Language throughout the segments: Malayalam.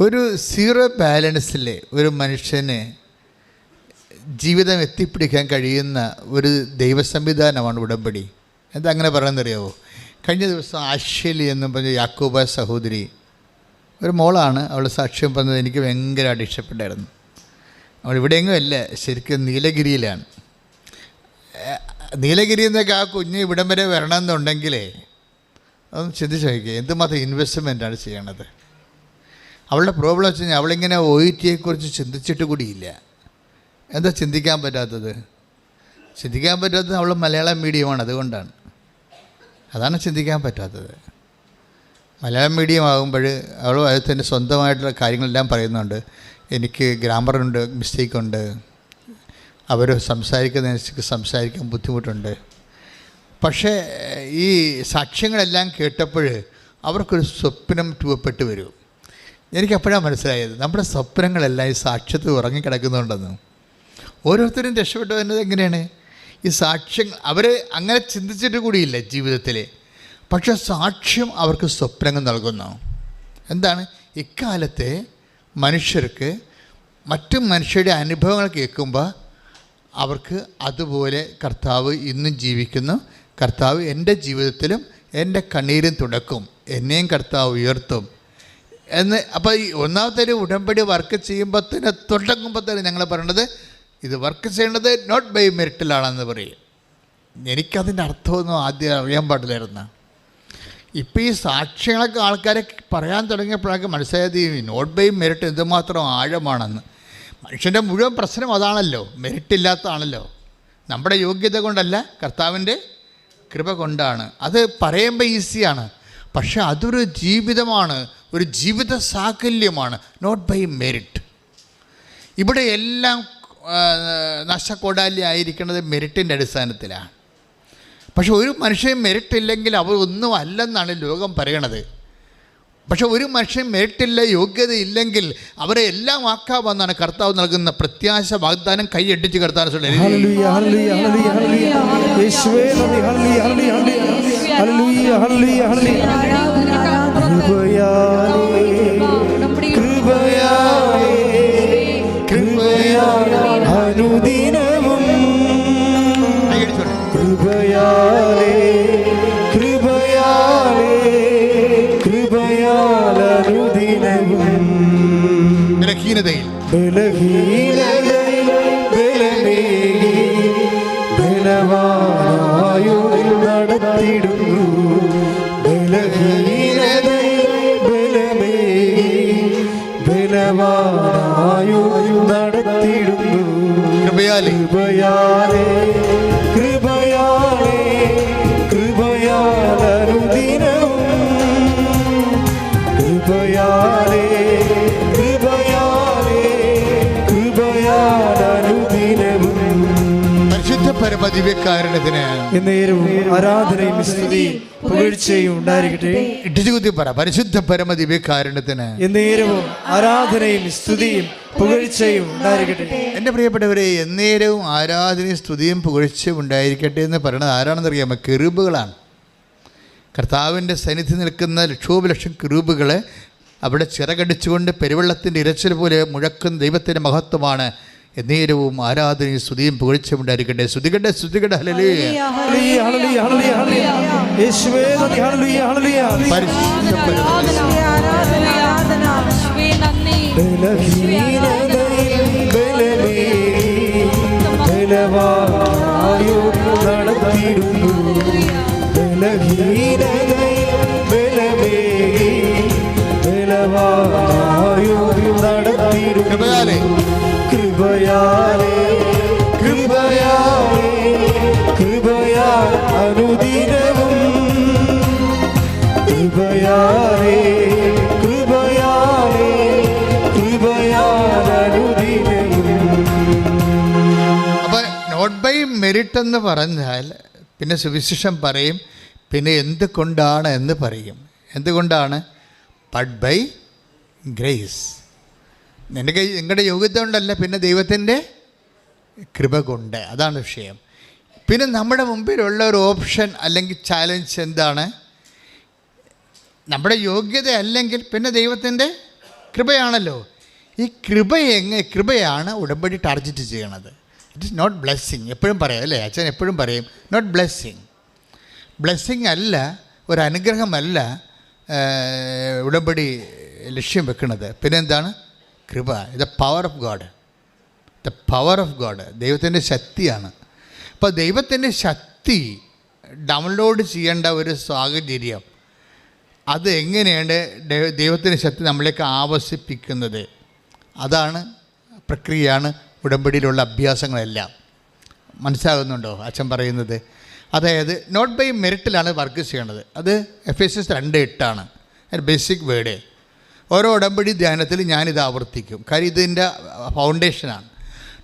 ഒരു സീറോ ബാലൻസിൽ ഒരു മനുഷ്യന് ജീവിതം എത്തിപ്പിടിക്കാൻ കഴിയുന്ന ഒരു ദൈവ സംവിധാനമാണ് ഉടമ്പടി. എന്താ അങ്ങനെ പറയുന്നറിയാവോ? കഴിഞ്ഞ ദിവസം ആശ്വലി എന്നും പറഞ്ഞ യാക്കോബ സഹോദരി, ഒരു മോളാണ്, അവൾ സാക്ഷ്യം പറഞ്ഞത് എനിക്ക് ഭയങ്കരമായിട്ട് ഇഷ്ടപ്പെട്ടായിരുന്നു. അവൾ ഇവിടെയെങ്കിലും അല്ല, ശരിക്കും നീലഗിരിയിലാണ്. നീലഗിരിയിൽ നിന്നൊക്കെ ആ കുഞ്ഞ് ഇവിടം വരെ വരണമെന്നുണ്ടെങ്കിലേ അതൊന്ന് ചിന്തിച്ച് നോക്കിയേ, എന്തുമാത്രം ഇൻവെസ്റ്റ്മെൻറ്റാണ് ചെയ്യണത്. അവളുടെ പ്രോബ്ലം വെച്ച് കഴിഞ്ഞാൽ അവളിങ്ങനെ OET-യെക്കുറിച്ച് ചിന്തിച്ചിട്ട് കൂടിയില്ല. എന്താ ചിന്തിക്കാൻ പറ്റാത്തത്? ചിന്തിക്കാൻ പറ്റാത്തത് അവൾ മലയാളം മീഡിയമാണ്, അതുകൊണ്ടാണ്. അതാണ് ചിന്തിക്കാൻ പറ്റാത്തത്. മലയാളം മീഡിയം ആകുമ്പോൾ അവൾ അതിൽ തന്നെ സ്വന്തമായിട്ടുള്ള കാര്യങ്ങളെല്ലാം പറയുന്നുണ്ട്. എനിക്ക് ഗ്രാമറുണ്ട്, മിസ്റ്റേക്കുണ്ട്, അവർ സംസാരിക്കുന്നതനുസരിച്ച് സംസാരിക്കാൻ ബുദ്ധിമുട്ടുണ്ട്. പക്ഷേ ഈ സാക്ഷ്യങ്ങളെല്ലാം കേട്ടപ്പോൾ അവർക്കൊരു സ്വപ്നം രൂപപ്പെട്ട് വരും. എനിക്കപ്പോഴാണ് മനസ്സിലായത് നമ്മുടെ സ്വപ്നങ്ങളെല്ലാം ഈ സാക്ഷ്യത്തിൽ ഉറങ്ങിക്കിടക്കുന്നുണ്ടെന്ന്. ഓരോരുത്തരും രക്ഷപ്പെട്ടു വരുന്നത് എങ്ങനെയാണ്? ഈ സാക്ഷ്യം അവർ അങ്ങനെ ചിന്തിച്ചിട്ട് കൂടിയില്ല ജീവിതത്തിൽ, പക്ഷേ സാക്ഷ്യം അവർക്ക് സ്വപ്നങ്ങൾ നൽകുന്നു. എന്താണ്? ഇക്കാലത്തെ മനുഷ്യർക്ക് മറ്റു മനുഷ്യരുടെ അനുഭവങ്ങൾ കേൾക്കുമ്പോൾ അവർക്ക് അതുപോലെ കർത്താവ് ഇന്നും ജീവിക്കുന്നു, കർത്താവ് എൻ്റെ ജീവിതത്തിലും എൻ്റെ കണ്ണീരും തുടക്കും, എന്നെയും കർത്താവ് ഉയർത്തും എന്ന്. അപ്പോൾ ഈ ഒന്നാമത്തെ ഒരു ഉടമ്പടി വർക്ക് ചെയ്യുമ്പോൾ തന്നെ തുടങ്ങുമ്പോൾ തന്നെ ഞങ്ങൾ പറയണത് ഇത് വർക്ക് ചെയ്യേണ്ടത് നോട്ട് ബൈ മെറിറ്റിലാണെന്ന് പറയും. എനിക്കതിൻ്റെ അർത്ഥമൊന്നും ആദ്യം അറിയാൻ പാടില്ലായിരുന്നു. ഇപ്പോൾ ഈ സാക്ഷ്യങ്ങളൊക്കെ ആൾക്കാരെ പറയാൻ തുടങ്ങിയപ്പോഴൊക്കെ മനസ്സിലായത് ഈ നോട്ട് ബൈ മെറിറ്റ് എന്തുമാത്രം ആഴമാണെന്ന്. മനുഷ്യൻ്റെ മുഴുവൻ പ്രശ്നം അതാണല്ലോ, മെറിറ്റ് ഇല്ലാത്തതാണല്ലോ. നമ്മുടെ യോഗ്യത കൊണ്ടല്ല, കർത്താവിൻ്റെ കൃപ കൊണ്ടാണ്. അത് പറയുമ്പോൾ ഈസിയാണ്, പക്ഷെ അതൊരു ജീവിതമാണ്, ഒരു ജീവിത സാകല്യമാണ്. Not by merit. ഇവിടെ എല്ലാം നഷ്ടക്കൊടാലി ആയിരിക്കുന്നത് മെറിറ്റിൻ്റെ അടിസ്ഥാനത്തിലാണ്. പക്ഷെ ഒരു മനുഷ്യൻ മെറിറ്റ് ഇല്ലെങ്കിൽ അവർ ഒന്നും അല്ലെന്നാണ് ലോകം പറയണത്. പക്ഷെ ഒരു മനുഷ്യൻ മെറിറ്റില്ല, യോഗ്യത ഇല്ലെങ്കിൽ അവരെ എല്ലാം ആക്കാമെന്നാണ് കർത്താവ് നൽകുന്ന പ്രത്യാശ വാഗ്ദാനം. കൈയടിച്ച് കർത്താവ് അനുദിനവും കൃപയാലേ കൃപയാലേ കൃപയാലനുദിനവും ബലഹീനതയിൽ ബലമേകി ബലവാനായോ നടത്തിടുന്നു. ബലഹീനതയിൽ ബലമേകി ബലവാനായോ നടത്തിടുന്നു. കൃപയാലേ കൃപയാലേ കൃപയാലേ കൃപയാലനുദിനവും കൃപയാലേ കൃപയാലേ കൃപയാലനുദിനവും. പരിശുദ്ധ പരമദിവ്യകാരുണ്യത്തിന് എന്നേരവും ആരാധനയും സ്തുതിയും പുകഴ്ചയും ഉണ്ടായിരിക്കട്ടെ. ഇടിച്ചുകുത്തി പറ, പരിശുദ്ധ പരമദിവ്യകാരുണ്യത്തിന് എന്നേരവും ആരാധനയും സ്തുതിയും പുകഴ്ചയും ഉണ്ടായിരിക്കട്ടെ. എൻ്റെ പ്രിയപ്പെട്ടവരെ, എന്നേരവും ആരാധനയും സ്തുതിയും പുകഴ്ചയും ഉണ്ടായിരിക്കട്ടെ എന്ന് പറയുന്നത് ആരാണെന്നറിയാമോ? കെറൂബുകളാണ്. കർത്താവിൻ്റെ സന്നിധി നിൽക്കുന്ന ലക്ഷോപലക്ഷം കെറൂബുകളെ അവിടെ ചിറകടിച്ചുകൊണ്ട് പെരുവെള്ളത്തിൻ്റെ ഇരച്ചിൽ പോലെ മുഴക്കുന്ന ദൈവത്തിൻ്റെ മഹത്വമാണ്. എന്നേരവും ആരാധനയും സ്തുതിയും പുകഴ്ചയും ഉണ്ടായിരിക്കട്ടെ. സ്തുതികട്ടെ സ്തുതികട്ടെ. ഹല്ലേലൂയ കൃപയാലേ കൃപയാലേ കൃപയാലേ കൃപയാ അനുദിനവും കൃപയാലേ കൃപയാലേ കൃപയാലനുദിനവും. അപ്പം നോട്ട് ബൈ മെറിറ്റ് എന്ന് പറഞ്ഞാൽ പിന്നെ സുവിശേഷം പറയും, പിന്നെ എന്തുകൊണ്ടാണ് എന്ന് പറയും. എന്തുകൊണ്ടാണ്? But by grace. നിങ്ങളുടെ യോഗ്യത കൊണ്ടല്ല, പിന്നെ ദൈവത്തിൻ്റെ കൃപ കൊണ്ട്. അതാണ് വിഷയം. പിന്നെ നമ്മുടെ മുമ്പിലുള്ള ഒരു ഓപ്ഷൻ അല്ലെങ്കിൽ ചാലഞ്ച് എന്താണ്? നമ്മുടെ യോഗ്യത അല്ലെങ്കിൽ പിന്നെ ദൈവത്തിൻ്റെ കൃപയാണല്ലോ. ഈ കൃപയാണ് ഉടമ്പടി ടാർഗറ്റ് ചെയ്യണത്. It is not blessing. എപ്പോഴും പറയാം അല്ലേ, അച്ഛൻ എപ്പോഴും പറയും നോട്ട് ബ്ലെസ്സിങ്. ബ്ലെസ്സിങ് അല്ല, ഒരു അനുഗ്രഹമല്ല ഉടമ്പടി ലക്ഷ്യം വെക്കുന്നത്. പിന്നെ എന്താണ്? കൃപ. The power of God. The power of God ദൈവത്തിൻ്റെ ശക്തിയാണ്. അപ്പോൾ ദൈവത്തിൻ്റെ ശക്തി ഡൗൺലോഡ് ചെയ്യേണ്ട ഒരു സാഹചര്യം, അത് എങ്ങനെയാണ് ദൈവത്തിൻ്റെ ശക്തി നമ്മളിലേക്ക് ആവസിപ്പിക്കുന്നത്? അതാണ് പ്രക്രിയയാണ് ഉടമ്പടിയിലുള്ള അഭ്യാസങ്ങളെല്ലാം. മനസ്സിലാകുന്നുണ്ടോ അച്ഛൻ പറയുന്നത്? അതായത് നോട്ട് ബൈ മെറിറ്റിലാണ് വർക്ക് ചെയ്യേണ്ടത്. അത് Ephesians 2:8 ബേസിക് വേർഡ്. ഓരോ ഉടമ്പടി ധ്യാനത്തിൽ ഞാനിത് ആവർത്തിക്കും, കാര്യം ഇതിൻ്റെ ഫൗണ്ടേഷനാണ്.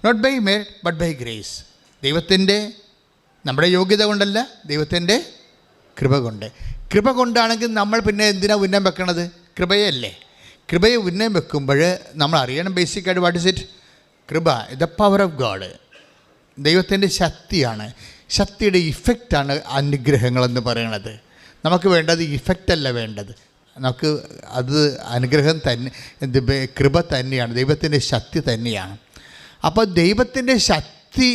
Not by merit but by grace. ദൈവത്തിൻ്റെ, നമ്മുടെ യോഗ്യത കൊണ്ടല്ല, ദൈവത്തിൻ്റെ കൃപ കൊണ്ട്. കൃപ കൊണ്ടാണെങ്കിൽ നമ്മൾ പിന്നെ എന്തിനാണ് ഉന്നം വെക്കണത്? കൃപയല്ലേ. കൃപയെ ഉന്നം വെക്കുമ്പോൾ നമ്മൾ അറിയണം ബേസിക്കായിട്ട് വാട്ട് ഇസ് ഇറ്റ്. കൃപ ദ പവർ ഓഫ് ഗോഡ്, ദൈവത്തിൻ്റെ ശക്തിയാണ്. ശക്തിയുടെ ഇഫക്റ്റാണ് അനുഗ്രഹങ്ങളെന്ന് പറയണത്. നമുക്ക് വേണ്ടത് ഇഫക്റ്റല്ല വേണ്ടത്, നമുക്ക് അത് അനുഗ്രഹം തന്നെ, കൃപ തന്നെയാണ്, ദൈവത്തിൻ്റെ ശക്തി തന്നെയാണ്. അപ്പോൾ ദൈവത്തിൻ്റെ ശക്തി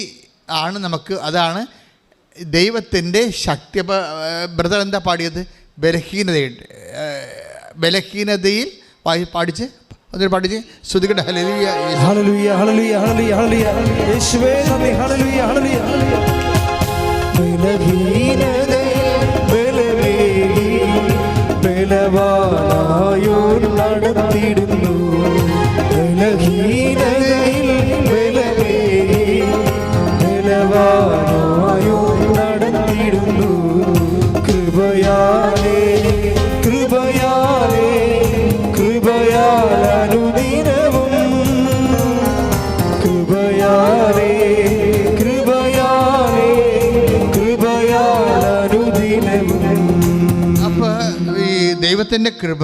ആണ് നമുക്ക്, അതാണ് ദൈവത്തിൻ്റെ ശക്തി. അപ്പോൾ ബ്രദർ എന്താ പാടിയത്? ബലഹീനതയിൽ പാടിച്ച് അതിൽ പഠിച്ച് ശ്രുതികട ഹല്ലേലൂയ ഹല്ലേലൂയ ഹല്ലേലൂയ ഹല്ലേലൂയ യേശുവേ നന്ദി ഹല്ലേലൂയ ഹല്ലേലൂയ. ബലഹീനതയിൽ ബലമേകി ബലവാനായോർ നടത്തിയിടുന്നു. ബലഹീനതയിൽ ബലമേകി ബലവാനായോർ നടത്തിയിടുന്നു. കൃപയാലേ കൃപയാലേ കൃപയാലനുദിനവും കൃപയാലേ കൃപയാലേ കൃപയാലനുദിനവും. അപ്പോൾ ഈ ദൈവത്തിൻ്റെ കൃപ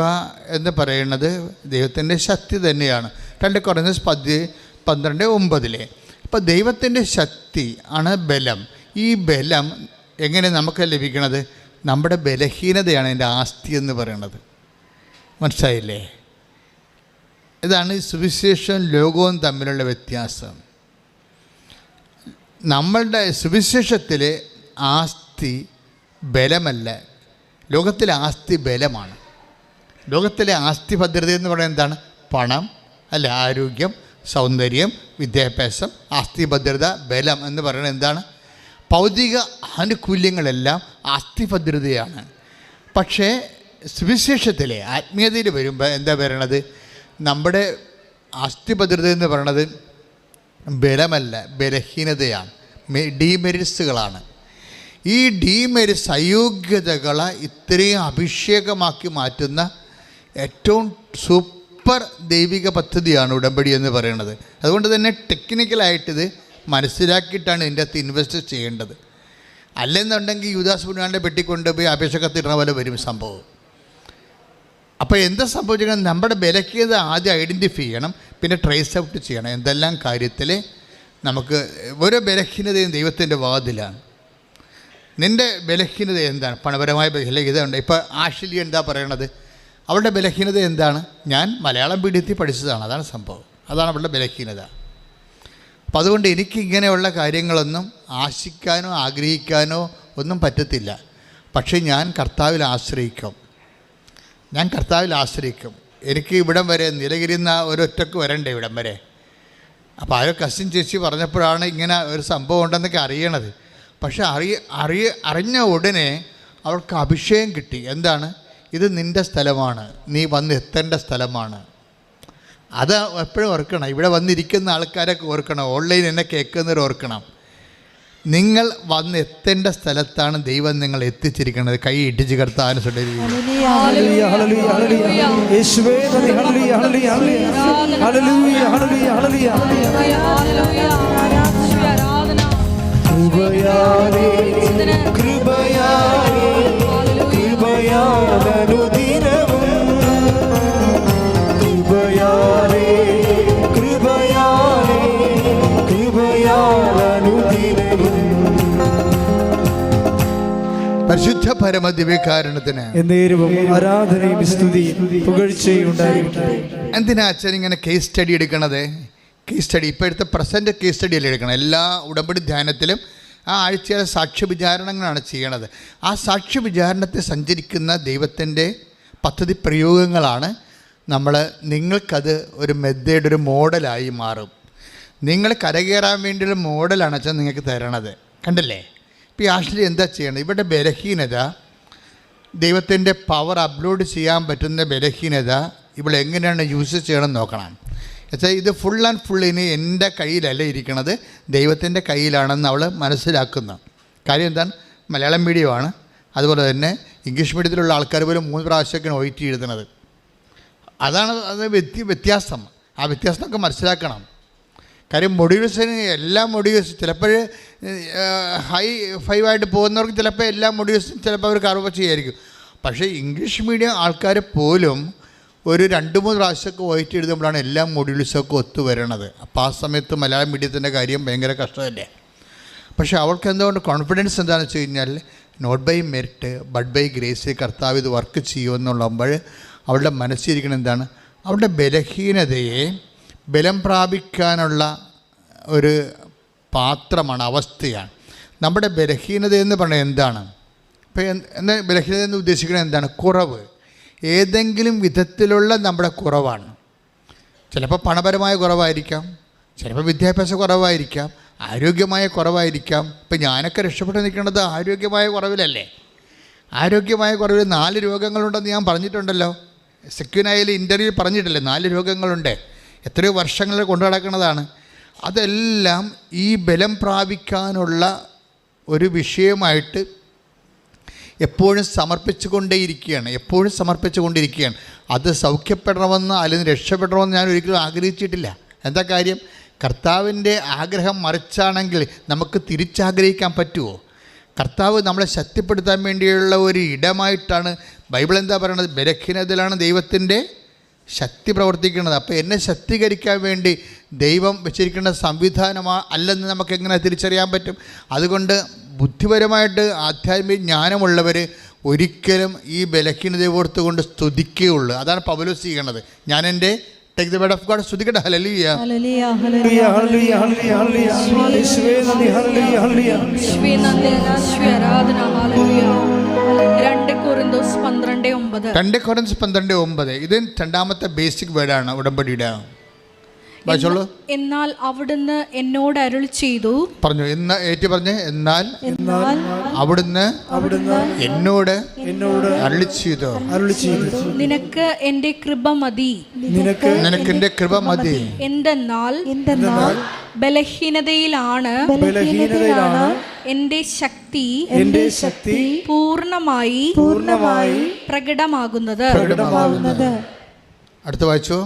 എന്ന് പറയുന്നത് ദൈവത്തിൻ്റെ ശക്തി തന്നെയാണ്. 2 Corinthians 10:12. അപ്പോൾ ദൈവത്തിൻ്റെ ശക്തി ആണ് ബലം. ഈ ബലം എങ്ങനെ നമുക്ക് ലഭിക്കണത്? നമ്മുടെ ബലഹീനതയാണ് എൻ്റെ ആസ്തി എന്ന് പറയുന്നത്. മനസ്സിലായില്ലേ? ഇതാണ് സുവിശേഷം ലോകവും തമ്മിലുള്ള വ്യത്യാസം. നമ്മളുടെ സുവിശേഷത്തിലെ ആസ്തി ബലമല്ല, ലോകത്തിലെ ആസ്തി ബലമാണ്. ലോകത്തിലെ ആസ്തി ഭദ്രത എന്ന് പറയുന്നത് എന്താണ്? പണം അല്ല, ആരോഗ്യം, സൗന്ദര്യം, വിദ്യാഭ്യാസം. ആസ്തി ഭദ്രത, ബലം എന്ന് പറയുന്നത് എന്താണ്? ഭൗതിക ആനുകൂല്യങ്ങളെല്ലാം ആസ്തി ഭദ്രതയാണ്. പക്ഷേ സുവിശേഷത്തിലെ ആത്മീയതയിൽ വരുമ്പോൾ എന്താ പറയണത്? നമ്മുടെ ആസ്തി ഭദ്രത എന്ന് പറയണത് ബലമല്ല, ബലഹീനതയാണ്, ഡീമെരിറ്റ്സുകളാണ്. ഈ ഡീമെരിറ്റ്സ്, അയോഗ്യതകളെ ഇത്രയും അഭിഷേകമാക്കി മാറ്റുന്ന ഏറ്റവും സൂപ്പർ ദൈവിക പദ്ധതിയാണ് ഉടമ്പടി എന്ന് പറയുന്നത്. അതുകൊണ്ട് തന്നെ ടെക്നിക്കലായിട്ടിത് മനസ്സിലാക്കിയിട്ടാണ് ഇതിൻ്റെ അകത്ത് ഇൻവെസ്റ്റ് ചെയ്യേണ്ടത്. അല്ലെന്നുണ്ടെങ്കിൽ യൂദാസ് പുണ്യാൻ്റെ പെട്ടിക്കൊണ്ടുപോയി അപേക്ഷകത്തിടുന്ന പോലെ വരും സംഭവം. അപ്പോൾ എന്താ സംഭവിച്ചാൽ നമ്മുടെ ബലഹീനത ആദ്യം ഐഡൻറ്റിഫൈ ചെയ്യണം, പിന്നെ ട്രേസ് ഔട്ട് ചെയ്യണം. എന്തെല്ലാം കാര്യത്തിൽ നമുക്ക് ഓരോ ബലഹീനതയും ദൈവത്തിൻ്റെ വാതിലാണ്. നിൻ്റെ ബലഹീനത എന്താണ്? പണപരമായ ബലഹീനത ഉണ്ട്. ഇപ്പോൾ ആഷിലി എന്താ പറയണത്? അവളുടെ ബലഹീനത എന്താണ്? ഞാൻ മലയാളം മീഡിയത്തിൽ പഠിച്ചതാണ്, അതാണ് സംഭവം, അതാണ് അവളുടെ ബലഹീനത. അപ്പം അതുകൊണ്ട് എനിക്ക് ഇങ്ങനെയുള്ള കാര്യങ്ങളൊന്നും ആശിക്കാനോ ആഗ്രഹിക്കാനോ ഒന്നും പറ്റത്തില്ല. പക്ഷേ ഞാൻ കർത്താവിൽ ആശ്രയിക്കും, ഞാൻ കർത്താവിൽ ആശ്രയിക്കും. എനിക്ക് ഇവിടം വരെ നിലകിരുന്ന ഒരൊറ്റക്ക് വരണ്ടേ ഇവിടം വരെ. അപ്പോൾ ആ കസിൻ ചേച്ചി പറഞ്ഞപ്പോഴാണ് ഇങ്ങനെ ഒരു സംഭവം ഉണ്ടെന്നൊക്കെ അറിയണത്. പക്ഷെ അറിഞ്ഞ ഉടനെ അവൾക്ക് അഭിഷേകം കിട്ടി. എന്താണ്? ഇത് നിൻ്റെ സ്ഥലമാണ്, നീ വന്ന് എത്തേണ്ട സ്ഥലമാണ്. അത് എപ്പോഴും ഓർക്കണം. ഇവിടെ വന്നിരിക്കുന്ന ആൾക്കാരൊക്കെ ഓർക്കണം, ഓൺലൈൻ എന്നെ കേൾക്കുന്നവർ ഓർക്കണം. നിങ്ങൾ വന്ന് എത്തേണ്ട സ്ഥലത്താണ് ദൈവം നിങ്ങൾ എത്തിച്ചിരിക്കുന്നത്. കൈ ഇടിച്ച് കർത്താവിന് പരിശുദ്ധ പരമദിവ്യകാരണത്തിന് എന്നേരവും ആരാധനയും സ്തുതിയും പുകഴ്ചയും ഉണ്ടായിരിക്കട്ടെ. എന്തിനാ അച്ഛൻ ഇങ്ങനെ കേസ് സ്റ്റഡി എടുക്കണത്? കേസ് സ്റ്റഡി ഇപ്പോഴത്തെ പ്രസൻറ്റ് കേസ് സ്റ്റഡിയല്ലേ എടുക്കണം. എല്ലാ ഉടമ്പടി ധ്യാനത്തിലും ആ ആഴ്ചയിലെ സാക്ഷ്യ വിചാരണങ്ങളാണ് ചെയ്യണത്. ആ സാക്ഷ്യ വിചാരണത്തെ സഞ്ചരിക്കുന്ന ദൈവത്തിൻ്റെ പദ്ധതി പ്രയോഗങ്ങളാണ് നിങ്ങൾക്കത് ഒരു മെത്തേഡ്, ഒരു മോഡലായി മാറും. നിങ്ങൾ കരകയറാൻ വേണ്ടിയുള്ള മോഡലാണ് അച്ഛൻ നിങ്ങൾക്ക് തരണത്. കണ്ടില്ലേ? ഇപ്പോൾ ഈ ആഷ്ലി എന്താ ചെയ്യണത്? ഇവിടെ ബലഹീനത, ദൈവത്തിൻ്റെ പവർ അപ്ലോഡ് ചെയ്യാൻ പറ്റുന്ന ബലഹീനത ഇവിടെ എങ്ങനെയാണ് യൂസ് ചെയ്യണം നോക്കണം. വെച്ചാൽ ഇത് ഫുൾ ആൻഡ് ഫുൾ ഇനി എൻ്റെ കയ്യിലല്ല ഇരിക്കണത്, ദൈവത്തിൻ്റെ കയ്യിലാണെന്ന് അവൾ മനസ്സിലാക്കുന്ന കാര്യം എന്താണ്? മലയാളം മീഡിയമാണ്, അതുപോലെ തന്നെ ഇംഗ്ലീഷ് മീഡിയത്തിലുള്ള ആൾക്കാർ പോലും 3 പ്രാവശ്യമൊക്കെയാണ് OET എഴുതുന്നത്. അതാണ് അത് വ്യത്യാസം. ആ വ്യത്യാസമൊക്കെ മനസ്സിലാക്കണം. കാര്യം മൊഡ്യൂൾസിന് എല്ലാ മൊഡ്യൂൾസും ചിലപ്പോൾ ഹൈ 5 ആയിട്ട് പോകുന്നവർക്ക് ചിലപ്പോൾ എല്ലാ മൊഡ്യൂൾസും ചിലപ്പോൾ അവർ കർവ് ചെയ്യായിരിക്കും. പക്ഷേ ഇംഗ്ലീഷ് മീഡിയം ആൾക്കാർ പോലും ഒരു 2-3 പ്രാവശ്യമൊക്കെ OET എഴുതുമ്പോഴാണ് എല്ലാ മൊഡ്യൂൾസൊക്കെ ഒത്തു വരണത്. അപ്പോൾ ആ സമയത്ത് മലയാളം മീഡിയത്തിൻ്റെ കാര്യം ഭയങ്കര കഷ്ടമല്ലേ. പക്ഷേ അവൾക്ക് എന്തുകൊണ്ട് കോൺഫിഡൻസ് എന്താണെന്ന് വെച്ച് കഴിഞ്ഞാൽ not by merit but by grace കർത്താവ് ഇത് വർക്ക് ചെയ്യുമെന്നുള്ളപ്പോൾ അവളുടെ മനസ്സിരിക്കണം എന്താണ്? അവളുടെ ബലഹീനതയെ ബലം പ്രാപിക്കാനുള്ള ഒരു പാത്രമാണ്, അവസ്ഥയാണ്. നമ്മുടെ ബലഹീനത എന്ന് പറഞ്ഞാൽ എന്താണ്? ഇപ്പോൾ എന്താ ബലഹീനത എന്ന് ഉദ്ദേശിക്കുന്നത്? എന്താണ്? കുറവ്, ഏതെങ്കിലും വിധത്തിലുള്ള നമ്മുടെ കുറവാണ്. ചിലപ്പോൾ പണപരമായ കുറവായിരിക്കാം, ചിലപ്പോൾ വിദ്യാഭ്യാസ കുറവായിരിക്കാം, ആരോഗ്യമായ കുറവായിരിക്കാം. ഇപ്പം ഞാനൊക്കെ രക്ഷപ്പെട്ട് നിൽക്കുന്നത് ആരോഗ്യമായ കുറവിലല്ലേ. ആരോഗ്യമായ കുറവിൽ 4 രോഗങ്ങളുണ്ടെന്ന് ഞാൻ പറഞ്ഞിട്ടുണ്ടല്ലോ. സെക്യൂനായിൽ ഇൻ്റർവ്യൂ പറഞ്ഞിട്ടില്ലേ 4 രോഗങ്ങളുണ്ട്. എത്രയോ വർഷങ്ങൾ കൊണ്ടു നടക്കുന്നതാണ്. അതെല്ലാം ഈ ബലം പ്രാപിക്കാനുള്ള ഒരു വിഷയമായിട്ട് എപ്പോഴും സമർപ്പിച്ചുകൊണ്ടേയിരിക്കുകയാണ്. അത് സൗഖ്യപ്പെടണമെന്ന് അല്ലെങ്കിൽ രക്ഷപ്പെടണമെന്ന് ഞാൻ ഒരിക്കലും ആഗ്രഹിച്ചിട്ടില്ല. എന്താ കാര്യം? കർത്താവിൻ്റെ ആഗ്രഹം മറിച്ചാണെങ്കിൽ നമുക്ക് തിരിച്ചാഗ്രഹിക്കാൻ പറ്റുമോ? കർത്താവ് നമ്മളെ ശക്തിപ്പെടുത്താൻ വേണ്ടിയുള്ള ഒരു ഇടമായിട്ടാണ് ബൈബിൾ എന്താ പറയണത്? ബലഹീനതയിലാണ് ദൈവത്തിൻ്റെ ശക്തി പ്രവർത്തിക്കുന്നത്. അപ്പോൾ എന്നെ ശക്തീകരിക്കാൻ വേണ്ടി ദൈവം വെച്ചിരിക്കുന്ന അല്ലെന്ന് നമുക്ക് എങ്ങനെ തിരിച്ചറിയാൻ പറ്റും? അതുകൊണ്ട് ബുദ്ധിപരമായിട്ട് ആധ്യാത്മിക ജ്ഞാനമുള്ളവർ ഒരിക്കലും ഈ ബലഹീനതയെ ഓർത്തുകൊണ്ട് സ്തുതിക്കുകയുള്ളൂ. അതാണ് പൗലോസ് ചെയ്യണത്. ഞാൻ എൻ്റെ take the word of God സ്തുതിക്കട്ടെ. Hallelujah hallelujah hallelujah hallelujah hallelujah യേശുവേ നന്ദി. ഹല്ലേലൂയ ഹല്ലേലൂയ യേശുവേ നന്ദി. യേശുവേ ആരാധന. ഹല്ലേലൂയ. 2 കൊരിന്തോസ് 12:9 ഇത് രണ്ടാമത്തെ ബേസിക് വേർഡാണ് ഉടമ്പടിയുടെ. വായിച്ചോളൂ. എന്നാൽ അവിടുന്ന് എന്നോട് അരുളി ചെയ്തു. പറഞ്ഞു. എന്നാൽ അവിടുന്ന് എന്നോട് അരുളി ചെയ്തു. നിനക്ക് എന്റെ കൃപ മതി. എന്തെന്നാൽ ബലഹീനതയിലാണ് എന്റെ ശക്തി പൂർണ്ണമായി പ്രകടമാകുന്നത്. അടുത്ത വായിച്ചോ.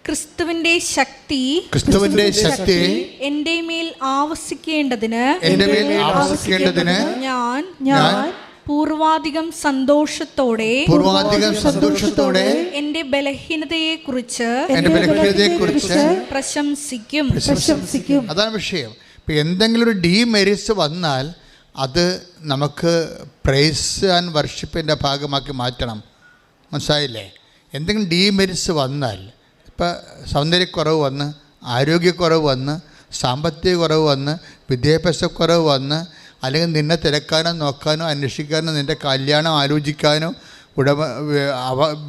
ക്രിസ്തുവിന്റെ ശക്തി എന്റെ മേൽ ആവസിക്കേണ്ടതിന് ഞാൻ പൂർവാധികം സന്തോഷത്തോടെ എന്റെ ബലഹീനതയെ കുറിച്ച് പ്രശംസിക്കും. അതാണ് വിഷയം. ഇപ്പം എന്തെങ്കിലും ഒരു ഡീമെറിറ്റ്സ് വന്നാൽ അത് നമുക്ക് പ്രൈസ് ആൻഡ് വർഷിപ്പിൻ്റെ ഭാഗമാക്കി മാറ്റണം. മനസ്സിലായില്ലേ? എന്തെങ്കിലും ഡീമെറിറ്റ്സ് വന്നാൽ, ഇപ്പോൾ സൗന്ദര്യക്കുറവ് വന്ന്, ആരോഗ്യക്കുറവ് വന്ന്, സാമ്പത്തിക കുറവ് വന്ന്, വിദ്യാഭ്യാസക്കുറവ് വന്ന്, അല്ലെങ്കിൽ നിന്നെ തിരക്കാനോ നോക്കാനോ അന്വേഷിക്കാനോ നിൻ്റെ കല്യാണം ആലോചിക്കാനോ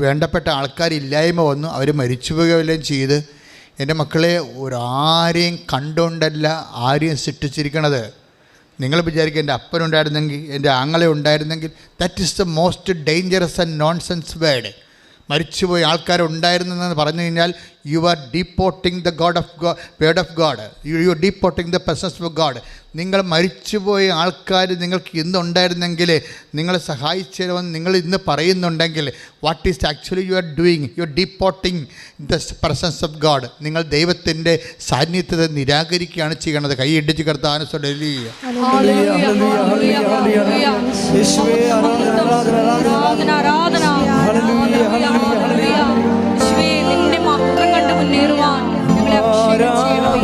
വേണ്ടപ്പെട്ട ആൾക്കാരില്ലായ്മ വന്നു, അവർ മരിച്ചുപോവുകയെല്ലാം ചെയ്ത്, എൻ്റെ മക്കളെ ആരെയും കണ്ടുകൊണ്ടല്ല ആരെയും സൃഷ്ടിച്ചിരിക്കണത്. നിങ്ങൾ വിചാരിക്കുക എൻ്റെ അപ്പനുണ്ടായിരുന്നെങ്കിൽ, എൻ്റെ ആങ്ങളെ ഉണ്ടായിരുന്നെങ്കിൽ, that is the most dangerous and nonsense word. മരിച്ചുപോയ ആൾക്കാരുണ്ടായിരുന്നെന്ന് പറഞ്ഞു കഴിഞ്ഞാൽ you are deporting the word of God, you are deporting the presence of God. നിങ്ങൾ മരിച്ചുപോയ ആൾക്കാർ നിങ്ങൾക്ക് ഇന്നുണ്ടായിരുന്നെങ്കിൽ നിങ്ങളെ സഹായിച്ചു തരുമെന്ന് നിങ്ങൾ ഇന്ന് പറയുന്നുണ്ടെങ്കിൽ what is actually you are doing? You are deporting the presence of God. നിങ്ങൾ ദൈവത്തിൻ്റെ സാന്നിധ്യത്തെ നിരാകരിക്കുകയാണ് ചെയ്യണത്. കൈയിടിച്ച് കർത്താവിനെ സ്തുതിക്കുക. നിന്റെ മാത്രം കണ്ട് മുന്നേറുവാൻ ഞങ്ങളെ അഭിഷേകം ചെയ്യണമേ.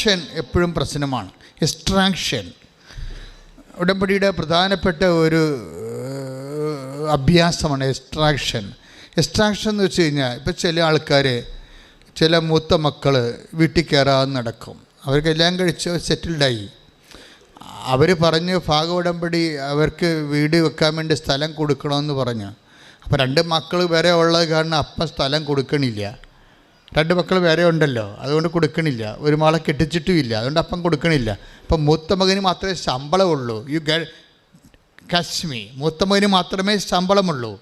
എക്സ്ട്രാക്ഷൻ എപ്പോഴും പ്രശ്നമാണ്. എക്സ്ട്രാക്ഷൻ ഉടമ്പടിയുടെ പ്രധാനപ്പെട്ട ഒരു അഭ്യാസമാണ് എക്സ്ട്രാക്ഷൻ. എക്സ്ട്രാക്ഷൻ എന്ന് വെച്ച് കഴിഞ്ഞാൽ ഇപ്പോൾ ചില ആൾക്കാർ, ചില മൂത്ത മക്കൾ വീട്ടിൽ കയറാതെ നടക്കും. അവർക്കെല്ലാം കഴിച്ച് സെറ്റിൽഡായി. അവർ പറഞ്ഞ് ഉടമ്പടി അവർക്ക് വീട് വെക്കാൻ വേണ്ടി സ്ഥലം കൊടുക്കണമെന്ന് പറഞ്ഞു. അപ്പോൾ 2 മക്കൾ വേറെ ഉള്ളത് കാരണം അപ്പം സ്ഥലം കൊടുക്കണില്ല. 2 മക്കൾ വേറെ ഉണ്ടല്ലോ, അതുകൊണ്ട് കൊടുക്കണില്ല. ഒരു മകളെ കെട്ടിച്ചിട്ടുമില്ല, അതുകൊണ്ട് അപ്പം കൊടുക്കണില്ല. അപ്പം മൂത്ത മകന് മാത്രമേ ശമ്പളമുള്ളൂ. കശ്മി മൂത്ത മകന് മാത്രമേ ശമ്പളമുള്ളൂ.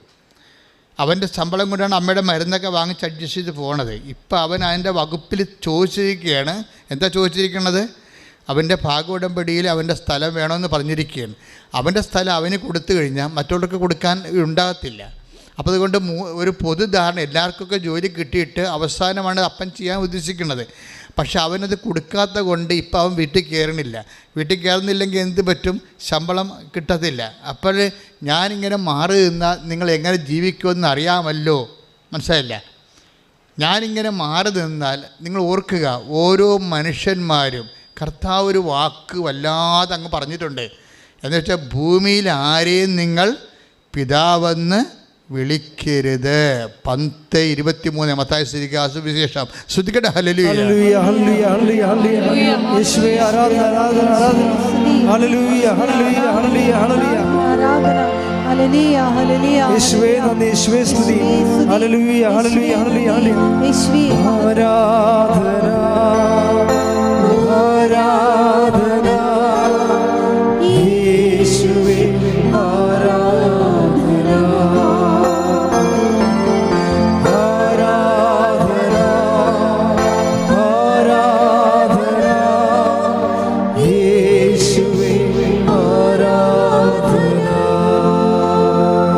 അവൻ്റെ ശമ്പളം കൊണ്ടാണ് അമ്മയുടെ മരുന്നൊക്കെ വാങ്ങിച്ച് അഡ്ജസ്റ്റ് ചെയ്ത് പോണത്. ഇപ്പം അവൻ അതിൻ്റെ വകുപ്പിൽ ചോദിച്ചിരിക്കുകയാണ്. എന്താ ചോദിച്ചിരിക്കുന്നത്? അവൻ്റെ ഉടമ്പടിയിൽ അവൻ്റെ സ്ഥലം വേണമെന്ന് പറഞ്ഞിരിക്കുകയാണ്. അവൻ്റെ സ്ഥലം അവന് കൊടുത്തു കഴിഞ്ഞാൽ മറ്റുള്ളവർക്ക് കൊടുക്കാൻ ഉണ്ടാകത്തില്ല. അപ്പോൾ അതുകൊണ്ട് ഒരു പൊതുധാരണ, എല്ലാവർക്കൊക്കെ ജോലി കിട്ടിയിട്ട് അവസാനമാണ് അപ്പൻ ചെയ്യാൻ ഉദ്ദേശിക്കുന്നത്. പക്ഷെ അവനത് കൊടുക്കാത്ത കൊണ്ട് ഇപ്പം അവൻ വീട്ടിൽ കയറണില്ല. വീട്ടിൽ കയറുന്നില്ലെങ്കിൽ എന്ത് പറ്റും? ശമ്പളം കിട്ടത്തില്ല. അപ്പോൾ ഞാനിങ്ങനെ മാറി നിന്നാൽ നിങ്ങൾ എങ്ങനെ ജീവിക്കുമെന്ന് അറിയാമല്ലോ. മനസ്സിലായില്ല? ഞാനിങ്ങനെ മാറി നിന്നാൽ നിങ്ങൾ ഓർക്കുക, ഓരോ മനുഷ്യന്മാരും കർത്താവ് ഒരു വാക്ക് വല്ലാതെ അങ്ങ് പറഞ്ഞിട്ടുണ്ട്. എന്ന് വെച്ചാൽ ഭൂമിയിൽ ആരെയും നിങ്ങൾ പിതാവെന്ന് വിളിക്കരുത്. 10:23 മത്തായി സുവിശേഷം. ശ്രദ്ധിക്കട്ടെ. ഹല്ലേലൂയ ഹല്ലേലൂയ ഹല്ലേലൂയ ഹല്ലേലൂയ യേശുവേ ആരാധന ആരാധന ആരാധന. ഹല്ലേലൂയ ഹല്ലേലൂയ ഹല്ലേലൂയ ഹല്ലേലൂയ ആരാധന. ഹല്ലേലൂയ ഹല്ലേലൂയ യേശുവേ നന്ദി, യേശുവേ സ്തുതി. ഹല്ലേലൂയ ഹല്ലേലൂയ ഹല്ലേലൂയ ഹല്ലേലൂയ യേശുവേ ആരാധന ആരാധന യേശുവേ ആരാധന ആരാധന ആരാധന യേശുവേ ആരാധന.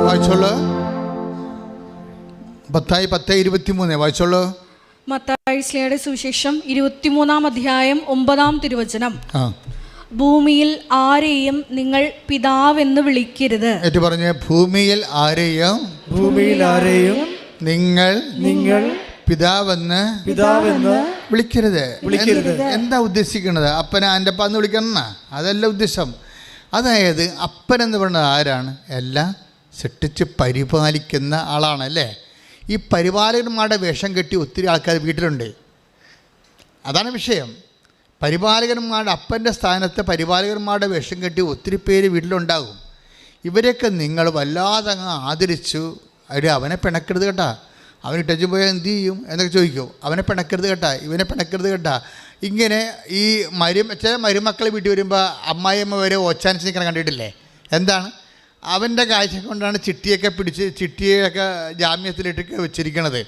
വായിച്ചോളൂ. മത്തായി 10:23 വായിച്ചോളൂ. മത്തായിയുടെ സുവിശേഷം 23-ാം അധ്യായം 9-ാം തിരുവചനം. ഭൂമിയിൽ ആരെയും നിങ്ങൾ പിതാവെന്ന് വിളിക്കരുത്. ഏറ്റു പറഞ്ഞ ഭൂമിയിൽ ആരെയും നിങ്ങൾ പിതാവെന്ന് വിളിക്കരുത്. എന്താ ഉദ്ദേശിക്കുന്നത്? അപ്പനെ എൻ്റെ അപ്പ എന്ന് വിളിക്കണം, അതല്ല ഉദ്ദേശം. അതായത് അപ്പനെന്ന് പറയുന്നത് ആരാണ്? എല്ലാം സൃഷ്ടിച്ച് പരിപാലിക്കുന്ന ആളാണ് അല്ലേ? ഈ പരിപാലകന്മാരുടെ വേഷം കെട്ടി ഒത്തിരി ആൾക്കാർ വീട്ടിലുണ്ട്. അതാണ് വിഷയം. പരിപാലകന്മാരുടെ അപ്പൻ്റെ സ്ഥാനത്ത് പരിപാലകന്മാരുടെ വേഷം കെട്ടി ഒത്തിരി പേര് വീട്ടിലുണ്ടാകും. ഇവരെയൊക്കെ നിങ്ങൾ വല്ലാതെ അങ്ങ് ആദരിച്ചു. അവനെ പിണക്കരുത് കേട്ടാ, അവൻ ഇട്ടു പോയാൽ എന്ത് ചെയ്യും എന്നൊക്കെ ചോദിക്കും. അവനെ പിണക്കരുത് കേട്ടാ, ഇവനെ പിണക്കരുത് കേട്ടാ. ഇങ്ങനെ ഈ ചില മരുമക്കൾ വീട്ടിൽ വരുമ്പോൾ അമ്മായിയമ്മ വരെ ഓച്ചാനിച്ച് നിൽക്കണം കണ്ടിട്ടില്ലേ? എന്താണ്? അവൻ്റെ കാഴ്ച കൊണ്ടാണ് ചിട്ടിയൊക്കെ ജാമ്യത്തിലിട്ടൊക്കെ വെച്ചിരിക്കണത്.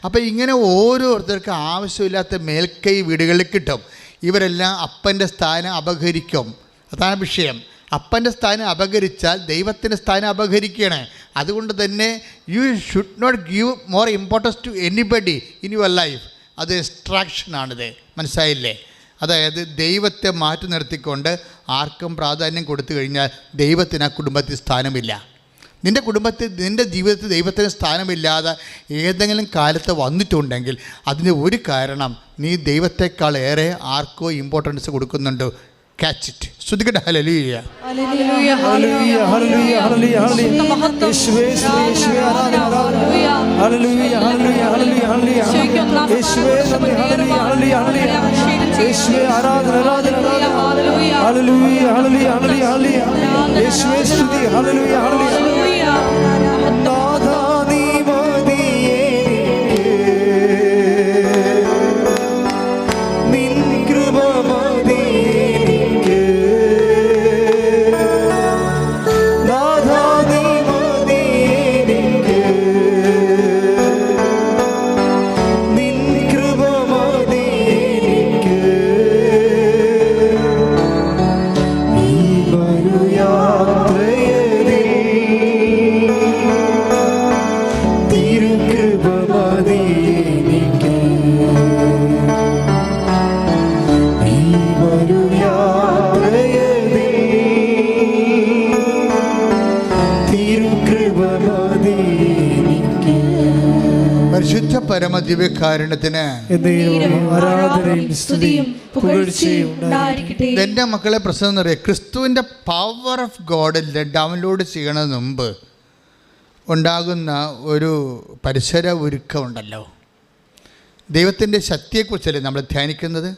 അപ്പോൾ ഇങ്ങനെ ഓരോരുത്തർക്ക് ആവശ്യമില്ലാത്ത മേൽക്കൈ വീടുകളിൽ കിട്ടും. ഇവരെല്ലാം അപ്പൻ്റെ സ്ഥാനം അപഹരിക്കും. അതാണ് വിഷയം. അപ്പൻ്റെ സ്ഥാനം അപഹരിച്ചാൽ ദൈവത്തിൻ്റെ സ്ഥാനം അപഹരിക്കുകയാണ്. അതുകൊണ്ട് തന്നെ you should not give more importance to anybody in your life. അത് എക്സ്ട്രാക്ഷനാണിത്. മനസ്സിലായില്ലേ? അതായത് ദൈവത്തെ മാറ്റി നിർത്തിക്കൊണ്ട് ആർക്കും പ്രാധാന്യം കൊടുത്തു കഴിഞ്ഞാൽ ദൈവത്തിന് ആ കുടുംബത്തിൽ സ്ഥാനമില്ല. നിൻ്റെ കുടുംബത്തിൽ, നിൻ്റെ ജീവിതത്തിൽ ദൈവത്തിന് സ്ഥാനമില്ലാതെ ഏതെങ്കിലും കാലത്ത് വന്നിട്ടുണ്ടെങ്കിൽ അതിന് ഒരു കാരണം നീ ദൈവത്തെക്കാൾ ഏറെ ആർക്കോ ഇമ്പോർട്ടൻസ് കൊടുക്കുന്നുണ്ട്. Catch it. ശ്രദ്ധിക്കട്ടെ. ഹല്ലേലൂയ ഹല്ലേലൂയ ഹല്ലേലൂയ ഹല്ലേലൂയ ഹല്ലേലൂയ യേശുവേ യേശുവേ ആരാധന ഹല്ലേലൂയ ഹല്ലേലൂയ ഹല്ലേലൂയ ഹല്ലേലൂയ യേശുവേ ഹല്ലേലൂയ ഹല്ലേലൂയ യേശുവേ ആരാധന ആരാധന ഹല്ലേലൂയ ഹല്ലേലൂയ ഹല്ലേലൂയ ഹല്ലേലൂയ യേശുവേ സ്തുതി. ഹല്ലേലൂയ ഹല്ലേലൂയ നാഥാ നീ മതിയേ നിൻ കൃപ പരമദിവ്യകാരുണ്യത്തിന് ആരാധനയും സ്തുതിയും പുകഴ്ചയും ഉണ്ടായിരിക്കട്ടെ. എൻ്റെ മക്കളെ പ്രശ്നം എന്ന് പറയുക, ക്രിസ്തുവിൻ്റെ പവർ ഓഫ് ഗോഡ് ഡൗൺലോഡ് ചെയ്യണതിന് മുമ്പ് ഉണ്ടാകുന്ന ഒരു പരിസര ഒരുക്കമുണ്ടല്ലോ. ദൈവത്തിൻ്റെ ശക്തിയെക്കുറിച്ചല്ലേ നമ്മൾ ധ്യാനിക്കുന്നത്.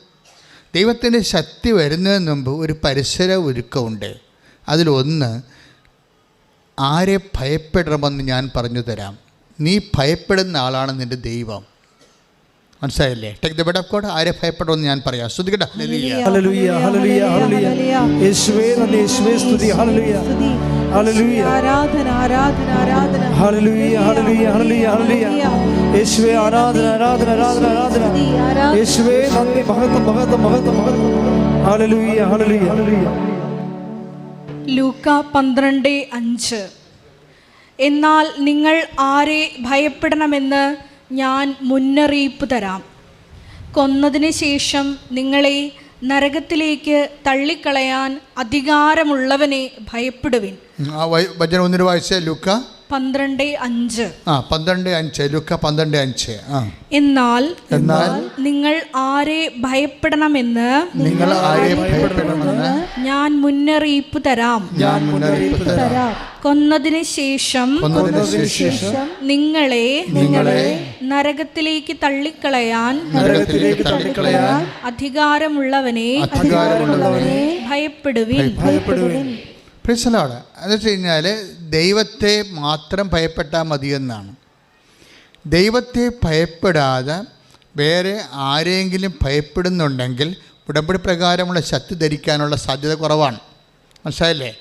ദൈവത്തിൻ്റെ ശക്തി വരുന്നതിന് മുമ്പ് ഒരു പരിസര ഒരുക്കമുണ്ട്. അതിലൊന്ന്, ആരെ ഭയപ്പെടണമെന്ന് ഞാൻ പറഞ്ഞു തരാം. നീ ഭയപ്പെടുന്ന ആളാണ് നിൻ്റെ ദൈവം. മനസ്സിലായില്ലേ? Take the word of God. ആരെ ഭയപ്പെടണമെന്ന് ഞാൻ പറയാം. ശ്രദ്ധിക്കട്ടെ. ഹല്ലേലൂയ ഹല്ലേലൂയ ഹല്ലേലൂയ. യേശുവേ നന്ദി, യേശുവേ സ്തുതി. ഹല്ലേലൂയ ഹല്ലേലൂയ. ആരാധന ആരാധന ആരാധന. ഹല്ലേലൂയ ഹല്ലേലൂയ ഹല്ലേലൂയ ഹല്ലേലൂയ. യേശുവേ ആരാധന ആരാധന ആരാധന ആരാധന. യേശുവേ നന്ദി, മഹത്വം മഹത്വം മഹത്വം മഹത്വം. ഹല്ലേലൂയ ഹല്ലേലൂയ ഹല്ലേലൂയ. ലൂക്ക 12:5. എന്നാൽ നിങ്ങൾ ആരെ ഭയപ്പെടണമെന്ന് ഞാൻ മുന്നറിയിപ്പ് തരാം. കൊന്നതിന് ശേഷം നിങ്ങളെ നരകത്തിലേക്ക് തള്ളിക്കളയാൻ അധികാരമുള്ളവനെ ഭയപ്പെടുവിൻ. വചനം ഒന്നിന് വായിച്ച ലൂക്ക 12:5. 12:5. ലൂക്ക 12:5. എന്നാൽ നിങ്ങൾ ആരെ ഭയപ്പെടണമെന്ന് ഞാൻ മുന്നറിയിപ്പ് തരാം. കൊന്നതിന് ശേഷം നിങ്ങളെ നരകത്തിലേക്ക് തള്ളിക്കളയാൻ അധികാരമുള്ളവനെ ഭയപ്പെടുവിൻ. പ്രിയപ്പെട്ടവരെ, എന്ന് വെച്ച് കഴിഞ്ഞാൽ ദൈവത്തെ മാത്രം ഭയപ്പെട്ടാൽ മതിയെന്നാണ്. ദൈവത്തെ ഭയപ്പെടാതെ വേറെ ആരെങ്കിലും ഭയപ്പെടുന്നുണ്ടെങ്കിൽ ഉടമ്പടി പ്രകാരമുള്ള ശക്തി ധരിക്കാനുള്ള സാധ്യത കുറവാണ്. മനസ്സിലായില്ലേ?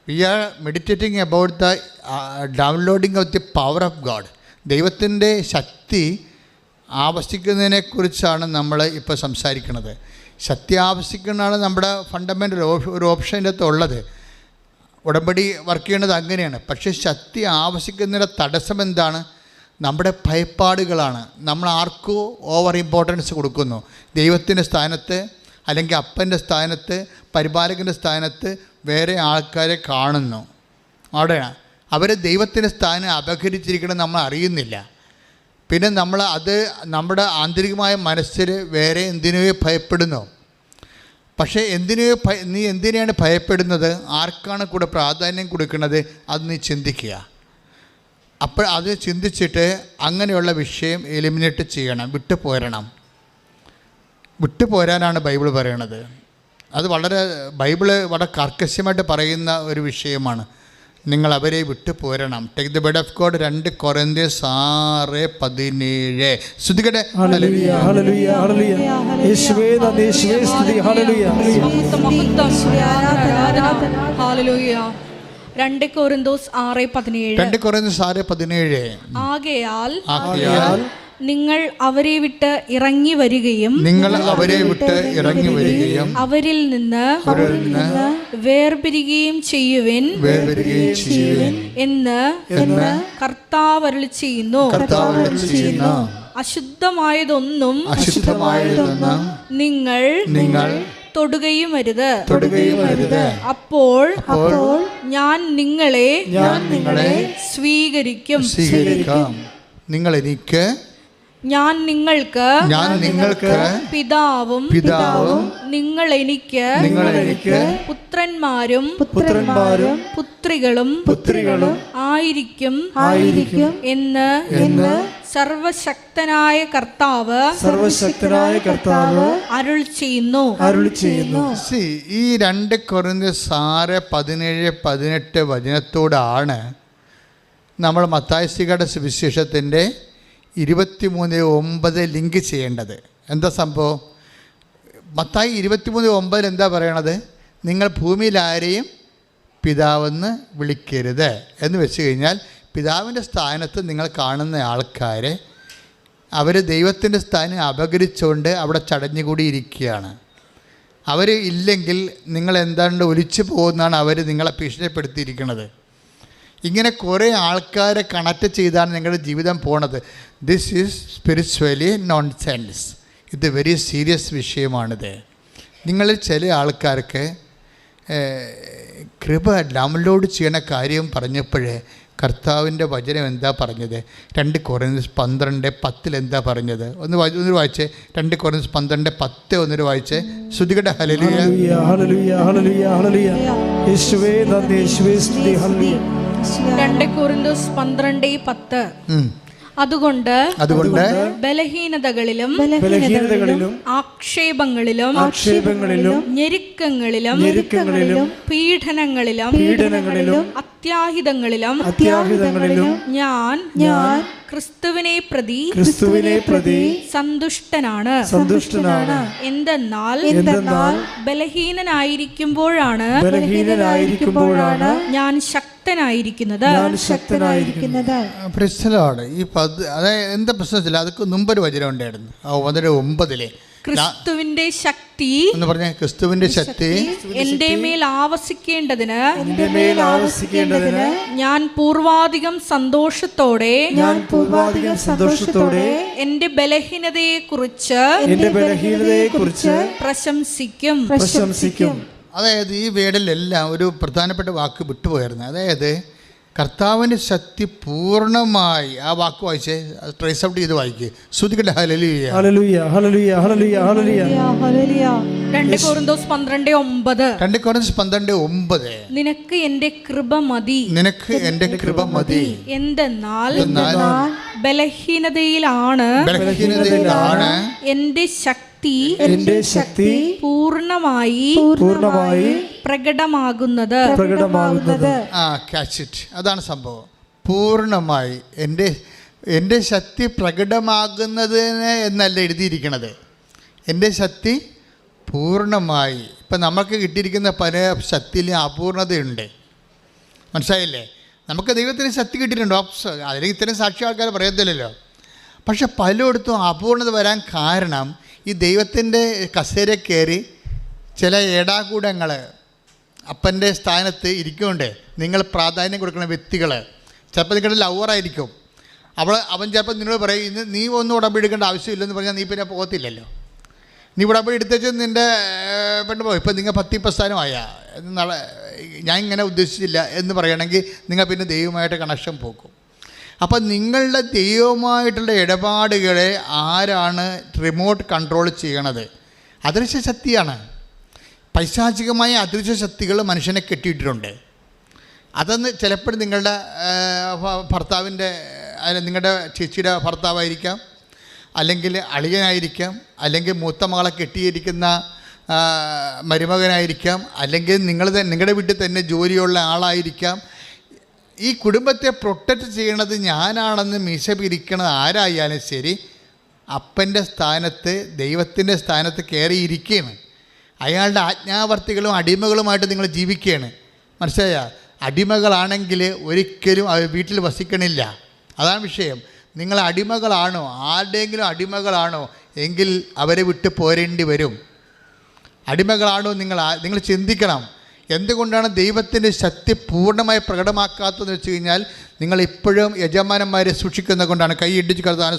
We are meditating about the downloading of the power of God. ദൈവത്തിൻ്റെ ശക്തി ആവശ്യിക്കുന്നതിനെക്കുറിച്ചാണ് നമ്മൾ ഇപ്പോൾ സംസാരിക്കുന്നത്. ശക്തി ആവശ്യിക്കുന്നതാണ് നമ്മുടെ ഫണ്ടമെൻ്റൽ ഒരു ഓപ്ഷൻ്റെ അകത്ത് ഉള്ളത്. ഉടമ്പടി വർക്ക് ചെയ്യേണ്ടത് അങ്ങനെയാണ്. പക്ഷേ ശക്തി ആവശ്യിക്കുന്നതിൻ്റെ തടസ്സം എന്താണ്? നമ്മുടെ ഭയപ്പാടുകളാണ്. നമ്മൾ ആർക്കോ ഓവർ ഇമ്പോർട്ടൻസ് കൊടുക്കുന്നു. ദൈവത്തിൻ്റെ സ്ഥാനത്ത്, അല്ലെങ്കിൽ അപ്പൻ്റെ സ്ഥാനത്ത്, പരിപാലകൻ്റെ സ്ഥാനത്ത് വേറെ ആൾക്കാരെ കാണുന്നു. അവിടെയാണ് അവർ ദൈവത്തിൻ്റെ സ്ഥാനം അപഹരിച്ചിരിക്കണം, നമ്മൾ അറിയുന്നില്ല. പിന്നെ നമ്മൾ അത് നമ്മുടെ ആന്തരികമായ മനസ്സിൽ വേറെ എന്തിനോ ഭയപ്പെടുന്നു. പക്ഷേ നീ എന്തിനാണ് ഭയപ്പെടുന്നത്? ആർക്കാണ് കൂടെ പ്രാധാന്യം കൊടുക്കുന്നത്? അത് നീ ചിന്തിക്കുക. അപ്പോൾ അത് ചിന്തിച്ചിട്ട് അങ്ങനെയുള്ള വിഷയം എലിമിനേറ്റ് ചെയ്യണം, വിട്ടുപോരാനാണ് ബൈബിൾ പറയണത്. അത് ബൈബിള് വളരെ കർക്കശമായിട്ട് പറയുന്ന ഒരു വിഷയമാണ്. നിങ്ങൾ അവരെ വിട്ടുപോരണം. Take the word of God. 2 Corinthians 6:17. ശ്രദ്ധിക്കട്ടെ. ഹല്ലേലൂയ ഹല്ലേലൂയ ഹല്ലേലൂയ. യേശുവേ നന്ദി, യേശുവേ സ്തുതി. ഹല്ലേലൂയ ഹല്ലേലൂയ. 2 കൊരിന്ത്യൻസ് 6:17. ആകയാൽ നിങ്ങൾ അവരെ വിട്ട് ഇറങ്ങി വരികയും അവരിൽ നിന്ന് വേർപിരിയുകയും ചെയ്യുവിൻ എന്ന് കർത്താവ് അരുളിച്ചെയ്യുന്നു. അശുദ്ധമായതൊന്നും നിങ്ങൾ തൊടുകയും അരുത്. അപ്പോൾ ഞാൻ നിങ്ങളെ സ്വീകരിക്കും. നിങ്ങൾ എനിക്ക്, ഞാൻ നിങ്ങൾക്ക് പിതാവും നിങ്ങൾ എനിക്ക് പുത്രന്മാരും പുത്രികളും ആയിരിക്കും എന്ന് സർവശക്തനായ കർത്താവ് അരുൾ ചെയ്യുന്നു. ഈ 2 കൊരിന്ത്യൻസ് 6:17-18 വചനത്തോടാണ് നമ്മൾ മത്തായിയുടെ സുവിശേഷത്തിൻ്റെ 23:9 ലിങ്ക് ചെയ്യേണ്ടത്. എന്താ സംഭവം? മത്തായി 23:9 എന്താ പറയണത്? നിങ്ങൾ ഭൂമിയിൽ ആരെയും പിതാവെന്ന് വിളിക്കരുത് എന്ന് വെച്ച് കഴിഞ്ഞാൽ, പിതാവിൻ്റെ സ്ഥാനത്ത് നിങ്ങൾ കാണുന്ന ആൾക്കാരെ അവർ ദൈവത്തിൻ്റെ സ്ഥാനം അപകരിച്ചുകൊണ്ട് അവിടെ ചടഞ്ഞുകൂടിയിരിക്കുകയാണ്. അവർ ഇല്ലെങ്കിൽ നിങ്ങൾ എന്താണ്ട് ഒലിച്ചു പോകുന്നതാണ് അവർ നിങ്ങളെ ഭീഷണിപ്പെടുത്തിയിരിക്കുന്നത്. ഇങ്ങനെ കുറേ ആൾക്കാരെ കണക്ട് ചെയ്താണ് നിങ്ങളുടെ ജീവിതം പോണത്. This is spiritually nonsense. ഇത് വെരി സീരിയസ് വിഷയമാണിത്. നിങ്ങളിൽ ചില ആൾക്കാർക്ക് കൃപ ഡൗൺലോഡ് ചെയ്യണ കാര്യം പറഞ്ഞപ്പോഴേ കർത്താവിൻ്റെ വചനം എന്താ പറഞ്ഞത്? 2 കൊറിന്ത്യർ 12:10 എന്താ പറഞ്ഞത്? ഒന്ന് വായിച്ചേ. 2 കൊറിന്ത്യർ 12:10 ഒന്നൊരു വായിച്ചേ. ശ്രുതികട ഹല്ലേലൂയ ഹല്ലേലൂയ ഹല്ലേലൂയ ഹല്ലേലൂയ. യേശുവേ നന്ദി, യേശുവേ സ്തുതി. ഹല്ലേലൂയ. 2 കൊരിന്ത്യർ 12:10. അതുകൊണ്ട് ബലഹീനതകളിലും ആക്ഷേപങ്ങളിലും ഞെരുക്കങ്ങളിലും പീഡനങ്ങളിലും അത്യാഹിതങ്ങളിലും ഞാൻ ക്രിസ്തുവിനെ പ്രതി സന്തുഷ്ടനാണ്. എന്തെന്നാൽ ബലഹീനനായിരിക്കുമ്പോഴാണ് ഞാൻ ശക്തനായിരിക്കുന്നത്. ഈ അതായത് എന്താ പ്രശ്നത്തില്ല, അതൊക്കെ മുമ്പൊരു വചനം ഉണ്ടായിരുന്നു. 9 ക്രിസ്തുവിന്റെ ശക്തി എന്ന് പറഞ്ഞ ക്രിസ്തുവിന്റെ ശക്തി എന്റെ മേൽ ആവസിക്കേണ്ടതിന് ഞാൻ പൂർവാധികം സന്തോഷത്തോടെ എന്റെ ബലഹീനതയെ കുറിച്ച് പ്രശംസിക്കും. അതായത് ഈ വേർഡിലെല്ലാം ഒരു പ്രധാനപ്പെട്ട വാക്ക് വിട്ടുപോയിരുന്നു. അതായത് കർത്താവിൻ്റെ ശക്തി പൂർണ്ണമായി, ആ വാക്ക് വായിച്ചേ, ട്രേസ് ഔട്ട് ചെയ്ത് വായിക്കുക. ശ്രുതികട ഹല്ലേലൂയ ഹല്ലേലൂയ ഹല്ലേലൂയ ഹല്ലേലൂയ ഹല്ലേലൂയ. 2 കൊരിന്ത്യർ 12:9. 2 കൊരിന്ത്യർ 12:9. നിനക്ക് എന്റെ കൃപ മതി. എന്തെന്നാൽ ബലഹീനതയിലാണ് എന്റെ ശക്തി പൂർണ്ണമായി പ്രകടമാകുന്നത്. Catch it. അതാണ് സംഭവം. പൂർണ്ണമായി എൻ്റെ ശക്തി പ്രകടമാകുന്നതിന് എന്നല്ല എഴുതിയിരിക്കണത്. എൻ്റെ ശക്തി പൂർണ്ണമായി. ഇപ്പം നമുക്ക് കിട്ടിയിരിക്കുന്ന പല ശക്തിയിലും അപൂർണതയുണ്ട്. മനസ്സിലായില്ലേ? നമുക്ക് ദൈവത്തിന് ശക്തി കിട്ടിയിട്ടുണ്ടോ? അതിന് ഇത്രയും സാക്ഷി ആൾക്കാർ പറയത്തില്ലല്ലോ. പക്ഷെ പലയിടത്തും അപൂർണത വരാൻ കാരണം ഈ ദൈവത്തിൻ്റെ കസേര കയറി ചില ഏടാകൂടങ്ങൾ അപ്പൻ്റെ സ്ഥാനത്ത് ഇരിക്കുന്നുണ്ട്. നിങ്ങൾ പ്രാധാന്യം കൊടുക്കുന്ന വ്യക്തികൾ ചിലപ്പോൾ നിങ്ങളുടെ ലവറായിരിക്കും. അവൻ ചിലപ്പോൾ നിന്നോട് പറയും, ഇന്ന് നീ ഒന്നും ഉടമ്പടി എടുക്കേണ്ട ആവശ്യമില്ലെന്ന് പറഞ്ഞാൽ നീ പിന്നെ പോകത്തില്ലല്ലോ. നീ ഉടമ്പടി എടുത്തേച്ച് നിൻ്റെ പെണ്ണ് പോകും. ഇപ്പം നിങ്ങൾ 10 സ്ഥാനമായ ഞാൻ ഇങ്ങനെ ഉദ്ദേശിച്ചില്ല എന്ന് പറയണമെങ്കിൽ നിങ്ങൾ പിന്നെ ദൈവമായിട്ട് കണക്ഷൻ പോകും. അപ്പം നിങ്ങളുടെ ദൈവമായിട്ടുള്ള ഇടപാടുകളെ ആരാണ് റിമോട്ട് കൺട്രോൾ ചെയ്യണത്? അദൃശ്യ ശക്തിയാണ്. പൈശാചികമായ അദൃശ്യ ശക്തികൾ മനുഷ്യനെ കെട്ടിയിട്ടിട്ടുണ്ട്. അതൊന്ന് ചിലപ്പോഴും നിങ്ങളുടെ ഭർത്താവിൻ്റെ നിങ്ങളുടെ ചേച്ചിയുടെ ഭർത്താവായിരിക്കാം, അല്ലെങ്കിൽ അളിയനായിരിക്കാം, അല്ലെങ്കിൽ മൂത്ത മകളെ കെട്ടിയിരിക്കുന്ന മരുമകനായിരിക്കാം, അല്ലെങ്കിൽ നിങ്ങളുടെ വീട്ടിൽ തന്നെ ജോലിയുള്ള ആളായിരിക്കാം. ഈ കുടുംബത്തെ പ്രൊട്ടക്റ്റ് ചെയ്യണത് ഞാനാണെന്ന് മീശ പിരിക്കണത് ആരായാലും ശരി, അപ്പൻ്റെ സ്ഥാനത്ത് ദൈവത്തിൻ്റെ സ്ഥാനത്ത് കയറിയിരിക്കുകയാണ്. അയാളുടെ ആജ്ഞാവർത്തികളും അടിമകളുമായിട്ട് നിങ്ങൾ ജീവിക്കുകയാണ്. മനസ്സിലായ? അടിമകളാണെങ്കിൽ ഒരിക്കലും അവർ വീട്ടിൽ വസിക്കണില്ല. അതാണ് വിഷയം. നിങ്ങൾ അടിമകളാണോ, ആരുടെയെങ്കിലും അടിമകളാണോ എങ്കിൽ അവരെ വിട്ട് പോരേണ്ടി വരും. അടിമകളാണോ നിങ്ങൾ ചിന്തിക്കണം. എന്തുകൊണ്ടാണ് ദൈവത്തിൻ്റെ ശക്തി പൂർണ്ണമായി പ്രകടമാക്കാത്തതെന്ന് വെച്ച് കഴിഞ്ഞാൽ നിങ്ങൾ ഇപ്പോഴും യജമാനന്മാരെ സൂക്ഷിക്കുന്ന കൊണ്ടാണ്. കൈ ഇടിച്ച് കർത്താവിനെ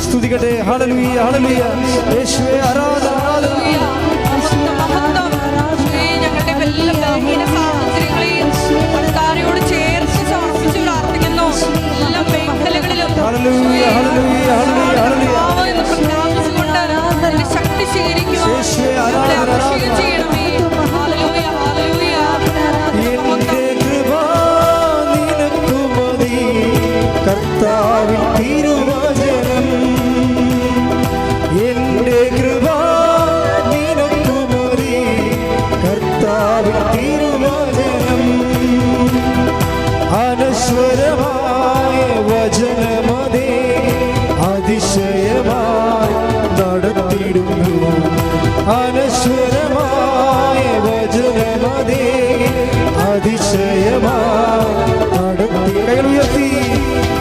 സ്തുതിക്കട്ടെ. Hallelujah hallelujah. യേശുവേ ആരാധന. ഞങ്ങളുടെ എല്ലാ ബലഹീന സാഹചര്യങ്ങളെയും കർത്താവിനോട് ചേർത്ത് സമർപ്പിച്ച് പ്രാർത്ഥിക്കുന്നു. എല്ലാ മേഖലകളിലും ഹല്ലേലൂയ ഹല്ലേലൂയ ഹല്ലേലൂയ ഹല്ലേലൂയ. ശക്തി സ്വീകരിക്കുവാൻ അഭിഷേകം ചെയ്യണമേ. Hallelujah hallelujah. എന്റെ കൃപ നിനക്കു മതി, കർത്താവിൻ തിരുവചനം. എന്റെ കൃപ നിനക്കു മതി, കർത്താവിൻ തിരുവചനം. അതിശയമായി നടത്തിയിടുന്നു. അനശ്വരമായ വചനമതേ അതിശയമായി നടത്തി. കൈകൾ ഉയർത്തി.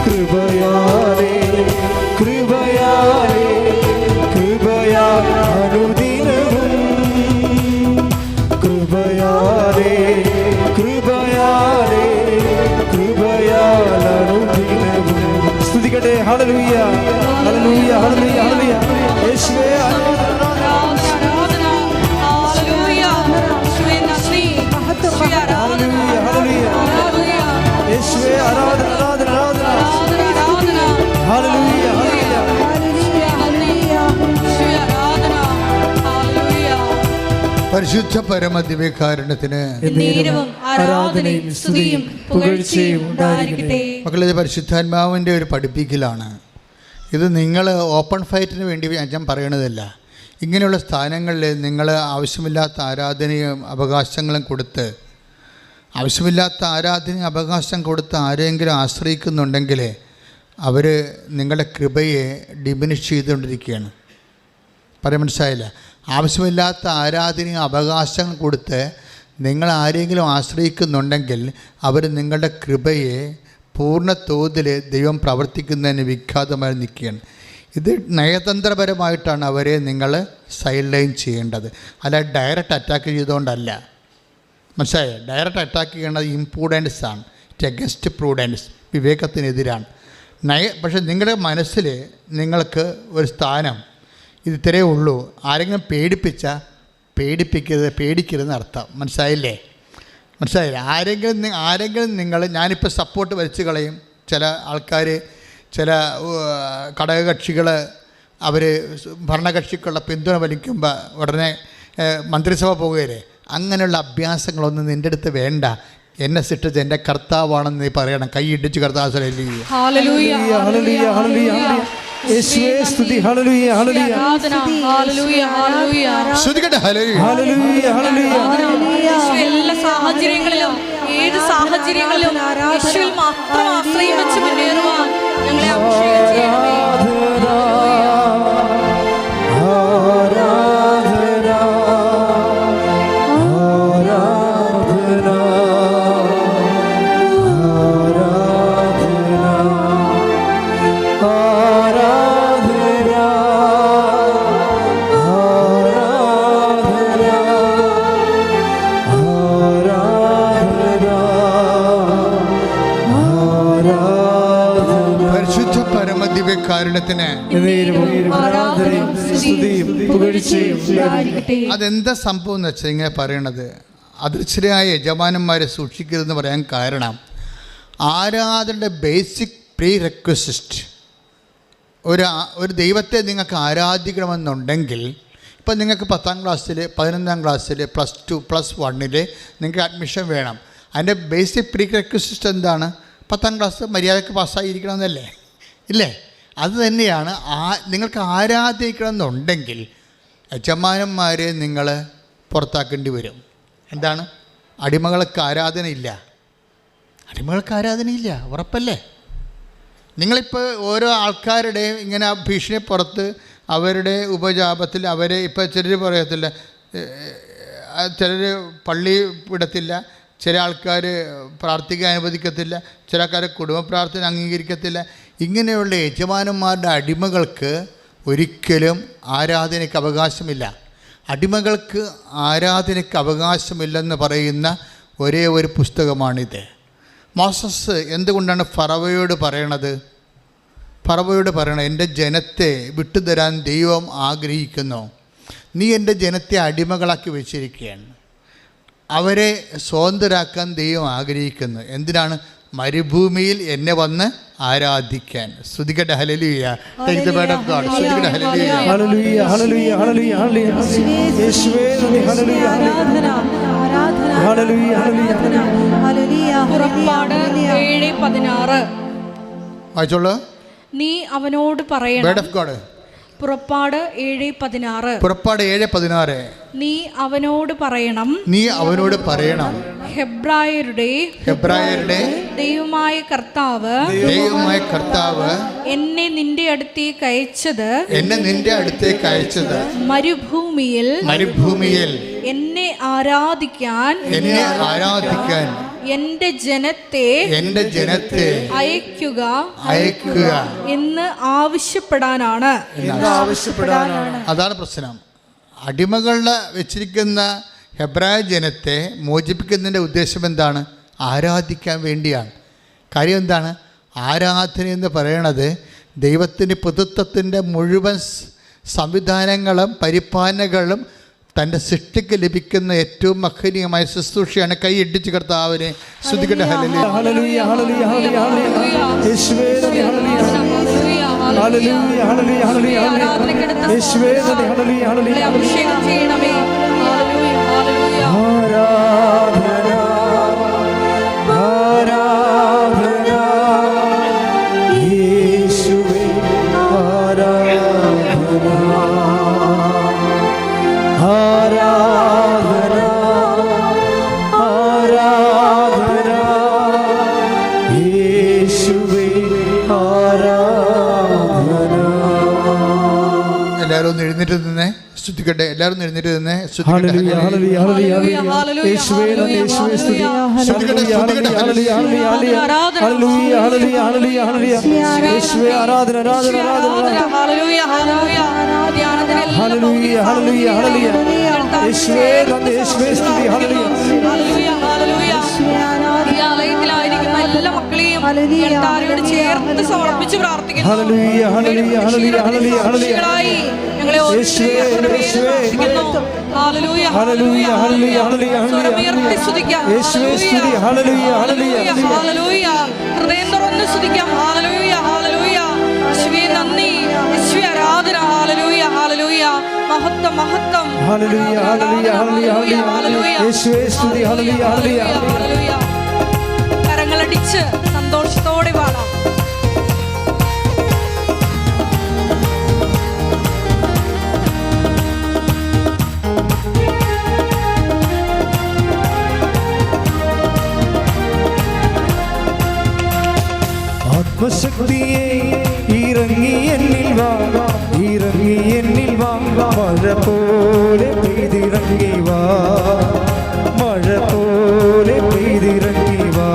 കൃപയാലേ കൃപയാലേ കൃപയാ അനുദിനവും കൃപയാലേ കൃപയാലേ കൃപയാൽ അനുദിനവും. സ്തുതിക്കട്ടെ. Hallelujah hallelujah hallelujah hallelujah. യേശുവേ യേശുവേ ആരാധന ആരാധന ആരാധന. ഹല്ലേലൂയ ഹല്ലേലൂയ. പരിശുദ്ധ പരമദിവ്യകാരുണ്യത്തിന് ആരാധനയും സ്തുതിയും പുകഴ്ചയും ഉണ്ടായിരിക്കട്ടെ. മക്കളെ, ഇത് പരിശുദ്ധാത്മാവിൻ്റെ ഒരു പഠിപ്പിക്കലാണ്. ഇത് നിങ്ങൾ ഓപ്പൺ ഫൈറ്റിന് വേണ്ടി ഞാൻ പറയണതല്ല. ഇങ്ങനെയുള്ള സ്ഥാനങ്ങളിൽ നിങ്ങൾ ആവശ്യമില്ലാത്ത ആരാധനയും അവകാശങ്ങളും കൊടുത്ത് അവകാശം കൊടുത്ത് ആരെങ്കിലും ആശ്രയിക്കുന്നുണ്ടെങ്കിൽ അവർ നിങ്ങളുടെ കൃപയെ ഡിമിനിഷ് ചെയ്തുകൊണ്ടിരിക്കുകയാണ്. പറയാൻ മനസ്സിലായില്ല? ആവശ്യമില്ലാത്ത ആരാധനയും അവകാശങ്ങൾ കൊടുത്ത് നിങ്ങൾ ആരെങ്കിലും ആശ്രയിക്കുന്നുണ്ടെങ്കിൽ അവർ നിങ്ങളുടെ കൃപയെ പൂർണ്ണ തോതിൽ ദൈവം പ്രവർത്തിക്കുന്നതിന് വിഘാതമായി നിൽക്കുകയാണ്. ഇത് നയതന്ത്രപരമായിട്ടാണ് അവരെ നിങ്ങൾ സൈഡ് ലൈൻ ചെയ്യേണ്ടത്, അല്ല ഡയറക്റ്റ് അറ്റാക്ക് ചെയ്തുകൊണ്ടല്ല. മനസ്സിലായോ? ഡയറക്റ്റ് അറ്റാക്ക് ചെയ്യേണ്ടത് ഇംപ്രൂഡൻസ് ആണ്. ഇറ്റ് അഗൻസ്റ്റ് പ്രൂഡൻസ്, വിവേകത്തിനെതിരാണ്. പക്ഷേ നിങ്ങളുടെ മനസ്സിൽ നിങ്ങൾക്ക് ഒരു സ്ഥാനം ഇത് ഇത്രയേ ഉള്ളൂ. ആരെങ്കിലും പേടിക്കരുതെന്ന് അർത്ഥം. മനസ്സിലായില്ലേ? ആരെങ്കിലും നിങ്ങൾ ഞാനിപ്പോൾ സപ്പോർട്ട് വലിച്ചു കളയും. ചില ആൾക്കാർ, ചില ഘടകകക്ഷികൾ അവർ ഭരണകക്ഷിക്കുള്ള പിന്തുണ വലിക്കുമ്പോൾ ഉടനെ മന്ത്രിസഭ പോകുകയല്ലേ. അങ്ങനെയുള്ള അഭ്യാസങ്ങളൊന്നും നിൻ്റെ അടുത്ത് വേണ്ട. എന്നെ സൃഷ്ടിച്ച എൻ്റെ കർത്താവാണെന്ന് നീ പറയണം. കൈ ഇടിച്ച് കർത്താവ് എല്ലാ സാഹചര്യങ്ങളിലും ഏത് സാഹചര്യങ്ങളിലും യേശുവിൽ മാത്രം ആശ്രയം വെച്ച് മുന്നേറുവാൻ ഞങ്ങളെ അഭിഷേകം ചെയ്യണമേ. അതെന്താ സംഭവം എന്ന് വെച്ചാൽ ഇങ്ങനെ പറയണത്, അദൃശ്യരായ യജമാനന്മാരെ സൂക്ഷിക്കരുതെന്ന് പറയാൻ കാരണം ആരാധനയുടെ ബേസിക് പ്രീ റെക്വസിസ്റ്റ് ഒരു ദൈവത്തെ നിങ്ങൾക്ക് ആരാധിക്കണമെന്നുണ്ടെങ്കിൽ, ഇപ്പം നിങ്ങൾക്ക് 10ാം ക്ലാസ്സിൽ 11ാം ക്ലാസ്സിൽ +2 +1 നിങ്ങൾക്ക് അഡ്മിഷൻ വേണം. അതിൻ്റെ ബേസിക് പ്രീ റെക്വസിസ്റ്റ് എന്താണ്? 10ാം ക്ലാസ് മര്യാദയ്ക്ക് പാസ്സായിരിക്കണമെന്നല്ലേ? ഇല്ലേ? അത് തന്നെയാണ് നിങ്ങൾക്ക് ആരാധിക്കണമെന്നുണ്ടെങ്കിൽ യജമാനന്മാരെ നിങ്ങൾ പുറത്താക്കേണ്ടി വരും. എന്താണ്? അടിമകൾക്ക് ആരാധനയില്ല. ഉറപ്പല്ലേ? നിങ്ങളിപ്പോൾ ഓരോ ആൾക്കാരുടെയും ഇങ്ങനെ ഭീഷണി പുറത്ത് അവരുടെ ഉപജാപത്തിൽ അവരെ ഇപ്പോൾ ചിലർ പറയത്തില്ല, ചിലർ പള്ളി വിടത്തില്ല, ചില ആൾക്കാർ പ്രാർത്ഥിക്കാൻ അനുവദിക്കത്തില്ല, ചില ആൾക്കാർ കുടുംബ പ്രാർത്ഥന അംഗീകരിക്കത്തില്ല. ഇങ്ങനെയുള്ള യജമാനന്മാരുടെ അടിമകൾക്ക് ഒരിക്കലും ആരാധനയ്ക്ക് അവകാശമില്ല. അടിമകൾക്ക് ആരാധനയ്ക്ക് അവകാശമില്ലെന്ന് പറയുന്ന ഒരേ ഒരു പുസ്തകമാണിത്. മോസസ് എന്തുകൊണ്ടാണ് ഫറവോയോട് പറയണത്? എൻ്റെ ജനത്തെ വിട്ടുതരാൻ ദൈവം ആഗ്രഹിക്കുന്നു. നീ എൻ്റെ ജനത്തെ അടിമകളാക്കി വെച്ചിരിക്കുകയാണ്. അവരെ സ്വതന്ത്രരാക്കാൻ ദൈവം ആഗ്രഹിക്കുന്നു. എന്തിനാണ്? മരുഭൂമിയിൽ എന്നെ വന്ന് ആരാധിക്കാൻ. സ്തുതിക്കട്ടെ. ഹല്ലേലൂയ. Take the word of God. സ്തുതിക്കട്ടെ. Hallelujah hallelujah hallelujah hallelujah hallelujah. യേശുവേ നന്ദി. ഹല്ലേലൂയ ആരാധന ആരാധന ഹല്ലേലൂയ ഹല്ലേലൂയ ഹല്ലേലൂയ. പുറപ്പാട് 7:16 വായിച്ചോളൂ. നീ അവനോട് പറയണം. Word of God. പുറപ്പാട് 7:16. പുറപ്പാട് 7:16. നീ അവനോട് പറയണം, ഹെബ്രായരുടെ ദൈവമായ കർത്താവ് എന്നെ നിന്റെ അടുത്തേക്ക് അയച്ചത് മരുഭൂമിയിൽ എന്നെ ആരാധിക്കാൻ എന്റെ ജനത്തെ അയക്കുക എന്ന് ആവശ്യപ്പെടാനാണ്. അതാണ് പ്രശ്നം. അടിമകളെ വെച്ചിരിക്കുന്ന ഹെബ്രായ ജനത്തെ മോചിപ്പിക്കുന്നതിൻ്റെ ഉദ്ദേശം എന്താണ്? ആരാധിക്കാൻ വേണ്ടിയാണ്. കാര്യം എന്താണ്? ആരാധന എന്ന് പറയണത് ദൈവത്തിൻ്റെ പുതുത്വത്തിൻ്റെ മുഴുവൻ സംവിധാനങ്ങളും പരിപാലനകളും തൻ്റെ സൃഷ്ടിക്ക് ലഭിക്കുന്ന ഏറ്റവും മഹനീയമായ ശുശ്രൂഷയാണ്. കൈ ഇടിച്ച് കർത്താവിനെ സ്തുതിക്കട്ടെ. Hallelujah, hallelujah, hallelujah, hallelujah. യേശുവേ നന്ദി, ഹല്ലേലൂയ. Hallelujah, hallelujah, hallelujah. യേശുവേ നന്ദി, ഹല്ലേലൂയ, ഹല്ലേലൂയ. അഭിഷേകം ചെയ്യണമേ. ഹല്ലേലൂയ, ഹല്ലേലൂയ. ആരാധന, ആരാധന. യേശുവേ ആരാധന, ആരാധന, ആരാധന. യേശുവേ ആരാധന. എല്ലാവരും ഒന്ന് എഴുന്നേറ്റ് നിന്നേ സ്തുതിക്കട്ടെ. എല്ലാവരും എഴുന്നേറ്റ് നിന്നേ ഹല്ലേലൂയ, ഹല്ലേലൂയ, ഹല്ലേലൂയ. യേശുവേ നന്ദി, യേശുവേ സ്തുതി. ഹല്ലേലൂയ, hallelujah, hallelujah, hallelujah. Hallelujah, hallelujah, hallelujah, hallelujah. യേശുവേ ആരാധന, ആരാധന, ആരാധന. ഹല്ലേലൂയ, ഹല്ലേലൂയ. Hallelujah, hallelujah, hallelujah. യേശുവേ നന്ദി, യേശുവേ സ്തുതി. ഹല്ലേലൂയ, ഹല്ലേലൂയ, ഹല്ലേലൂയ. ഈ ആലയത്തിലായിരിക്കുന്ന എല്ലാ മക്കളെയും കർത്താവിനോട് ചേർത്ത് സമർപ്പിച്ച് പ്രാർത്ഥിക്കുന്നു. Hallelujah, hallelujah, hallelujah, hallelujah, hallelujah. ഞങ്ങളെ ഹല്ലേലൂയ, ഹല്ലേലൂയ, ഹല്ലേലൂയ, ഹല്ലേലൂയ. യേശുവേ സ്തുതി. ഹല്ലേലൂയ, ഹല്ലേലൂയ. ഹല്ലേലൂയ. ഹൃദയം തുറന്ന് സ്തുതിക്കാം. Hallelujah, hallelujah. യേശുവേ നന്ദി, യേശുവേ ആരാധന. ഹല്ലേലൂയ, ഹല്ലേലൂയ. മഹത്വം, മഹത്വം. ഹല്ലേലൂയ, ഹല്ലേലൂയ, ഹല്ലേലൂയ, ഹല്ലേലൂയ. യേശുവേ സ്തുതി. ഹല്ലേലൂയ, ഹല്ലേലൂയ. ഹല്ലേലൂയ. കരങ്ങളടിച്ച് സന്തോഷത്തോടെ പാടാം. ആത്മശക്തിയെ ഇറങ്ങി എന്നിൽ വാ, ഇറങ്ങി എന്നിൽ വാ. മഴ പോലെ പെയ്തിറങ്ങി വാ, മഴ പോലെ പെയ്തിറങ്ങി വാ.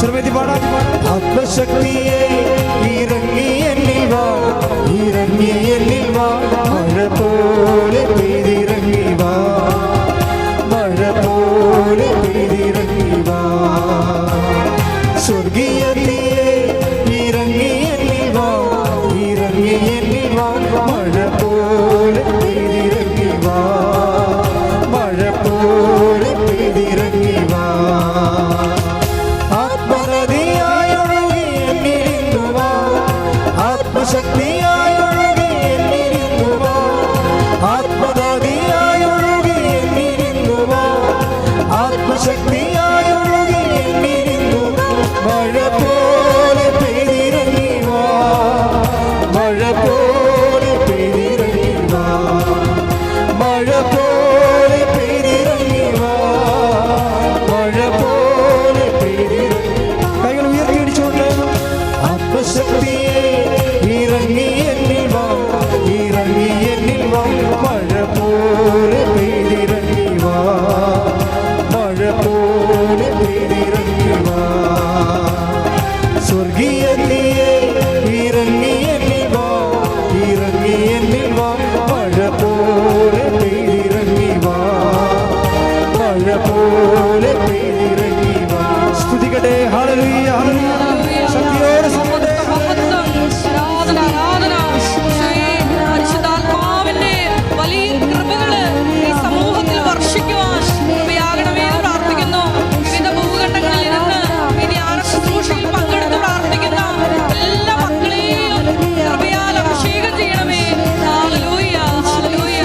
ശ്രമേതി പാടാം. ആത്മശക്തിയെ ഇറങ്ങി എന്നിൽ വാ, ഇറങ്ങി എന്നിൽ വാ. മഴ പോലെ പെയ്തിറങ്ങി വാ, മഴ പോലെ പെയ്തിറങ്ങി വാ. സ്വർഗീയതയെ ഇറങ്ങി എന്നിൽ വാ, ഇറങ്ങി എന്നിൽ വാ. മഴ പോലെ പെയ്തിറങ്ങി വാ, മഴ പോലെ പെയ്തിറങ്ങി വാ. ആത്മനദിയായൊഴുകി എന്നിലിരുന്നു വാ, ആത്മശക്തിയായൊഴുകി എന്നിലിരുന്നു വാ. ആത്മനദിയായൊഴുകി എന്നിലിരുന്നു വാ, ആത്മശക്തിയായൊഴുകി എന്നിലിരുന്നു. മഴ പോലെ പെയ്തിറങ്ങി വാ, മഴ പോലെ പെയ്തിറങ്ങി വാ, മഴ പോലെ പെയ്തിറങ്ങി വാ, മഴ പോലെ പെയ്തിറങ്ങി. കൈകൾ ഉയർത്തിയടിച്ചുകൊണ്ട് ആത്മശക്തിയെ ഇറങ്ങി എന്നിൽ വാ, ഇറങ്ങി എന്നിൽ വാ. മഴ പോലെ പെയ്തിറങ്ങി വാ, മഴ പോലെ പെയ്തിറങ്ങി വാ. സ്വർഗീയതയെ ഇറങ്ങി എന്നിൽ വാ, ഇറങ്ങി എന്നിൽ വാ. മഴ പോലെ പെയ്തിറങ്ങി വാ, മഴ പോലെ പെയ്തിറങ്ങി വാ. സ്തുതിക്കട്ടെ. ഹല്ലേലൂയ, ഹല്ലേലൂയ. ശക്തിയോടെ സ്തുതിക്കട്ടെ. ആരാധന, ആരാധന. പരിശുദ്ധാത്മാവിന്റെ വലിയ കൃപകള് ഈ സമൂഹത്തിൽ വർഷിക്കുവാൻ കൃപയാകണമേ എന്ന് പ്രാർത്ഥിക്കുന്നു. വിവിധ ഭൂഖണ്ഡങ്ങളിൽ നിന്ന് ഈ ധ്യാന ശുശ്രൂഷയിൽ പങ്കെടുത്ത് പ്രാർത്ഥിക്കുന്ന എല്ലാ മക്കളെയും കൃപയാൽ അഭിഷേകം ചെയ്യണമേ. Hallelujah, hallelujah.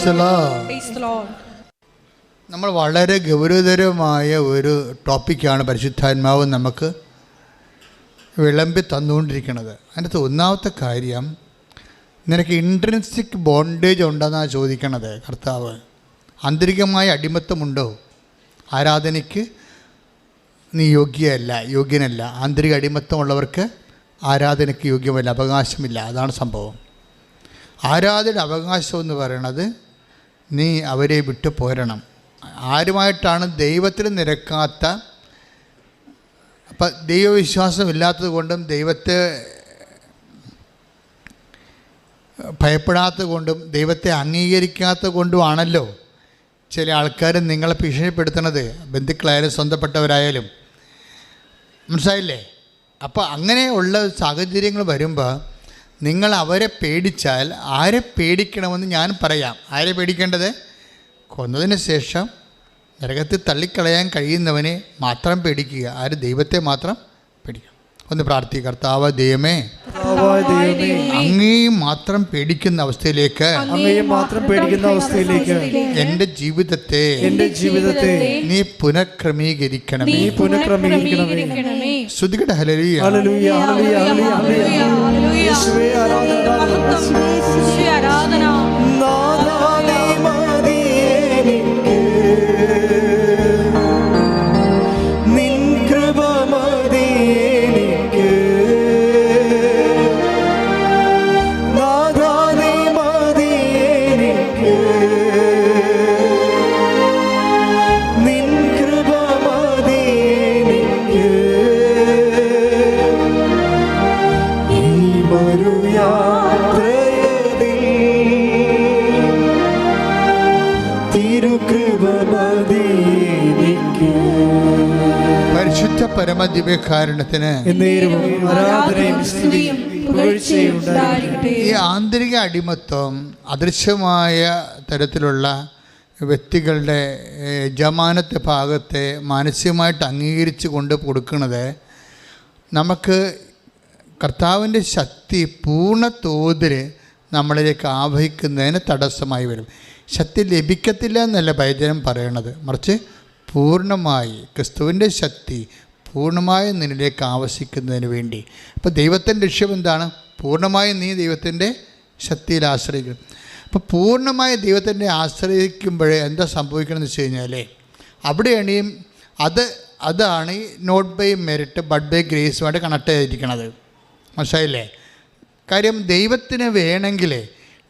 Praise the Lord. Praise the Lord. നമ്മൾ വളരെ ഗൗരവതരമായ ഒരു ടോപ്പിക്കാണ് പരിശുദ്ധാത്മാവ് നമുക്ക് വിളമ്പി തന്നുകൊണ്ടിരിക്കുന്നത്. അതിനകത്ത് ഒന്നാമത്തെ കാര്യം, നിനക്ക് ഇൻട്രിൻസിക് ബോണ്ടേജ് ഉണ്ടെന്നാണ് ചോദിക്കണത് കർത്താവ്. ആന്തരികമായ അടിമത്തമുണ്ടോ? ആരാധനയ്ക്ക് നീ യോഗ്യനല്ല. ആന്തരിക അടിമത്തമുള്ളവർക്ക് ആരാധനയ്ക്ക് യോഗ്യമല്ല, അവകാശമില്ല. അതാണ് സംഭവം. ആരാധനയുടെ അവകാശം എന്ന് പറയണത് നീ അവരെ വിട്ടു പോരണം. ആരുമായിട്ടാണ് ദൈവത്തിന് നിരക്കാത്ത, അപ്പം ദൈവവിശ്വാസമില്ലാത്തത് കൊണ്ടും ദൈവത്തെ ഭയപ്പെടാത്തത് കൊണ്ടും ദൈവത്തെ അംഗീകരിക്കാത്തത് കൊണ്ടുമാണല്ലോ ചില ആൾക്കാർ നിങ്ങളെ ഭീഷണിപ്പെടുത്തുന്നത്, ബന്ധുക്കളായാലും സ്വന്തപ്പെട്ടവരായാലും. മനസ്സിലായില്ലേ? അപ്പോൾ അങ്ങനെയുള്ള സാഹചര്യങ്ങൾ വരുമ്പോൾ നിങ്ങൾ അവരെ പേടിച്ചാൽ, ആരെ പേടിക്കണമെന്ന് ഞാൻ പറയാം. ആരെ പേടിക്കേണ്ടത്? കൊന്നതിന് ശേഷം നരകത്തിൽ തള്ളിക്കളയാൻ കഴിയുന്നവനെ മാത്രം പേടിക്കുക. ആര്? ദൈവത്തെ മാത്രം പേടിക്കുക. ഒന്ന് പ്രാർത്ഥിക്കുക. കർത്താവ് ദൈവമേ, അങ്ങേ മാത്രം പേടിക്കുന്ന അവസ്ഥയിലേക്ക് എൻ്റെ ജീവിതത്തെ നീ പുനഃക്രമീകരിക്കണമേ. ശ്രുതികട ഹല്ലേലൂയ. ആരാധന. പരിശുദ്ധ പരമദിവ്യകാരുണ്യത്തിന് ഈ ആന്തരിക അടിമത്വം അദൃശ്യമായ തരത്തിലുള്ള വ്യക്തികളുടെ യജമാനത്തെ ഭാഗത്തെ മാനസികമായിട്ട് അംഗീകരിച്ച് കൊണ്ട് കൊടുക്കുന്നത് നമുക്ക് കർത്താവിൻ്റെ ശക്തി പൂർണ്ണ തോതിൽ നമ്മളിലേക്ക് ആവഹിക്കുന്നതിന് തടസ്സമായി വരും. ശക്തി ലഭിക്കത്തില്ല എന്നല്ല വൈദ്യനം പറയണത്, മറിച്ച് പൂർണ്ണമായി ക്രിസ്തുവിൻ്റെ ശക്തി പൂർണ്ണമായി നിന്നിലേക്ക് ആവശിക്കുന്നതിന് വേണ്ടി. അപ്പോൾ ദൈവത്തിൻ്റെ ലക്ഷ്യം എന്താണ്? പൂർണ്ണമായും നീ ദൈവത്തിൻ്റെ ശക്തിയിൽ ആശ്രയിക്കണം. അപ്പോൾ പൂർണ്ണമായി ദൈവത്തിൻ്റെ ആശ്രയിക്കുമ്പോഴേ എന്താ സംഭവിക്കണമെന്ന് വെച്ച് കഴിഞ്ഞാൽ, അവിടെയാണ് അതാണ് ഈ not by merit but by ഗ്രേസുമായിട്ട് കണക്ട് ചെയ്തിരിക്കണത്. മനസ്സിലായില്ലേ? കാര്യം ദൈവത്തിന് വേണമെങ്കിൽ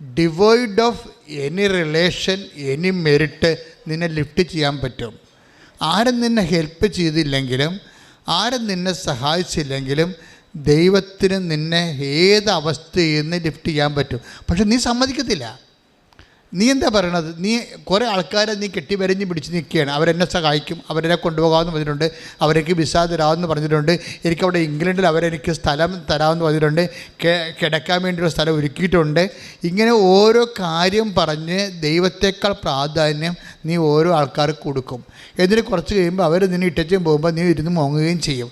devoid of any relation, any merit നിന്നെ ലിഫ്റ്റ് ചെയ്യാൻ പറ്റും. ആരും നിന്നെ ഹെൽപ്പ് ചെയ്തില്ലെങ്കിലും, ആരും നിന്നെ സഹായിച്ചില്ലെങ്കിലും ദൈവത്തിന് നിന്നെ ഏത് അവസ്ഥയിൽ നിന്ന് ലിഫ്റ്റ് ചെയ്യാൻ പറ്റും. പക്ഷെ നീ സമ്മതിക്കത്തില്ല. നീ എന്താ പറയണത്? നീ കുറേ ആൾക്കാരെ നീ കെട്ടിവരഞ്ഞ് പിടിച്ച് നിൽക്കുകയാണ്. അവരെന്നെ സഹായിക്കും, അവരെന്നെ കൊണ്ടുപോകാമെന്ന് പറഞ്ഞിട്ടുണ്ട്, അവർക്ക് വിസ തരാമെന്ന് പറഞ്ഞിട്ടുണ്ട്, എനിക്കവിടെ ഇംഗ്ലണ്ടിൽ അവരെനിക്ക് സ്ഥലം തരാമെന്ന് പറഞ്ഞിട്ടുണ്ട്, കിടക്കാൻ വേണ്ടിയുള്ള സ്ഥലം ഒരുക്കിയിട്ടുണ്ട്. ഇങ്ങനെ ഓരോ കാര്യം പറഞ്ഞ് ദൈവത്തേക്കാൾ പ്രാധാന്യം നീ ഓരോ ആൾക്കാർക്ക് കൊടുക്കും. എന്നിട്ട് കുറച്ച് കഴിയുമ്പോൾ അവർ നിന്നെ ഇട്ടച്ചും പോകുമ്പോൾ നീ ഇരുന്ന് മോങ്ങുകയും ചെയ്യും.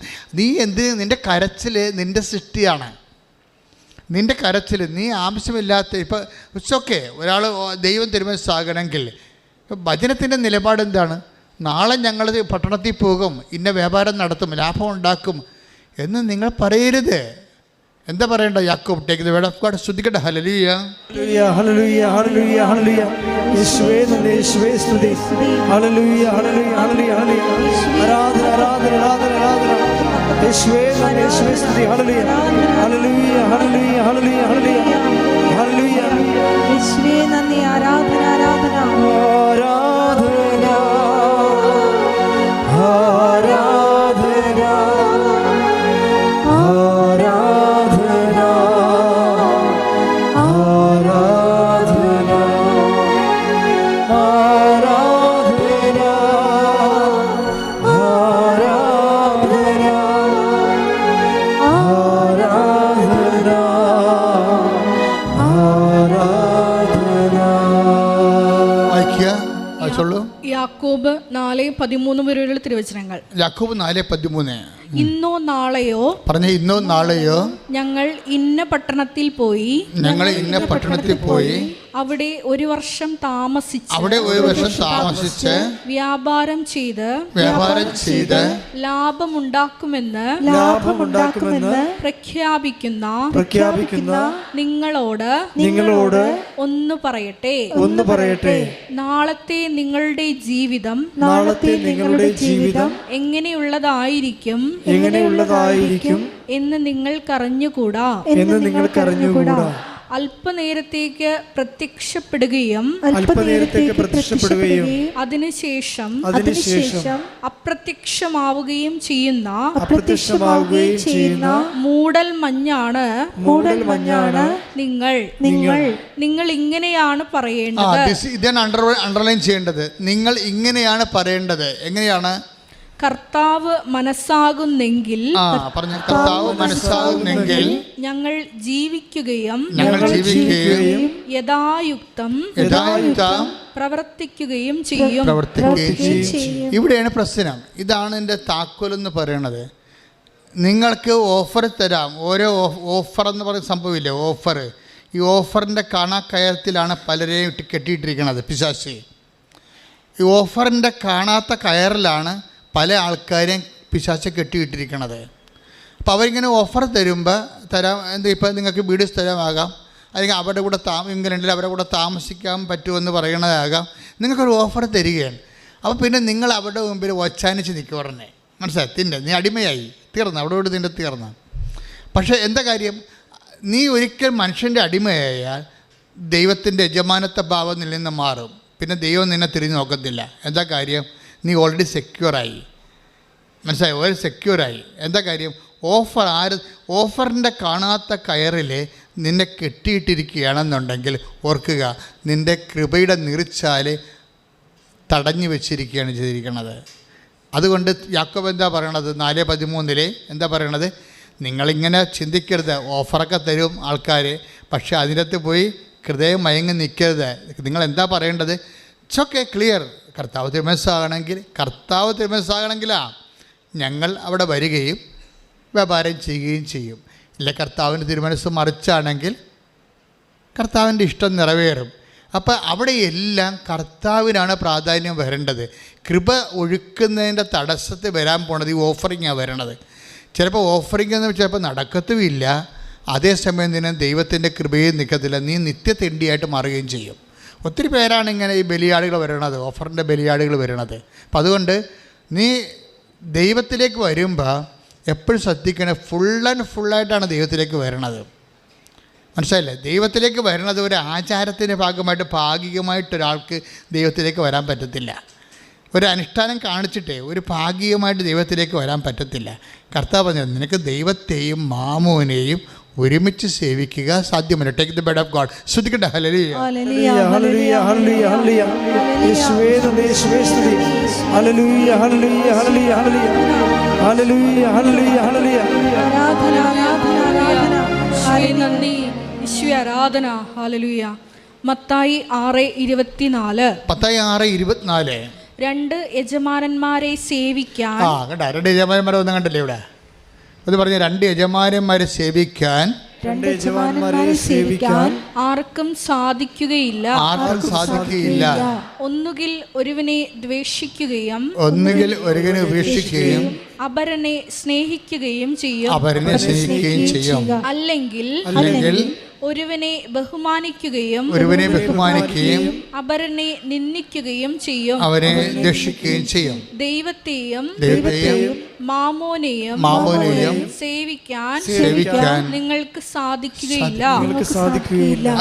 നിൻ്റെ കരച്ചിൽ നിൻ്റെ സൃഷ്ടിയാണ്. നിൻ്റെ കരച്ചിൽ നീ ആവശ്യമില്ലാത്ത, ഇപ്പോൾ ഇറ്റ്സ് ഒരാൾ ദൈവം തിരുമനസ്സാകണമെങ്കിൽ വചനത്തിൻ്റെ നിലപാട് എന്താണ്? നാളെ ഞങ്ങൾ പട്ടണത്തിൽ പോകും, ഇന്ന വ്യാപാരം നടത്തും, ലാഭം ഉണ്ടാക്കും എന്ന് നിങ്ങൾ പറയരുത്. എന്താ പറയണ്ട? യാക്കോബ് take the word of God. ശ്രുതിക്കട്ടെ. ഹല്ലേലൂയ, ഹല്ലേലൂയ, ഹല്ലേലൂയ, ഹല്ലേലൂയ. യേശുവേ നന്ദി, യേശുവേ സ്തുതി. ഹല്ലേലൂയ, ഹല്ലേലൂയ, ഹല്ലേലൂയ, ഹല്ലേലൂയ. ആരാധന, ആരാധന, ആരാധന, ആരാധന. യേശുവേ നന്ദി, യേശുവേ സ്തുതി. ഹല്ലേലൂയ, hallelujah, hallelujah, hallelujah, hallelujah, hallelujah. യേശുവേ നന്ദി. ആരാധന, ആരാധന, ആരാധന, ആരാധന, ആരാധന, ആരാധന, ആരാധന, ആരാധന, ആരാധന. വായിച്ചോളൂ. യാക്കോബ് 4:13 വരെയുള്ള തിരുവചനങ്ങൾ. യാക്കോബ് 4:13. ഇന്നോ നാളെയോ പറഞ്ഞ ഇന്നോ നാളെയോ ഞങ്ങൾ ഇന്ന പട്ടണത്തിൽ പോയി അവിടെ ഒരു വർഷം താമസിച്ച് വ്യാപാരം ചെയ്ത് ലാഭമുണ്ടാക്കുമെന്ന് പ്രഖ്യാപിക്കുന്ന നിങ്ങളോട് ഒന്ന് പറയട്ടെ നാളത്തെ നിങ്ങളുടെ ജീവിതം എങ്ങനെയുള്ളതായിരിക്കും എന്ന് നിങ്ങൾക്കറിഞ്ഞുകൂടാ. അല്പനേരത്തേക്ക് പ്രത്യക്ഷപ്പെടുകയും അതിനുശേഷം അപ്രത്യക്ഷമാവുകയും ചെയ്യുന്ന മൂടൽ മഞ്ഞാണ് നിങ്ങൾ ഇങ്ങനെയാണ് പറയേണ്ടത്. ഇതാണ് അണ്ടർലൈൻ ചെയ്യേണ്ടത്. നിങ്ങൾ ഇങ്ങനെയാണ് പറയേണ്ടത്. എങ്ങനെയാണ്? കർത്താവ് മനസ്സാകുന്നെങ്കിൽ ഞങ്ങൾ ജീവിക്കുകയും യഥായുക്തം പ്രവർത്തിക്കുകയും ചെയ്യും. ഇവിടെയാണ് പ്രശ്നം. ഇതാണ് എൻ്റെ താക്കോലെന്ന് പറയണത്. നിങ്ങൾക്ക് ഓഫർ തരാം. ഓരോ ഓഫർ എന്ന് പറയുന്ന സംഭവമില്ലേ, ഓഫർ. ഈ ഓഫറിൻ്റെ കാണാക്കയത്തിലാണ് പലരെയും കെട്ടിയിട്ടിരിക്കുന്നത് പിശാച്. ഈ ഓഫറിൻ്റെ കാണാത്ത കയറിലാണ് പല ആൾക്കാരെയും പിശാച് കെട്ടിയിട്ടിരിക്കണത്. അപ്പോൾ അവരിങ്ങനെ ഓഫർ തരുമ്പോൾ ഇപ്പോൾ നിങ്ങൾക്ക് വീട് സ്ഥലമാകാം, അല്ലെങ്കിൽ അവരുടെ കൂടെ ഇംഗ്ലണ്ടിൽ അവരുടെ കൂടെ താമസിക്കാൻ പറ്റുമെന്ന് പറയണതാകാം. നിങ്ങൾക്കൊരു ഓഫർ തരികയാണ്. അപ്പോൾ പിന്നെ നിങ്ങൾ അവരുടെ മുമ്പിൽ ഒച്ചാനിച്ച് നിൽക്കുക. ഉടനെ മനസ്സിലായി, നീ അടിമയായി, തീർന്നു, അവിടെ നിൻ്റെ തീർന്നു. പക്ഷേ എന്താ കാര്യം? നീ ഒരിക്കൽ മനുഷ്യൻ്റെ അടിമയായാൽ ദൈവത്തിൻ്റെ യജമാനത്വ ഭാവത്തിൽ നിന്ന് മാറും. പിന്നെ ദൈവം നിന്നെ തിരിഞ്ഞ് നോക്കത്തില്ല. എന്താ കാര്യം? നീ ഓൾറെഡി സെക്യൂറായി. മനസ്സിലായി? ഒരു സെക്യൂറായി. എന്താ കാര്യം? ഓഫറിൻ്റെ കാണാത്ത കയറിൽ നിന്നെ കെട്ടിയിട്ടിരിക്കുകയാണെന്നുണ്ടെങ്കിൽ ഓർക്കുക, നിൻ്റെ കൃപയുടെ നിറിച്ചാൽ തടഞ്ഞു വെച്ചിരിക്കുകയാണ് ചെയ്തിരിക്കുന്നത്. അതുകൊണ്ട് യാക്കോബ് എന്താ പറയണത്? 4:13 എന്താ പറയണത്? നിങ്ങളിങ്ങനെ ചിന്തിക്കരുത്. ഓഫറൊക്കെ തരും ആൾക്കാർ, പക്ഷേ അതിനകത്ത് പോയി ഹൃദയം മയങ്ങി നിൽക്കരുത്. നിങ്ങൾ എന്താ പറയേണ്ടത്? It's okay, clear. കർത്താവ് തിരുമനസ്സാകണമെങ്കിലാ ഞങ്ങൾ അവിടെ വരികയും വ്യാപാരം ചെയ്യുകയും ചെയ്യും. ഇല്ല, കർത്താവിൻ്റെ തിരുമനസ്സ് മറിച്ചാണെങ്കിൽ കർത്താവിൻ്റെ ഇഷ്ടം നിറവേറും. അപ്പോൾ അവിടെയെല്ലാം കർത്താവിനാണ് പ്രാധാന്യം വരേണ്ടത്. കൃപ ഒഴുക്കുന്നതിൻ്റെ തടസ്സത്തിൽ വരാൻ പോണത് ഈ ഓഫറിങ്ങാണ് വരണത്. ചിലപ്പോൾ ഓഫറിംഗ് എന്ന് ചിലപ്പോൾ നടക്കത്തുമില്ല. അതേസമയം തന്നെ ദൈവത്തിൻ്റെ കൃപയും നിൽക്കത്തില്ല. നീ നിത്യതെണ്ടിയായിട്ട് മാറുകയും ചെയ്യും. ഒത്തിരി പേരാണ് ഇങ്ങനെ ഈ ബലിയാടുകൾ വരണത്, ഓഫറിൻ്റെ ബലിയാടുകൾ വരണത്. അപ്പം അതുകൊണ്ട് നീ ദൈവത്തിലേക്ക് വരുമ്പോൾ എപ്പോഴും ശ്രദ്ധിക്കണേ, ഫുള്ളായിട്ടാണ് ദൈവത്തിലേക്ക് വരണത്. മനസ്സിലായില്ലേ? ദൈവത്തിലേക്ക് വരണത് ഒരു ആചാരത്തിൻ്റെ ഭാഗമായിട്ട് ഭാഗികമായിട്ടൊരാൾക്ക് ദൈവത്തിലേക്ക് വരാൻ പറ്റത്തില്ല. ഒരു അനുഷ്ഠാനം കാണിച്ചിട്ടേ ഒരു ഭാഗികമായിട്ട് ദൈവത്തിലേക്ക് വരാൻ പറ്റത്തില്ല. കർത്താവ് പറഞ്ഞത് നിനക്ക് ദൈവത്തെയും മാമോനെയും ഒരുമിച്ച് സേവിക്കുക സാധ്യമല്ല. Take the word of God. ശ്രദ്ധിക്കട്ടെ. ഹല്ലേലൂയ ഹല്ലേലൂയ ഹല്ലേലൂയ ഹല്ലേലൂയ ഹല്ലേലൂയ യേശുവേ നന്ദി, യേശുവേ സ്തുതി. ഹല്ലേലൂയ hallelujah hallelujah hallelujah hallelujah hallelujah ഹല്ലേലൂയ ആരാധന ആരാധന ആരാധന. യേശുവേ നന്ദി, യേശുവേ ആരാധന. ഹല്ലേലൂയ. മത്തായി 6:24. മത്തായി 6:24. 2 യജമാനന്മാരെ സേവിക്കാൻ. കേട്ടോ, 2 യജമാനന്മാരെ ഒന്നും കണ്ടില്ലേ ഇവിടെ? അത് പറഞ്ഞ 2 യജമാനന്മാരെ സേവിക്കാൻ ആർക്കും സാധിക്കുകയില്ല. ഒന്നുകിൽ ഒരുവനെ ദ്വേഷിക്കുകയും ഉപേക്ഷിക്കുകയും അപരനെ സ്നേഹിക്കുകയും ചെയ്യും. അല്ലെങ്കിൽ ഒരുവനെ ബഹുമാനിക്കുകയും അപരനെ നിന്ദിക്കുകയും ചെയ്യും. ദൈവത്തെയും മാമോനെയും സേവിക്കാൻ നിങ്ങൾക്ക് സാധിക്കുകയില്ല.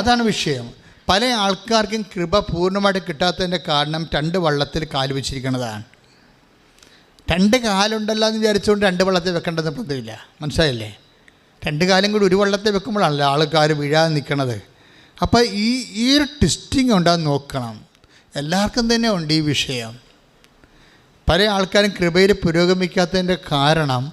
അതാണ് വിഷയം. പല ആൾക്കാർക്കും കൃപ പൂർണ്ണമായിട്ട് കിട്ടാത്തതിൻ്റെ കാരണം 2 വള്ളത്തിൽ കാല് വെച്ചിരിക്കുന്നതാണ്. 2 കാലുണ്ടല്ലോ എന്ന് വിചാരിച്ചുകൊണ്ട് 2 വള്ളത്തിൽ വെക്കേണ്ടത് പതിവില്ല. മനസ്സിലായില്ലേ? 2 കാലം കൂടി ഒരു വള്ളത്തിൽ വെക്കുമ്പോഴാണല്ലോ ആൾക്കാർ വീഴാതെ നിൽക്കണത്. അപ്പോൾ ഈ ഒരു ട്വിസ്റ്റിംഗ് ഉണ്ടാകുന്ന നോക്കണം. എല്ലാവർക്കും തന്നെ ഉണ്ട് ഈ വിഷയം. പല ആൾക്കാരും കൃപയിൽ പുരോഗമിക്കാത്തതിൻ്റെ കാരണം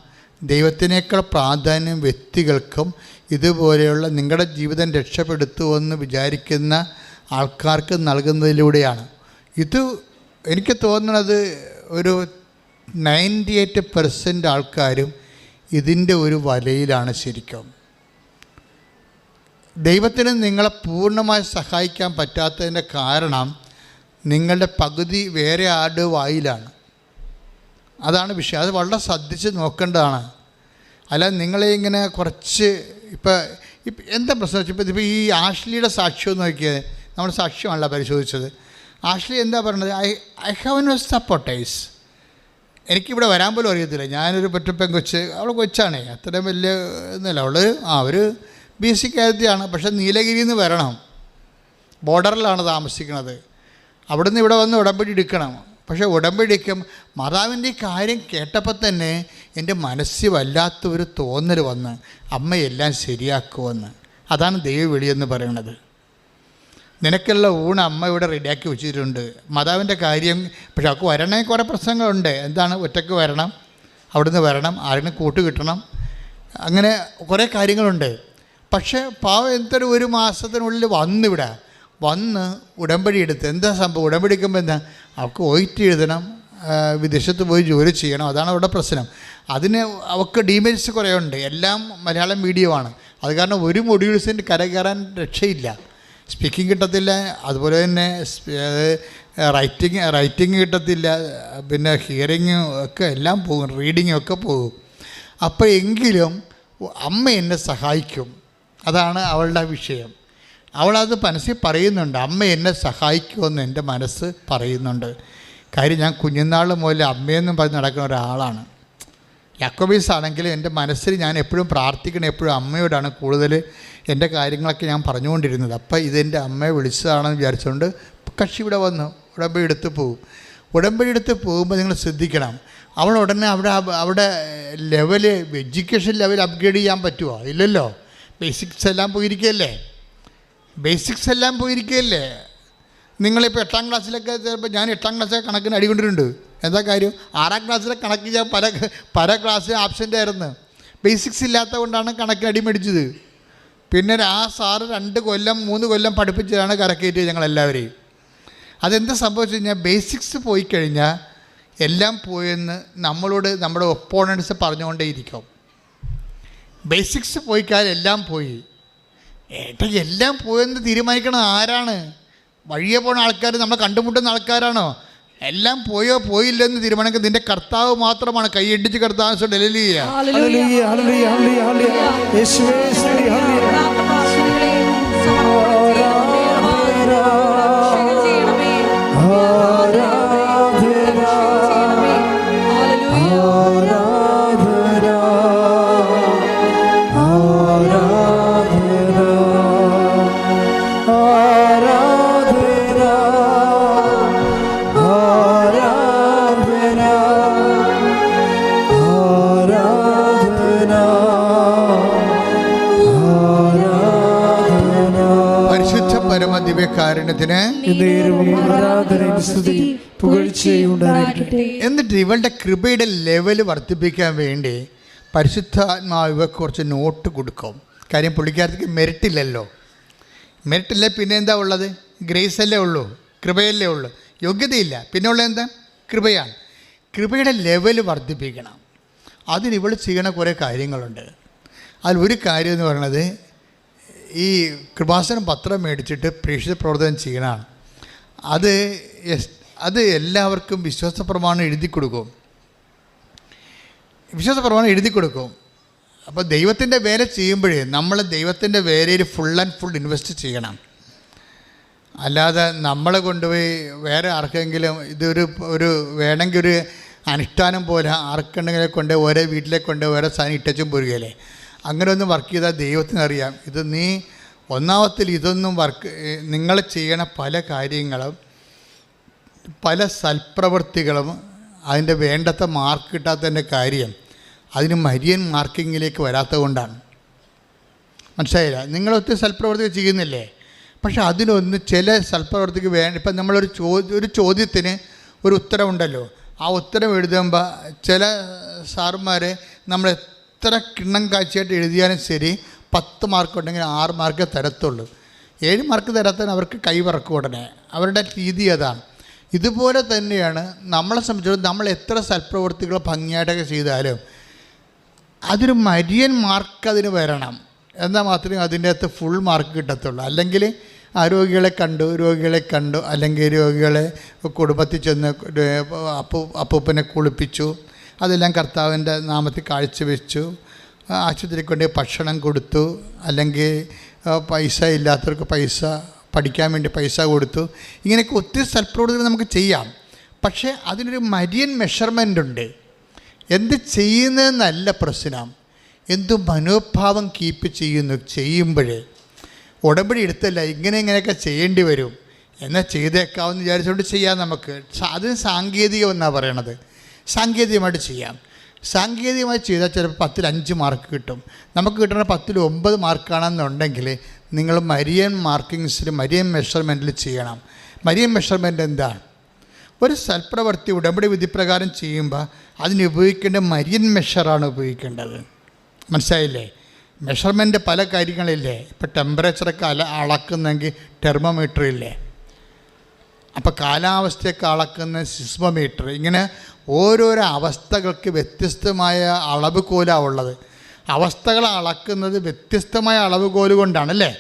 ദൈവത്തിനേക്കാൾ പ്രാധാന്യം വ്യക്തികൾക്കും ഇതുപോലെയുള്ള നിങ്ങളുടെ ജീവിതം രക്ഷപ്പെടുത്തുമെന്ന് വിചാരിക്കുന്ന ആൾക്കാർക്ക് നൽകുന്നതിലൂടെയാണ്. ഇത് എനിക്ക് തോന്നുന്നത് ഒരു 98% ആൾക്കാരും ഇതിൻ്റെ ഒരു വലയിലാണ് ശരിക്കും. ദൈവത്തിന് നിങ്ങളെ പൂർണ്ണമായി സഹായിക്കാൻ പറ്റാത്തതിൻ്റെ കാരണം നിങ്ങളുടെ പകുതി വേറെ ആരുടെ വായിലാണ്. അതാണ് വിഷയം. അത് വളരെ ശ്രദ്ധിച്ച് നോക്കേണ്ടതാണ്. അല്ല നിങ്ങളെ ഇങ്ങനെ കുറച്ച് ഇപ്പം എന്താ പ്രശ്നം വെച്ചാൽ ഇപ്പോൾ ഈ ആഷ്ലിയുടെ സാക്ഷ്യം നോക്കിയത്, നമ്മൾ സാക്ഷ്യമാണല്ലോ പരിശോധിച്ചത്. ആഷ്ലി എന്താ പറയുന്നത്? I have no supporters. എനിക്കിവിടെ വരാൻ പോലും അറിയത്തില്ല. ഞാനൊരു പെൺകൊച്ച്, അവൾ കൊച്ചാണേ, അത്രയും വലിയ ഒന്നുമില്ല. അവൾ ഒരു BC കാര്യത്തിലാണ്. പക്ഷേ നീലഗിരിയിൽ നിന്ന് വരണം, ബോർഡറിലാണ് താമസിക്കുന്നത്. അവിടെ നിന്ന് ഇവിടെ വന്ന് ഉടമ്പടി എടുക്കണം. പക്ഷേ ഉടമ്പടിക്കും മാതാവിൻ്റെ കാര്യം കേട്ടപ്പോൾ തന്നെ എൻ്റെ മനസ്സിൽ വല്ലാത്തൊരു തോന്നൽ വന്ന് അമ്മയെല്ലാം ശരിയാക്കുമെന്ന്. അതാണ് ദൈവവിളിയെന്ന് പറയുന്നത്. നിനക്കുള്ള ഊണ് അമ്മ ഇവിടെ റെഡിയാക്കി വെച്ചിട്ടുണ്ട്. മാതാവിൻ്റെ കാര്യം പക്ഷെ അവൾക്ക് വരണേ കുറേ പ്രശ്നങ്ങളുണ്ട്. എന്താണ്? ഒറ്റയ്ക്ക് വരണം, അവിടുന്ന് വരണം, ആരെങ്കിലും കൂട്ട് കിട്ടണം, അങ്ങനെ കുറേ കാര്യങ്ങളുണ്ട്. പക്ഷേ പാവം എന്തൊരു 1 മാസത്തിനുള്ളിൽ വന്ന് ഉടമ്പടി എടുത്ത് എന്താ സംഭവം? ഉടമ്പടി എടുക്കുമ്പോൾ എന്താ? അവൾക്ക് OIT എഴുതണം, വിദേശത്ത് പോയി ജോലി ചെയ്യണം. അതാണ് അവിടെ പ്രശ്നം. അതിന് അവൾക്ക് ഡീമെരിറ്റ്സ് കുറേ ഉണ്ട്. എല്ലാം മലയാളം മീഡിയമാണ്. അത് കാരണം ഒരു മൊഡ്യൂൾസിൻ്റെ കയറാൻ രക്ഷയില്ല. സ്പീക്കിംഗ് കിട്ടത്തില്ല, അതുപോലെ തന്നെ റൈറ്റിംഗ് കിട്ടത്തില്ല, പിന്നെ ഹിയറിങ് ഒക്കെ എല്ലാം പോകും, റീഡിങ്ങും ഒക്കെ പോകും. അപ്പോൾ എങ്കിലും അമ്മ എന്നെ സഹായിക്കും, അതാണ് അവളുടെ വിഷയം. അവളത് മനസ്സിൽ പറയുന്നുണ്ട്, അമ്മ എന്നെ സഹായിക്കുമെന്ന് എൻ്റെ മനസ്സ് പറയുന്നുണ്ട്. കാര്യം ഞാൻ കുഞ്ഞുനാൾ മുതൽ അമ്മയെന്നും പറഞ്ഞ് നടക്കുന്ന ഒരാളാണ്. യാക്കോബീസ് ആണെങ്കിലും എൻ്റെ മനസ്സിൽ ഞാൻ എപ്പോഴും പ്രാർത്ഥിക്കണം, എപ്പോഴും അമ്മയോടാണ് കൂടുതൽ എൻ്റെ കാര്യങ്ങളൊക്കെ ഞാൻ പറഞ്ഞുകൊണ്ടിരുന്നത്. അപ്പോൾ ഇതെൻ്റെ അമ്മയെ വിളിച്ചതാണെന്ന് വിചാരിച്ചുകൊണ്ട് കക്ഷി ഇവിടെ വന്നു ഉടമ്പടി എടുത്ത് പോകും. ഉടമ്പടി എടുത്ത് പോകുമ്പോൾ നിങ്ങൾ ശ്രദ്ധിക്കണം, അവൾ ഉടനെ അവിടെ എഡ്യൂക്കേഷൻ ലെവൽ അപ്ഗ്രേഡ് ചെയ്യാൻ പറ്റുമോ? ഇല്ലല്ലോ. ബേസിക്സ് എല്ലാം പോയിരിക്കുകയല്ലേ. നിങ്ങളിപ്പോൾ 8ാം ക്ലാസ്സിലൊക്കെ ചിലപ്പോൾ ഞാൻ 8ാം ക്ലാസ്സിലൊക്കെ കണക്കിന് അടികൊണ്ടിട്ടുണ്ട്. എന്താ കാര്യം? 6ാം ക്ലാസ്സിലെ കണക്ക് ഞാൻ പല ക്ലാസ്സിൽ ആബ്സെൻ്റ് ആയിരുന്നു. ബേസിക്സ് ഇല്ലാത്തത് കൊണ്ടാണ് കണക്കിന് അടി മേടിച്ചത്. പിന്നെ ആ സാറ് 2 കൊല്ലം 3 കൊല്ലം പഠിപ്പിച്ചതാണ് കരക്കയറ്റിയത് ഞങ്ങളെല്ലാവരെയും. അതെന്താ സംഭവിച്ചു കഴിഞ്ഞാൽ ബേസിക്സ് പോയി കഴിഞ്ഞാൽ എല്ലാം പോയെന്ന് നമ്മളോട് നമ്മുടെ ഒപ്പോണൻസ് പറഞ്ഞുകൊണ്ടേയിരിക്കും. ബേസിക്സ് പോയിക്കാൽ എല്ലാം പോയി. എല്ലാം പോയെന്ന് തീരുമാനിക്കണം ആരാണ്? വഴിയെ പോണ ആൾക്കാർ, നമ്മളെ കണ്ടുമുട്ടുന്ന ആൾക്കാരാണോ? എല്ലാം പോയോ പോയില്ലെന്ന് തീരുമാനിക്കുന്നത് നിന്റെ കർത്താവ് മാത്രമാണ്. കൈയടിച്ച് കർത്താവ് ദിവ്യകാരുണ്യത്തിന് എന്നിട്ട് ഇവളുടെ കൃപയുടെ ലെവൽ വർദ്ധിപ്പിക്കാൻ വേണ്ടി പരിശുദ്ധാത്മാവ് ഇവർക്ക് കുറച്ച് നോട്ട് കൊടുക്കും. കാര്യം പുള്ളിക്കാരത്തേക്ക് മെറിറ്റില്ലല്ലോ. മെറിറ്റില്ല, പിന്നെ എന്താ ഉള്ളത്? ഗ്രേസ് അല്ലേ ഉള്ളൂ, കൃപയല്ലേ ഉള്ളൂ, യോഗ്യതയില്ല. പിന്നെ ഉള്ളത് എന്താ? കൃപയാണ്. കൃപയുടെ ലെവൽ വർദ്ധിപ്പിക്കണം. അതിന് ഇവൾ ചെയ്യണ കുറേ കാര്യങ്ങളുണ്ട്. അതിലൊരു കാര്യം എന്ന് പറയുന്നത് ഈ കൃപാസനം പത്രം മേടിച്ചിട്ട് പ്രേക്ഷിത പ്രവർത്തനം ചെയ്യണമാണ്. അത് എല്ലാവർക്കും വിശ്വാസപ്രമാണം എഴുതി കൊടുക്കും. അപ്പോൾ ദൈവത്തിൻ്റെ വേല ചെയ്യുമ്പോഴേ നമ്മൾ ദൈവത്തിൻ്റെ വേലയിൽ ഫുൾ ആൻഡ് ഫുൾ ഇൻവെസ്റ്റ് ചെയ്യണം. അല്ലാതെ നമ്മളെ കൊണ്ടുപോയി വേറെ ആർക്കെങ്കിലും ഒരു വേണമെങ്കിൽ ഒരു അനുഷ്ഠാനം പോലെ ആർക്കുണ്ടെങ്കിലെ കൊണ്ട് ഓരോ വീട്ടിലേക്ക് കൊണ്ട് ഓരോ സാധനം ഇട്ടും പോരുകയല്ലേ. അങ്ങനെ ഒന്നും വർക്ക് ചെയ്താൽ ദൈവത്തിനറിയാം. ഇത് നീ ഒന്നാമത്തിൽ ഇതൊന്നും നിങ്ങൾ ചെയ്യണ പല കാര്യങ്ങളും പല സൽപ്രവൃത്തികളും അതിൻ്റെ വേണ്ടത്ര മാർക്ക് കിട്ടാത്തതിൻ്റെ കാര്യം അതിന് മരിയൻ മാർക്കിങ്ങിലേക്ക് വരാത്തത് കൊണ്ടാണ്. മനസ്സിലായില്ല? നിങ്ങളൊത്തിരി സൽപ്രവൃത്തി ചെയ്യുന്നില്ലേ? പക്ഷെ അതിനൊന്ന് ചില സൽപ്രവൃത്തിക്ക് വേണ്ട. ഇപ്പം നമ്മളൊരു ചോദ്യത്തിന് ഒരു ഉത്തരവുണ്ടല്ലോ, ആ ഉത്തരം എഴുതുമ്പോൾ ചില സാറുമാർ നമ്മൾ എത്ര കിണ്ണം കാഴ്ചയായിട്ട് എഴുതിയാലും ശരി 10 മാർക്ക് ഉണ്ടെങ്കിൽ 6 മാർക്ക് തരത്തുള്ളൂ. 7 മാർക്ക് തരാത്തതിന് അവർക്ക് കൈവറക്കും ഉടനെ. അവരുടെ രീതി അതാണ്. ഇതുപോലെ തന്നെയാണ് നമ്മളെ സംബന്ധിച്ചിടത്തോളം നമ്മൾ എത്ര സൽപ്രവൃത്തികൾ ഭംഗിയായിട്ടൊക്കെ ചെയ്താലും അതൊരു മരിയൻ മാർക്ക് അതിന് വരണം. എന്നാൽ മാത്രമേ അതിൻ്റെ അകത്ത് ഫുൾ മാർക്ക് കിട്ടത്തുള്ളൂ. അല്ലെങ്കിൽ രോഗികളെ കണ്ടു, അല്ലെങ്കിൽ രോഗികളെ കുടുംബത്തിൽ ചെന്ന് അപ്പൂപ്പനെ കുളിപ്പിച്ചു, അതെല്ലാം കർത്താവിൻ്റെ നാമത്തിൽ കാഴ്ചവെച്ചു, ആശുപത്രിയിൽ കൊണ്ട് ഭക്ഷണം കൊടുത്തു, അല്ലെങ്കിൽ പൈസ ഇല്ലാത്തവർക്ക് പൈസ, പഠിക്കാൻ വേണ്ടി പൈസ കൊടുത്തു. ഇങ്ങനെയൊക്കെ ഒത്തിരി സൽപ്രവൃത്തികൾ നമുക്ക് ചെയ്യാം. പക്ഷേ അതിനൊരു മരിയൻ മെഷർമെൻ്റ് ഉണ്ട്. എന്ത് ചെയ്യുന്നതെന്നല്ല പ്രശ്നം, എന്തു മനോഭാവം കീപ്പ് ചെയ്യുമ്പോഴേ ഉടമ്പടി എടുത്തല്ല ഇങ്ങനെയൊക്കെ ചെയ്യേണ്ടി വരും എന്നാൽ ചെയ്തേക്കാമെന്ന് വിചാരിച്ചുകൊണ്ട് ചെയ്യാം. നമുക്ക് അതിന് സാങ്കേതികം എന്നാണ് പറയണത്. സാങ്കേതികമായിട്ട് ചെയ്യാം. സാങ്കേതികമായി ചെയ്താൽ ചിലപ്പോൾ 10ൽ 5 മാർക്ക് കിട്ടും. നമുക്ക് കിട്ടുന്ന 10ൽ 9 മാർക്കാണെന്നുണ്ടെങ്കിൽ നിങ്ങൾ മരിയൻ മാർക്കിങ്സിൽ, മരിയൻ മെഷർമെൻറ്റിൽ ചെയ്യണം. മരിയൻ മെഷർമെൻറ്റ് എന്താണ്? ഒരു സൽപ്രവൃത്തി ഉടമ്പടി വിധിപ്രകാരം ചെയ്യുമ്പോൾ അതിന് ഉപയോഗിക്കേണ്ട മരിയൻ മെഷറാണ് ഉപയോഗിക്കേണ്ടത്. മനസ്സിലായില്ലേ? മെഷർമെൻറ്റ് പല കാര്യങ്ങളില്ലേ. ഇപ്പോൾ ടെമ്പറേച്ചറൊക്കെ അളക്കുന്നെങ്കിൽ തെർമോമീറ്റർ ഇല്ലേ, അപ്പോൾ കാലാവസ്ഥയൊക്കെ അളക്കുന്ന സിസ്മോമീറ്റർ. ഇങ്ങനെ ഓരോരോ അവസ്ഥകൾക്ക് വ്യത്യസ്തമായ അളവുകോലാണ് ഉള്ളത്. അവസ്ഥകൾ അളക്കുന്നത് വ്യത്യസ്തമായ അളവുകോല് കൊണ്ടാണല്ലേ.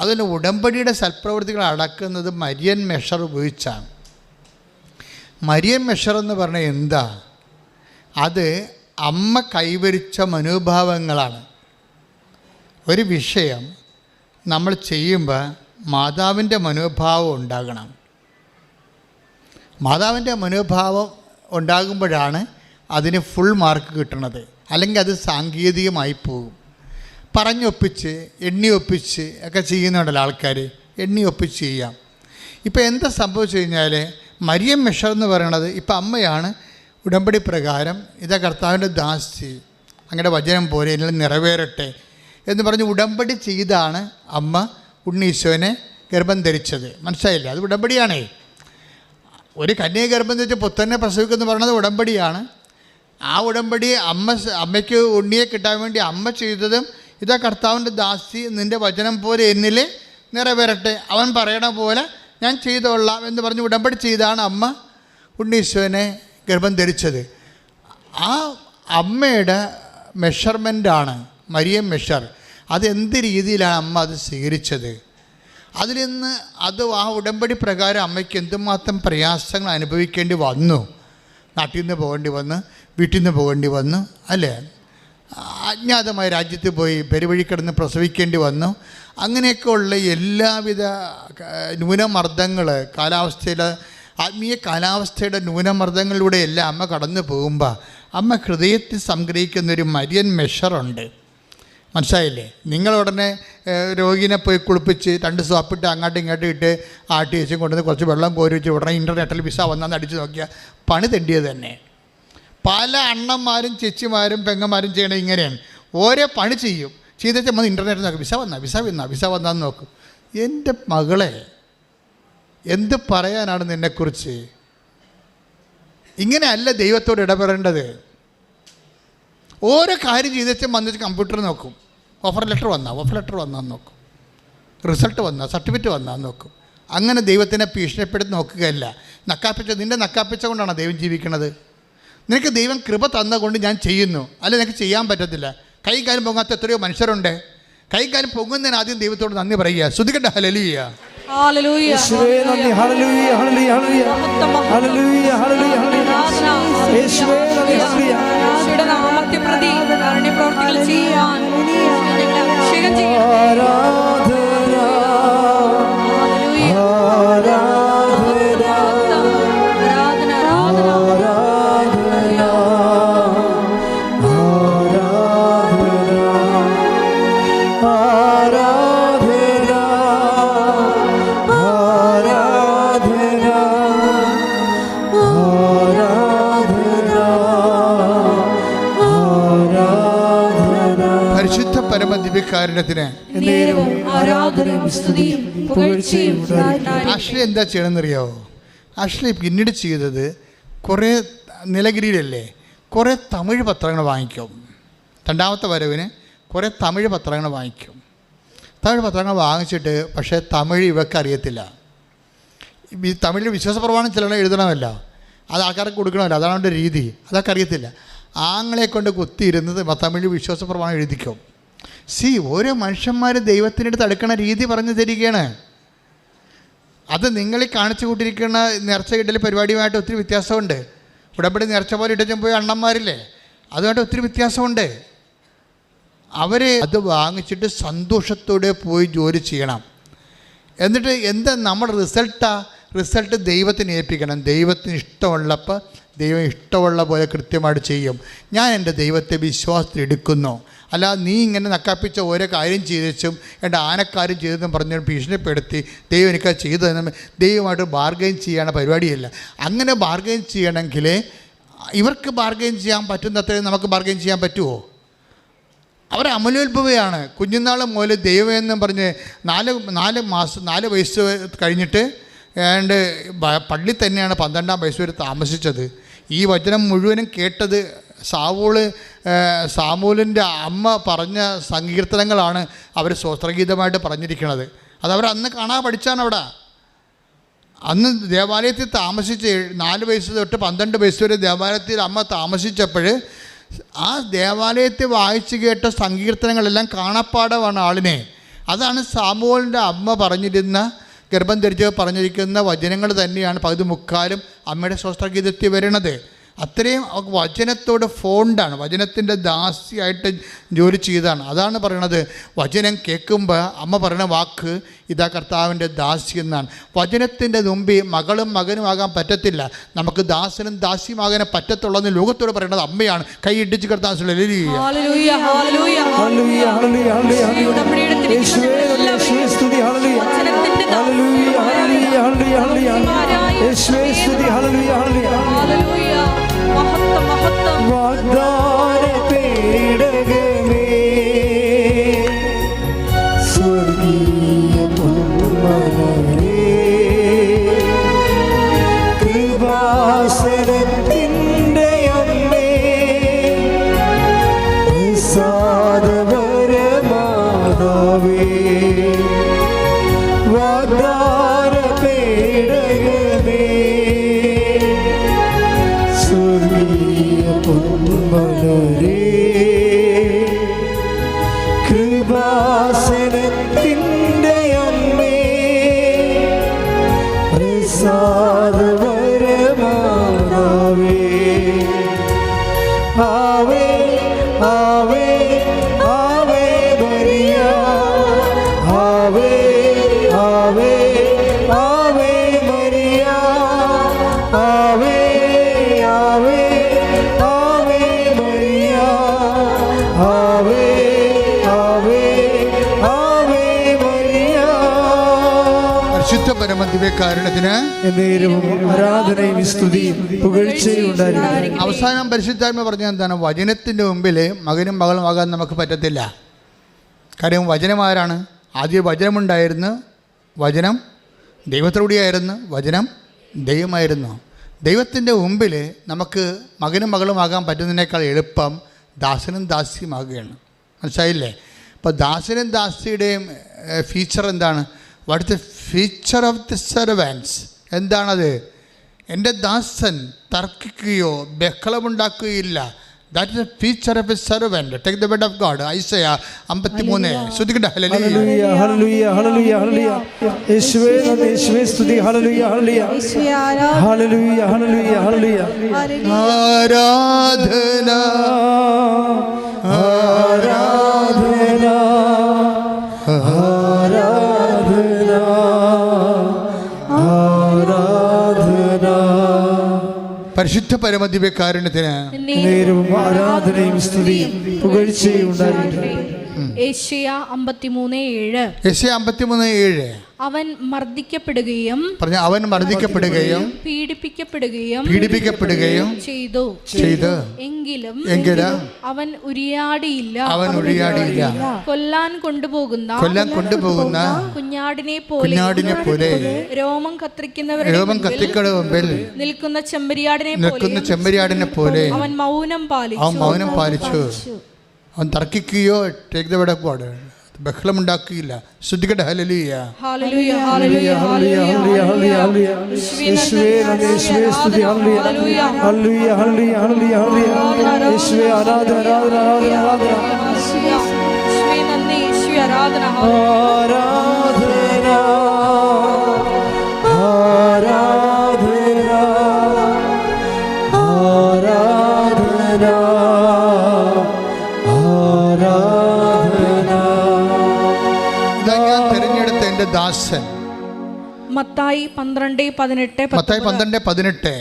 അതിന് ഉടമ്പടിയുടെ സൽപ്രവൃത്തികൾ അളക്കുന്നത് മരിയൻ മെഷർ ഉപയോഗിച്ചാണ്. മരിയൻ മെഷർ എന്ന് പറഞ്ഞാൽ എന്താ? അത് അമ്മ കൈവരിച്ച മനോഭാവങ്ങളാണ്. ഒരു വിഷയം നമ്മൾ ചെയ്യുമ്പോൾ മാതാവിൻ്റെ മനോഭാവം ഉണ്ടാകണം. മാതാവിൻ്റെ മനോഭാവം ഉണ്ടാകുമ്പോഴാണ് അതിന് ഫുൾ മാർക്ക് കിട്ടുന്നത്. അല്ലെങ്കിൽ അത് സാങ്കേതികമായി പോകും. പറഞ്ഞൊപ്പിച്ച് എണ്ണിയൊപ്പിച്ച് ഒക്കെ ചെയ്യുന്നുണ്ടല്ലോ ആൾക്കാർ. എണ്ണിയൊപ്പിച്ച് ചെയ്യാം. ഇപ്പോൾ എന്താ സംഭവിച്ചു കഴിഞ്ഞാൽ മരിയൻ മെഷർ എന്ന് പറയണത്, ഇപ്പം അമ്മയാണ് ഉടമ്പടി പ്രകാരം ഇതാ കർത്താവിൻ്റെ ദാസി, അങ്ങനെ വചനം പോലെ എല്ലാം നിറവേറട്ടെ എന്ന് പറഞ്ഞ് ഉടമ്പടി ചെയ്താണ് അമ്മ ഉണ്ണീശോനെ ഗർഭം ധരിച്ചത്. മനസ്സിലായില്ലേ? അത് ഉടമ്പടിയാണേ. ഒരു കന്യയെ ഗർഭം ധരിച്ച് പുത്രനെ പ്രസവിക്കുമെന്ന് പറയുന്നത് ഉടമ്പടിയാണ്. ആ ഉടമ്പടി അമ്മയ്ക്ക് ഉണ്ണിയെ കിട്ടാൻ വേണ്ടി അമ്മ ചെയ്തതും ഇതാ കർത്താവിൻ്റെ ദാസി നിൻ്റെ വചനം പോലെ എന്നിൽ നിറവേറട്ടെ, അവൻ പറയണ പോലെ ഞാൻ ചെയ്തോളാം എന്ന് പറഞ്ഞ് ഉടമ്പടി ചെയ്താണ് അമ്മ ഉണ്ണീശോനെ ഗർഭം ധരിച്ചത്. ആ അമ്മയുടെ മെഷർമെൻ്റാണ് മരിയൻ മെഷർ. അതെന്ത് രീതിയിലാണ് അമ്മ അത് സ്വീകരിച്ചത്? അതിൽ നിന്ന് ആ ഉടമ്പടി പ്രകാരം അമ്മയ്ക്ക് എന്തുമാത്രം പ്രയാസങ്ങൾ അനുഭവിക്കേണ്ടി വന്നു. നാട്ടിൽ നിന്ന് പോകേണ്ടി വന്ന്, വീട്ടിൽ നിന്ന് പോകേണ്ടി വന്നു, അല്ലേ? അജ്ഞാതമായ രാജ്യത്ത് പോയി പെരുവഴി കിടന്ന് പ്രസവിക്കേണ്ടി വന്നു. അങ്ങനെയൊക്കെയുള്ള എല്ലാവിധ ന്യൂനമർദ്ദങ്ങൾ, ആത്മീയ കാലാവസ്ഥയുടെ ന്യൂനമർദ്ദങ്ങളിലൂടെ എല്ലാം അമ്മ കടന്നു പോകുമ്പോൾ അമ്മ ഹൃദയത്തിൽ സംഗ്രഹിക്കുന്നൊരു മരിയൻ മെഷറുണ്ട്. മനസ്സിലായില്ലേ? നിങ്ങളുടനെ രോഗിനെ പോയി കുളിപ്പിച്ച് 2 സോപ്പിട്ട് അങ്ങോട്ടും ഇങ്ങോട്ടും ഇട്ട് ആട്ടി വെച്ചും കൊണ്ടുവന്ന് കുറച്ച് വെള്ളം കോരി വെച്ച് ഉടനെ ഇൻ്റർനെറ്റിൽ വിസ വന്നാന്ന് അടിച്ച് നോക്കിയാൽ പണി തെണ്ടിയത് തന്നെ. പല അണ്ണന്മാരും ചേച്ചിമാരും പെങ്ങന്മാരും ചെയ്യണത് ഇങ്ങനെയാണ്. ഓരോ പണി ചെയ്തേച്ചാൽ വന്ന് ഇൻ്റർനെറ്റിൽ നോക്കും, വിസ വന്നാന്ന് നോക്കും. എൻ്റെ മകളെ, എന്ത് പറയാനാണ് നിന്നെക്കുറിച്ച്? ഇങ്ങനെയല്ല ദൈവത്തോട് ഇടപെടേണ്ടത്. ഓരോ കാര്യം ചെയ്തേച്ചാൽ വന്നിട്ട് കമ്പ്യൂട്ടർ നോക്കും, ഓഫർ ലെറ്റർ വന്നാന്ന് നോക്കും, റിസൾട്ട് സർട്ടിഫിക്കറ്റ് വന്നാന്ന് നോക്കും. അങ്ങനെ ദൈവത്തിനെ ഭീഷണിപ്പെടുത്തി നോക്കുകയല്ല. നിൻ്റെ നക്കാപ്പിച്ച കൊണ്ടാണ് ദൈവം ജീവിക്കുന്നത്. നിനക്ക് ദൈവം കൃപ തന്നുകൊണ്ട് ഞാൻ ചെയ്യുന്നു, അല്ല നിനക്ക് ചെയ്യാൻ പറ്റത്തില്ല. കൈയും കാലും പൊങ്ങാത്ത എത്രയോ മനുഷ്യരുണ്ട്. കൈയും കാലും പൊങ്ങുന്നതിന് ആദ്യം ദൈവത്തോട് നന്ദി പറയുക. ശ്രുതികട്ടെ ഹല്ലേലൂയ. യേശുവേ നന്ദി. ഹല്ലേലൂയ ഹല്ലേലൂയ ഹല്ലേലൂയ ഹല്ലേലൂയ ഹല്ലേലൂയ. യേശുവേ നന്ദി. ഹല്ലേലൂയ. യേശുവിന്റെ നാമത്തെ പ്രതി കാരുണ്യ പ്രവർത്തികൾ ചെയ്യാൻ ഞങ്ങളെ അഭിഷേകം ചെയ്യണം. ആരാധന ആരാധന പരമദിവ്യകാരുണ്യത്തിന് ആഷ്ലി എന്താ ചെയ്യണമെന്നറിയാവോ? ആഷ്ലി പിന്നീട് ചെയ്തത് കുറേ നിലഗിരിയിലല്ലേ കുറേ തമിഴ് പത്രങ്ങൾ വാങ്ങിക്കും. 2ാമത്തെ വരവിന് കുറേ തമിഴ് പത്രങ്ങൾ വാങ്ങിക്കും. തമിഴ് പത്രങ്ങൾ വാങ്ങിച്ചിട്ട് പക്ഷേ തമിഴ് ഇവർക്ക് അറിയത്തില്ല. ഈ തമിഴിൽ വിശ്വാസ പ്രമാണം ചില എഴുതണമല്ല, അത് ആൾക്കാർക്ക് കൊടുക്കണമല്ലോ, അതാണ് അവൻ്റെ രീതി. അതൊക്കെ അറിയത്തില്ല. ആങ്ങളെ കൊണ്ട് കുത്തിയിരുന്നത് തമിഴ് വിശ്വാസ പ്രമാണം എഴുതിക്കും. ഓരോ മനുഷ്യന്മാർ ദൈവത്തിൻ്റെ അടുത്ത് അടുക്കണ രീതി പറഞ്ഞു തരികയാണ്. അത് നിങ്ങളെ കാണിച്ചു കൂട്ടിയിരിക്കുന്ന നേർച്ച കിട്ടൽ പരിപാടിയുമായിട്ട് ഒത്തിരി വ്യത്യാസമുണ്ട്. ഉടമ്പടി നേർച്ച പോലെ ഇട്ടച്ചും പോയി അണ്ണന്മാരില്ലേ, അതുമായിട്ട് ഒത്തിരി വ്യത്യാസമുണ്ട്. അവർ അത് വാങ്ങിച്ചിട്ട് സന്തോഷത്തോടെ പോയി ജോലി ചെയ്യണം. എന്നിട്ട് എന്താ നമ്മുടെ റിസൾട്ട് ദൈവത്തിന് ഏൽപ്പിക്കണം. ദൈവത്തിന് ഇഷ്ടമുള്ളപ്പോൾ ദൈവം ഇഷ്ടമുള്ള പോലെ കൃത്യമായിട്ട് ചെയ്യും. ഞാൻ എൻ്റെ ദൈവത്തെ വിശ്വാസത്തിൽ എടുക്കുന്നു. അല്ല നീ ഇങ്ങനെ നക്കാപ്പിച്ച ഓരോ കാര്യം ചെയ്തും എൻ്റെ ആനക്കാര്യം ചെയ്തെന്നും പറഞ്ഞ് ഭീഷണിപ്പെടുത്തി ദൈവം എനിക്കത് ചെയ്തു തന്നെ ദൈവമായിട്ട് ബാർഗെയിൻ ചെയ്യണ പരിപാടിയല്ല. അങ്ങനെ ബാർഗെയിൻ ചെയ്യണമെങ്കിൽ ഇവർക്ക് ബാർഗെയിൻ ചെയ്യാൻ പറ്റുന്നത്രയും നമുക്ക് ബാർഗെയിൻ ചെയ്യാൻ പറ്റുമോ? അവർ അമലോത്ഭവയാണ്. കുഞ്ഞുനാൾ മുതൽ ദൈവം എന്നും പറഞ്ഞ് 4 വയസ്സ് കഴിഞ്ഞിട്ട് ഏതാണ്ട് പള്ളി തന്നെയാണ് 12-ാം വയസ്സ് വരെ താമസിച്ചത്. ഈ വചനം മുഴുവനും കേട്ടത് സാമൂലിൻ്റെ അമ്മ പറഞ്ഞ സങ്കീർത്തനങ്ങളാണ് അവർ സ്വസ്ത്രഗീതമായിട്ട് പറഞ്ഞിരിക്കുന്നത്. അതവർ അന്ന് കാണാൻ പഠിച്ചാണ്. അവിടെ അന്ന് ദേവാലയത്തിൽ താമസിച്ച് 4 വയസ്സ് തൊട്ട് 12 വയസ്സ് വരെ ദേവാലയത്തിൽ അമ്മ താമസിച്ചപ്പോൾ ആ ദേവാലയത്തിൽ വായിച്ചു കേട്ട സങ്കീർത്തനങ്ങളെല്ലാം കാണപ്പാടമാണ് ആളിനെ. അതാണ് സാമൂലിൻ്റെ അമ്മ പറഞ്ഞിരുന്ന ഗർഭം ധരിച്ച് പറഞ്ഞിരിക്കുന്ന വചനങ്ങൾ തന്നെയാണ് പകുതി മുക്കാലും അമ്മയുടെ സ്വസ്ത്രഗീതത്തിൽ വരുന്നത്. അത്രയും വചനത്തോട് ഫോണ്ടാണ്, വചനത്തിൻ്റെ ദാസിയായിട്ട് ജോലി ചെയ്തതാണ്. അതാണ് പറയണത്. വചനം കേൾക്കുമ്പോൾ അമ്മ പറയുന്ന വാക്ക് ഇതാ കർത്താവിൻ്റെ ദാസി എന്നാണ്. വചനത്തിൻ്റെ മുമ്പിൽ മകളും മകനും ആകാൻ പറ്റത്തില്ല. നമുക്ക് ദാസനും ദാസിയുമാകാൻ പറ്റത്തുള്ളതെന്ന് ലോകത്തോട് പറയുന്നത് അമ്മയാണ്. കൈയിടിച്ച് കർത്താവ് വാഗ്ദാന പേടകമേ സ്വർഗീയ പൊന്മലരേ കൃപാസനത്തിൻ്റെ അമ്മേ പ്രസാദപരമാതാവേ വാഗ്ദാന പേടകമേ പൊന്മലരേ കൃപാസനത്തിൻ്റെ അമ്മേ പ്രസാദപരമാതാവേ ആവേ ആവേ ആവേ മരിയ ആവേ ആവേ ആവേ മരിയ ആവേ ആവേ ആവേ മരിയ ആവേ ആവേ ആവേ മരിയ. പരിശുദ്ധ പരമദിവ്യകാരുണ്യത്തിന് ആരാധനയും സ്തുതിയും പുകഴ്ചയും ഉണ്ടായിരിക്കട്ടെ. അവസാനം പരിശുദ്ധാത്മ പറഞ്ഞത് എന്താണ്? വചനത്തിൻ്റെ മുമ്പിൽ മകനും മകളും ആകാൻ നമുക്ക് പറ്റത്തില്ല. കാര്യം വചനം ആരാണ്? ആദ്യം വചനമുണ്ടായിരുന്നു, വചനം ദൈവത്തോടെയായിരുന്നു, വചനം ദൈവമായിരുന്നു. ദൈവത്തിൻ്റെ മുമ്പിൽ നമുക്ക് മകനും മകളുമാകാൻ പറ്റുന്നതിനേക്കാൾ എളുപ്പം ദാസനും ദാസിയുമാകുകയാണ്. മനസ്സിലായില്ലേ? അപ്പോൾ ദാസനും ദാസിയുടെയും ഫീച്ചർ എന്താണ്? What is the feature of the servants? എന്താണത്? എൻ്റെ ദാസൻ തർക്കിക്കുകയോ ബഹളമുണ്ടാക്കുകയില്ല. That is a feature of a servant. Take the word of God. Isaiah 53. ശ്രദ്ധിക്കട്ടെ. ഹല്ലേലൂയ ഹല്ലേലൂയ ഹല്ലേലൂയ ഹല്ലേലൂയ. യേശുവേ നന്ദി, യേശുവേ സ്തുതി. ഹല്ലേലൂയ ഹല്ലേലൂയ ഹല്ലേലൂയ ഹല്ലേലൂയ ഹല്ലേലൂയ. ആരാധന ആരാധന ആരാധന ആരാധന. പരിശുദ്ധ പരമദിവ്യകാരുണ്യത്തിന് ആരാധനയും സ്തുതിയും പുകഴ്ചയും ഉണ്ടായിരിക്കട്ടെ. യെശയ്യാ 53:7. യെശയ്യാ 53:7. അവൻ മർദ്ദിക്കപ്പെടുകയും അവൻ മർദ്ദിക്കപ്പെടുകയും പീഡിപ്പിക്കപ്പെടുകയും ചെയ്തു. എങ്കിലും അവൻ ഉരിയാടിയില്ല. കൊല്ലാൻ കൊണ്ടുപോകുന്ന കുഞ്ഞാടിനെ പോലെ രോമം കത്തിരിക്കുന്നവരുടെ മുമ്പിൽ നിൽക്കുന്ന ചെമ്മരിയാടിനെ പോലെ അവൻ മൗനം പാലിച്ചു. അവൻ തർക്കിക്കുകയോ take the word of God ബഹളമുണ്ടാക്കുകയില്ല. ശ്രദ്ധിക്കട്ടെ. ഹല്ലേലൂയ. Hallelujah, hallelujah, hallelujah, hallelujah. യേശുവേ നന്ദി, യേശുവേ സ്തുതി. ഹല്ലേലൂയ, ഹല്ലേലൂയ, ഹല്ലേലൂയ, ഹല്ലേലൂയ, ഹല്ലേലൂയ. യേശുവേ ആരാധന, ആരാധന, ആരാധന, ആരാധന. യേശുവേ നന്ദി, യേശുവേ ആരാധന. ആരാധന, ആരാധന, ആരാധന, ആരാധന. ഇതാ ഞാൻ തിരഞ്ഞെടുത്ത എൻ്റെ ദാസൻ. മത്തായി 12:18. മത്തായി 12:18.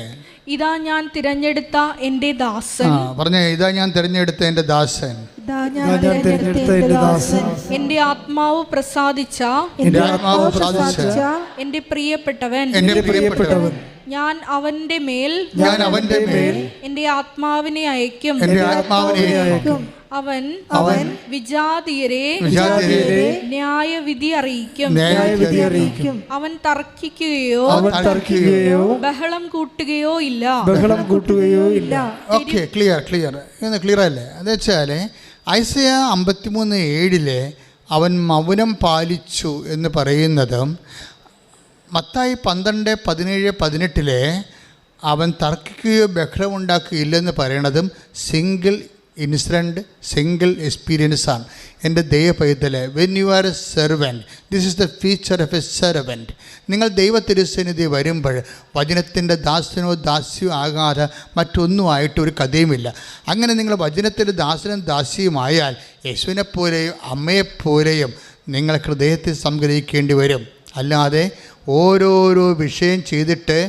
ഇതാ ഞാൻ തിരഞ്ഞെടുത്ത എൻ്റെ ദാസൻ. പറഞ്ഞേ, ഇതാ ഞാൻ തിരഞ്ഞെടുത്ത എൻ്റെ ദാസൻ. ഇതാ ഞാൻ തിരഞ്ഞെടുത്ത എൻ്റെ ദാസൻ. എൻ്റെ ആത്മാവ് പ്രസാദിച്ച, എൻ്റെ ആത്മാവ് പ്രസാദിച്ച എൻ്റെ പ്രിയപ്പെട്ടവൻ. എൻ്റെ പ്രിയപ്പെട്ടവൻ. ഞാൻ അവന്റെ മേൽ എൻ്റെ ആത്മാവിനെ അയക്കും. എൻ്റെ ആത്മാവിനെ അയക്കും. അവൻ വിജാതിയരെ ന്യായവിധി അറിയിക്കും. അവൻ തർക്കിക്കുകയോ ബഹളം കൂട്ടുകയോ ഇല്ല. ഓക്കെ, ക്ലിയർ അല്ലേ? അത് വെച്ചാൽ ഐസയ 53:7 അവൻ മൗനം പാലിച്ചു എന്ന് പറയുന്നതും മത്തായി 12:17-18 അവൻ തർക്കിക്കുകയോ ബഹളമുണ്ടാക്കുകയില്ലെന്ന് പറയണതും സിംഗിൾ ഇൻസിഡൻറ്റ്, സിംഗിൾ എക്സ്പീരിയൻസ് ആണ്. എൻ്റെ ദൈവപൈതലെ, when you are a servant, this is the feature of a servant. നിങ്ങൾ ദൈവത്തിരുസന്നിധി വരുമ്പോൾ വചനത്തിൻ്റെ ദാസനോ ദാസ്യോ ആകാതെ മറ്റൊന്നുമായിട്ട് ഒരു കഥയുമില്ല. അങ്ങനെ നിങ്ങൾ വചനത്തിൻ്റെ ദാസനും ദാസിയുമായാൽ യേശുവിനെപ്പോലെയും അമ്മയെപ്പോലെയും നിങ്ങൾ ഹൃദയത്തിൽ സംഗ്രഹിക്കേണ്ടി വരും. അല്ലാതെ ഓരോരോ വിഷയം ചെയ്തിട്ട്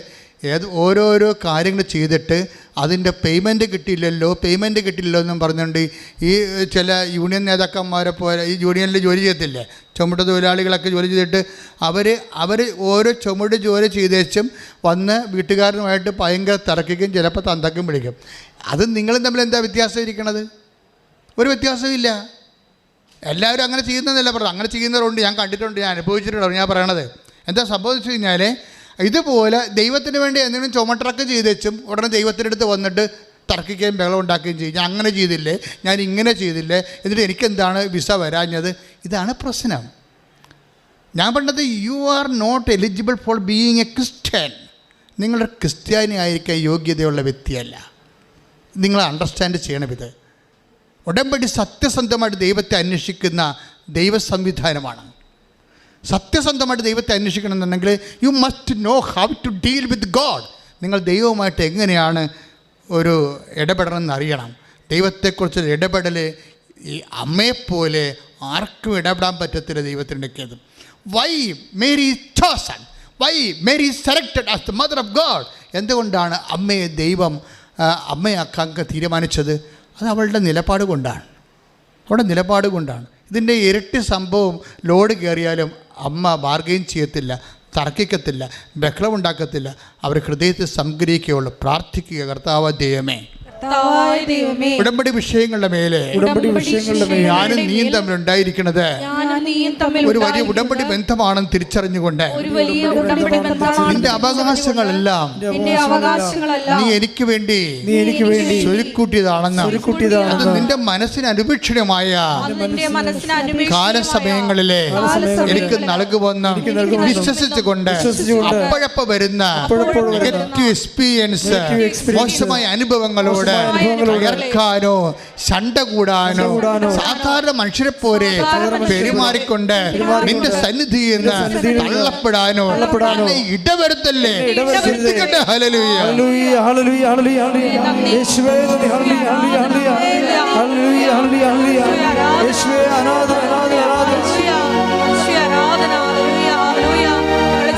ഓരോരോ കാര്യങ്ങൾ ചെയ്തിട്ട് അതിൻ്റെ പേയ്മെൻറ്റ് കിട്ടിയില്ലല്ലോ എന്നും പറഞ്ഞുകൊണ്ട് ഈ ചില യൂണിയൻ നേതാക്കന്മാരെ പോലെ ഈ യൂണിയനിൽ ജോലി ചെയ്യത്തില്ലേ, ചുമട്ട് തൊഴിലാളികളൊക്കെ ജോലി ചെയ്തിട്ട് അവർ ഓരോ ചുമട് ജോലി ചെയ്തേച്ചും വന്ന് വീട്ടുകാരനുമായിട്ട് ഭയങ്കര തിരക്കിക്കും, ചിലപ്പോൾ തന്തക്കും പിടിക്കും. അത് നിങ്ങളും തമ്മിൽ എന്താ വ്യത്യാസം ഇരിക്കണത്? ഒരു വ്യത്യാസവും ഇല്ല. എല്ലാവരും അങ്ങനെ ചെയ്യുന്നതല്ല പറഞ്ഞത്. അങ്ങനെ ചെയ്യുന്നവരുണ്ട്, ഞാൻ കണ്ടിട്ടുണ്ട്, ഞാൻ അനുഭവിച്ചിട്ടുണ്ട്. ഞാൻ പറയണത് എന്താ സംഭവിച്ചു കഴിഞ്ഞാൽ, ഇതുപോലെ ദൈവത്തിന് വേണ്ടി എന്തെങ്കിലും ചുമട്ടറൊക്കെ ചെയ്തേച്ചും ഉടനെ ദൈവത്തിൻ്റെ അടുത്ത് വന്നിട്ട് തർക്കിക്കുകയും ബഹളം ഉണ്ടാക്കുകയും ചെയ്യും. ഞാൻ അങ്ങനെ ചെയ്തില്ലേ, ഞാൻ ഇങ്ങനെ ചെയ്തില്ലേ, എന്നിട്ട് എനിക്കെന്താണ് വിസ വരാഞ്ഞത്? ഇതാണ് പ്രശ്നം. ഞാൻ പറഞ്ഞത് you are not eligible for being a Christian. നിങ്ങളൊരു ക്രിസ്ത്യാനി ആയിരിക്കാൻ യോഗ്യതയുള്ള വ്യക്തിയല്ല. നിങ്ങൾ അണ്ടർസ്റ്റാൻഡ് ചെയ്യണം. ഇത് ഉടമ്പടി സത്യസന്ധമായിട്ട് ദൈവത്തെ അന്വേഷിക്കുന്ന ദൈവ സംവിധാനമാണ്. സത്യസന്ധമായിട്ട് ദൈവത്തെ അന്വേഷിക്കണമെന്നുണ്ടെങ്കിൽ you must know how to deal with God. നിങ്ങൾ ദൈവവുമായിട്ട് എങ്ങനെയാണ് ഒരു ഇടപെടണമെന്ന് അറിയണം. ദൈവത്തെക്കുറിച്ചൊരു ഇടപെടൽ ഈ അമ്മയെപ്പോലെ ആർക്കും ഇടപെടാൻ പറ്റത്തില്ല ദൈവത്തിൻ്റെത്. Why Mary chosen, why Mary selected as the mother of God. എന്തുകൊണ്ടാണ് അമ്മയെ ദൈവം അമ്മയാക്കാൻ തീരുമാനിച്ചത്? അത് അവളുടെ നിലപാട് കൊണ്ടാണ്. ഇതിൻ്റെ ഇരട്ടി സംഭവം ലോഡ് കയറിയാലും അമ്മ ബാർഗെയിൻ ചെയ്യത്തില്ല, തർക്കിക്കത്തില്ല, ബഹളമുണ്ടാക്കത്തില്ല. അവർ ഹൃദയത്തിൽ സംഗ്രഹിക്കുകയുള്ളൂ. പ്രാർത്ഥിക്കുക, കർത്താവ് ദൈവമേ, ഉടമ്പടി വിഷയങ്ങളുടെ മേലെ ഞാനും നീയും തമ്മിൽ ഉണ്ടായിരിക്കുന്നത് ഒരു വലിയ ഉടമ്പടി ബന്ധമാണെന്ന് തിരിച്ചറിഞ്ഞുകൊണ്ട് നിന്റെ അവകാശങ്ങളെല്ലാം നീ എനിക്ക് വേണ്ടി ചൊരുക്കൂട്ടിയതാണെന്ന് അത് നിന്റെ മനസ്സിന് അനുപേക്ഷണമായ കാലസമയങ്ങളിലെ എനിക്ക് നൽകുമെന്ന് വിശ്വസിച്ചുകൊണ്ട് അപ്പോഴപ്പോൾ വരുന്ന നെഗറ്റീവ് എക്സ്പീരിയൻസ്, മോശമായ അനുഭവങ്ങളോട് തകർക്കാനോ ശണ്ട കൂടാനോ സാധാരണ മനുഷ്യരെ പോലെ പെരുമാറിക്കൊണ്ട് നിന്റെ സന്നിധിയിൽ നിന്ന് തള്ളപ്പെടാനോ ഇടവരുത്തല്ലേ. ഹല്ലേലൂയ, ഹല്ലേലൂയ, ഹല്ലേലൂയ, ഹല്ലേലൂയ. യേശുവേ നന്ദി, ഹല്ലേലൂയ, ഹല്ലേലൂയ, ഹല്ലേലൂയ, ഹല്ലേലൂയ, ഹല്ലേലൂയ. യേശുവേ ആരാധന, ആരാധന, ആരാധന.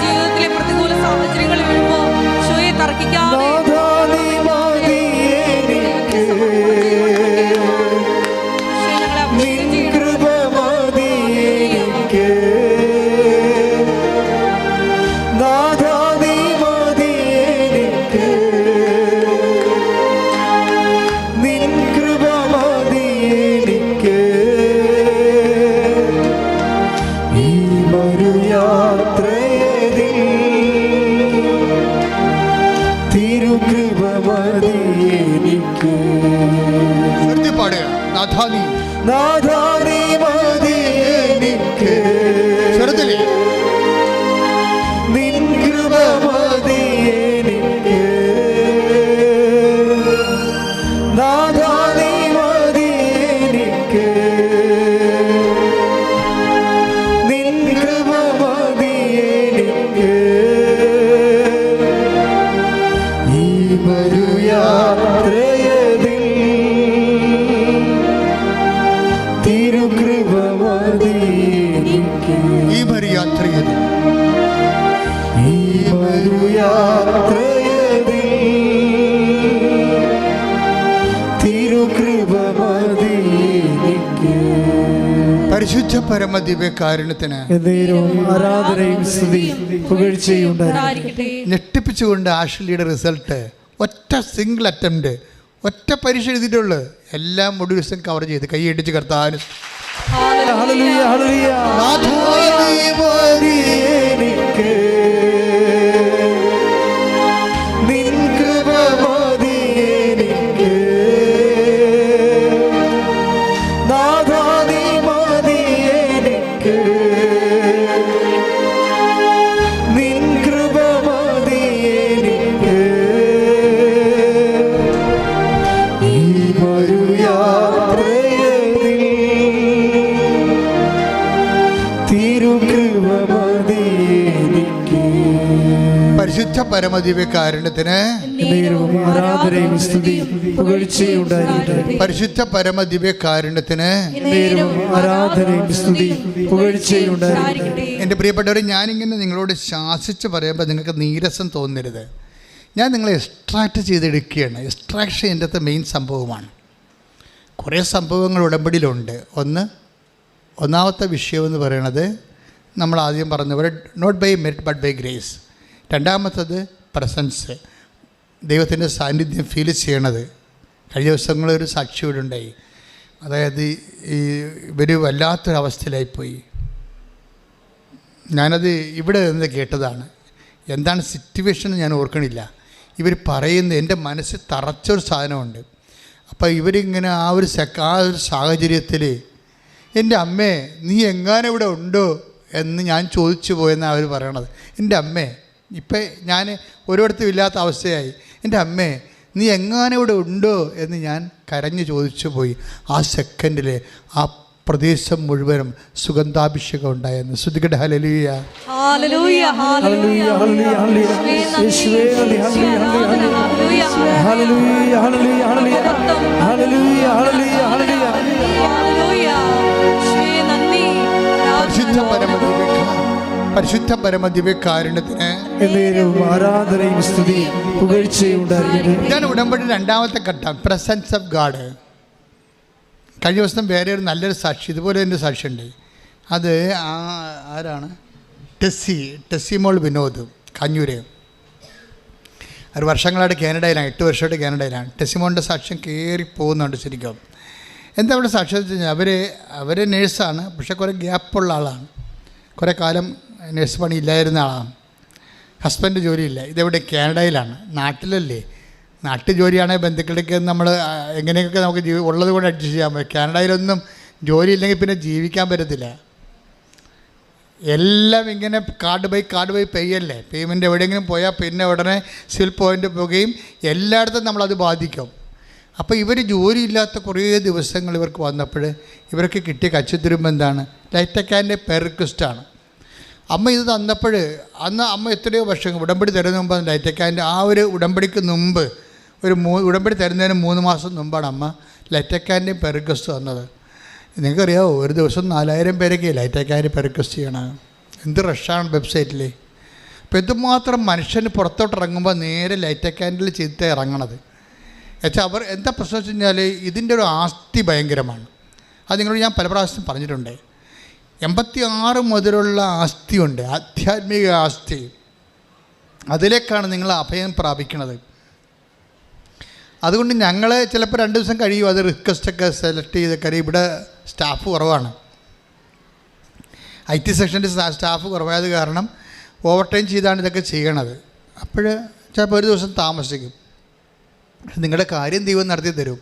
ജീവിതത്തിലെ പ്രതികൂല സാഹചര്യങ്ങൾ വരുമ്പോൾ ഈശോയെ തർക്കിക്കാതെ നാഥാ നീ മതി പരിശുദ്ധ പരമദിവ്യകാരുണ്യത്തിന് എന്നേരവും ആരാധനയും സ്തുതിയും പുകഴ്ചയും ഉണ്ടായിരിക്കട്ടെ. ഞെട്ടിപ്പിച്ചുകൊണ്ട് ആഷ്ലിയുടെ റിസൾട്ട് ഒറ്റ സിംഗിൾ അറ്റംപ്റ്റ്, ഒറ്റ പരീക്ഷ എഴുതിയിട്ടുള്ളൂ. എല്ലാം മൊഡ്യൂൾസും കവർ ചെയ്ത് കൈയടിച്ച് കർത്താവിന് ഹല്ലേലൂയ, ഹല്ലേലൂയ. എനിക്ക് നിൻ കൃപ മതി എനിക്ക്. നാഥാ നീ മതി എനിക്ക്. നിൻ കൃപ മതി എനിക്ക്. ഈ ഒരു യാത്രയിൽ തിരുകൃപ മതി എനിക്ക്. പരിശുദ്ധ പരമദിവ്യകാരുണ്യത്തിന് എന്നേരവും ആരാധനയും സ്തുതിയും പുകഴ്ചയും ഉണ്ടായിരിക്കട്ടെ. പരിശുദ്ധ പരമദിവ്യകാരുണ്യത്തിന് എന്നേരവും ആരാധനയും സ്തുതിയും പുകഴ്ചയും ഉണ്ടായിരിക്കട്ടെ. എൻ്റെ പ്രിയപ്പെട്ടവരെ, ഞാനിങ്ങനെ നിങ്ങളോട് ശാസിച്ച് പറയുമ്പോൾ നിങ്ങൾക്ക് നീരസം തോന്നരുത്. ഞാൻ നിങ്ങളെ എക്സ്ട്രാക്റ്റ് ചെയ്തെടുക്കുകയാണ്. എക്സ്ട്രാക്ഷൻ എൻ്റെ അകത്ത് മെയിൻ സംഭവമാണ്. കുറേ സംഭവങ്ങൾ ഉടമ്പടിയിലുണ്ട്. ഒന്നാമത്തെ വിഷയമെന്ന് പറയണത് നമ്മൾ ആദ്യം പറഞ്ഞ പോലെ not by merit but by grace. രണ്ടാമത്തത് പ്രസൻസ്, ദൈവത്തിൻ്റെ സാന്നിധ്യം ഫീൽ ചെയ്യണത്. കഴിഞ്ഞ ദിവസങ്ങളൊരു സാക്ഷി ഇവിടെ ഉണ്ടായി. അതായത് ഇവർ വല്ലാത്തൊരവസ്ഥയിലായിപ്പോയി. ഞാനത് ഇവിടെ നിന്ന് കേട്ടതാണ്. എന്താണ് സിറ്റുവേഷൻ ഞാൻ ഓർക്കണില്ല. ഇവർ പറയുന്നത് എൻ്റെ മനസ്സിൽ തറച്ചൊരു സാധനമുണ്ട്. അപ്പോൾ ഇവരിങ്ങനെ ആ ഒരു സാഹചര്യത്തിൽ എൻ്റെ അമ്മേ നീ എങ്ങാനും ഇവിടെ ഉണ്ടോ എന്ന് ഞാൻ ചോദിച്ചു പോയെന്നാണ് അവർ പറയണത്. എൻ്റെ അമ്മേ, ഇപ്പം ഞാൻ ഒരിടത്തും ഇല്ലാത്ത അവസ്ഥയായി. എൻ്റെ അമ്മേ നീ എങ്ങാനും ഇവിടെ ഉണ്ടോ എന്ന് ഞാൻ കരഞ്ഞു ചോദിച്ചു പോയി. ആ സെക്കൻഡിൽ ആ പ്രദേശം മുഴുവനും സുഗന്ധാഭിഷേകം ഉണ്ടായെന്ന്. ശ്രുതികട ഹല്ലേലൂയ, ഹല്ലേലൂയ, ഹല്ലേലൂയ, ഹല്ലേലൂയ, ഹല്ലേലൂയ. യേശുവേ ഹല്ലേലൂയ, hallelujah, hallelujah, hallelujah, hallelujah, hallelujah, hallelujah, ഹല്ലേലൂയ. പരിശുദ്ധ പരമദിവ്യകാരുണ്യത്തിന് എന്നേരവും ആരാധനയും സ്തുതിയും പുകഴ്ചയും ഉണ്ടായിരിക്കട്ടെ. ഇതാണ് ഉടമ്പടി രണ്ടാമത്തെ ഘട്ടം, പ്രസൻസ് ഓഫ് ഗാഡ്. കഴിഞ്ഞ ദിവസം വേറെ ഒരു നല്ലൊരു സാക്ഷി, ഇതുപോലെ എൻ്റെ സാക്ഷിയുണ്ട്. അത് ആരാണ്? ടെസ്സിമോൾ വിനോദ്, കഞ്ഞൂര്. ഒരു വർഷങ്ങളായിട്ട് കാനഡയിലാണ്, 8 വർഷമായിട്ട് കാനഡയിലാണ്. ടെസ്സിമോളിൻ്റെ സാക്ഷ്യം കയറി പോകുന്നുണ്ട് ശരിക്കും. എന്താ അവിടെ സാക്ഷ്യം വെച്ച് കഴിഞ്ഞാൽ അവർ നേഴ്സാണ്, പക്ഷേ കുറേ ഗ്യാപ്പുള്ള ആളാണ്. കുറേ കാലം നേഴ്സ് പണി ഇല്ലായിരുന്ന ആളാണ്. ഹസ്ബൻഡ് ജോലിയില്ല. ഇതെവിടെ? കാനഡയിലാണ്. നാട്ടിലല്ലേ, നാട്ടിൽ ജോലിയാണെങ്കിൽ ബന്ധുക്കളൊക്കെ നമ്മൾ എങ്ങനെയൊക്കെ നമുക്ക് ഉള്ളത് കൊണ്ട് അഡ്ജസ്റ്റ് ചെയ്യാൻ പറ്റും. കാനഡയിലൊന്നും ജോലി ഇല്ലെങ്കിൽ പിന്നെ ജീവിക്കാൻ പറ്റത്തില്ല. എല്ലാം ഇങ്ങനെ കാർഡ് ബൈ പേ അല്ലേ. പേയ്മെൻറ്റ് എവിടെയെങ്കിലും പോയാൽ പിന്നെ ഉടനെ സിവിൽ പോയിൻ്റ് പോകുകയും എല്ലായിടത്തും നമ്മളത് ബാധിക്കും. അപ്പോൾ ഇവർ ജോലിയില്ലാത്ത കുറേ ദിവസങ്ങൾ ഇവർക്ക് വന്നപ്പോൾ ഇവർക്ക് കിട്ടിയ കച്ചിത്തിരുമ്പ് എന്താണ്? ലൈറ്റക്കാൻ്റെ പെർ റിക്വസ്റ്റാണ്. അമ്മ ഇത് തന്നപ്പോൾ അന്ന് അമ്മ എത്രയോ വർഷങ്ങൾ ഉടമ്പടി തരുന്ന മുമ്പ് ലൈറ്റക്കാൻ്റെ ആ ഒരു ഉടമ്പടിക്ക് മുമ്പ് ഉടമ്പടി തരുന്നതിന് 3 മാസം മുമ്പാണ് അമ്മ ലൈറ്റക്കാൻ്റെയും പെർ റിക്വസ്റ്റ് തന്നത്. നിങ്ങൾക്കറിയാമോ, ഒരു ദിവസം 4000 പേരൊക്കെ ലൈറ്റക്കാൻ്റെ പെർ റിക്വസ്റ്റ് ചെയ്യണം. എന്ത് റഷാണ് വെബ്സൈറ്റിൽ. അപ്പോൾ എന്തുമാത്രം മനുഷ്യന് പുറത്തോട്ട് ഇറങ്ങുമ്പോൾ നേരെ ലൈറ്റക്കാൻഡിൽ ചെയ്തിട്ട് ഇറങ്ങണത്. എന്നുവെച്ചാൽ അവർ എന്താ പ്രശ്നം വെച്ച് കഴിഞ്ഞാൽ ഇതിൻ്റെ ഒരു ആസ്തി ഭയങ്കരമാണ്. അത് നിങ്ങളോട് ഞാൻ പല പ്രാവശ്യം പറഞ്ഞിട്ടുണ്ട്. 86 മുതലുള്ള ആസ്തിയുണ്ട്, ആധ്യാത്മിക ആസ്തി. അതിലേക്കാണ് നിങ്ങൾ അഭയം പ്രാപിക്കുന്നത്. അതുകൊണ്ട് ഞങ്ങൾ ചിലപ്പോൾ 2 ദിവസം കഴിയും അത് റിക്വസ്റ്റൊക്കെ സെലക്ട് ചെയ്ത്. കാര്യം ഇവിടെ സ്റ്റാഫ് കുറവാണ്, IT സെക്ഷൻ്റെ സ്റ്റാഫ് കുറവായത് കാരണം ഓവർ ടൈം ചെയ്താണ് ഇതൊക്കെ ചെയ്യണത്. അപ്പോൾ ചിലപ്പോൾ ഒരു ദിവസം താമസിക്കും. നിങ്ങളുടെ കാര്യം ദൈവം നടത്തി തരും.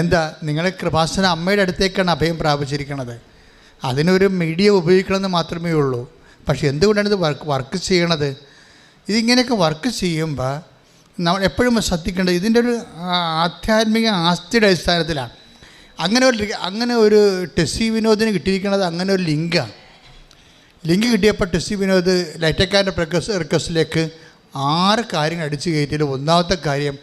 എന്താ, നിങ്ങളെ കൃപാസന അമ്മയുടെ അടുത്തേക്കാണ് അഭയം പ്രാപിച്ചിരിക്കുന്നത്. അതിനൊരു മീഡിയ ഉപയോഗിക്കണമെന്ന് മാത്രമേ ഉള്ളൂ. പക്ഷേ എന്തുകൊണ്ടാണ് ഇത് വർക്ക് ചെയ്യണത്? ഇതിങ്ങനെയൊക്കെ വർക്ക് ചെയ്യുമ്പോൾ നമ്മൾ എപ്പോഴും ശ്രദ്ധിക്കേണ്ടത് ഇതിൻ്റെ ഒരു ആധ്യാത്മിക ആസ്തിയുടെ അടിസ്ഥാനത്തിലാണ്. അങ്ങനെ ഒരു ടെസ്സി വിനോദിന് കിട്ടിയിരിക്കുന്നത് അങ്ങനെ ഒരു ലിങ്കാണ്. ലിങ്ക് കിട്ടിയപ്പോൾ ടെസ്സി വിനോദ് ലൈറ്റക്കാരൻ്റെ റിക്വസ്റ്റിലേക്ക് 6 കാര്യങ്ങൾ അടിച്ചു കയറ്റിയിട്ട് ഒന്നാമത്തെ കാര്യം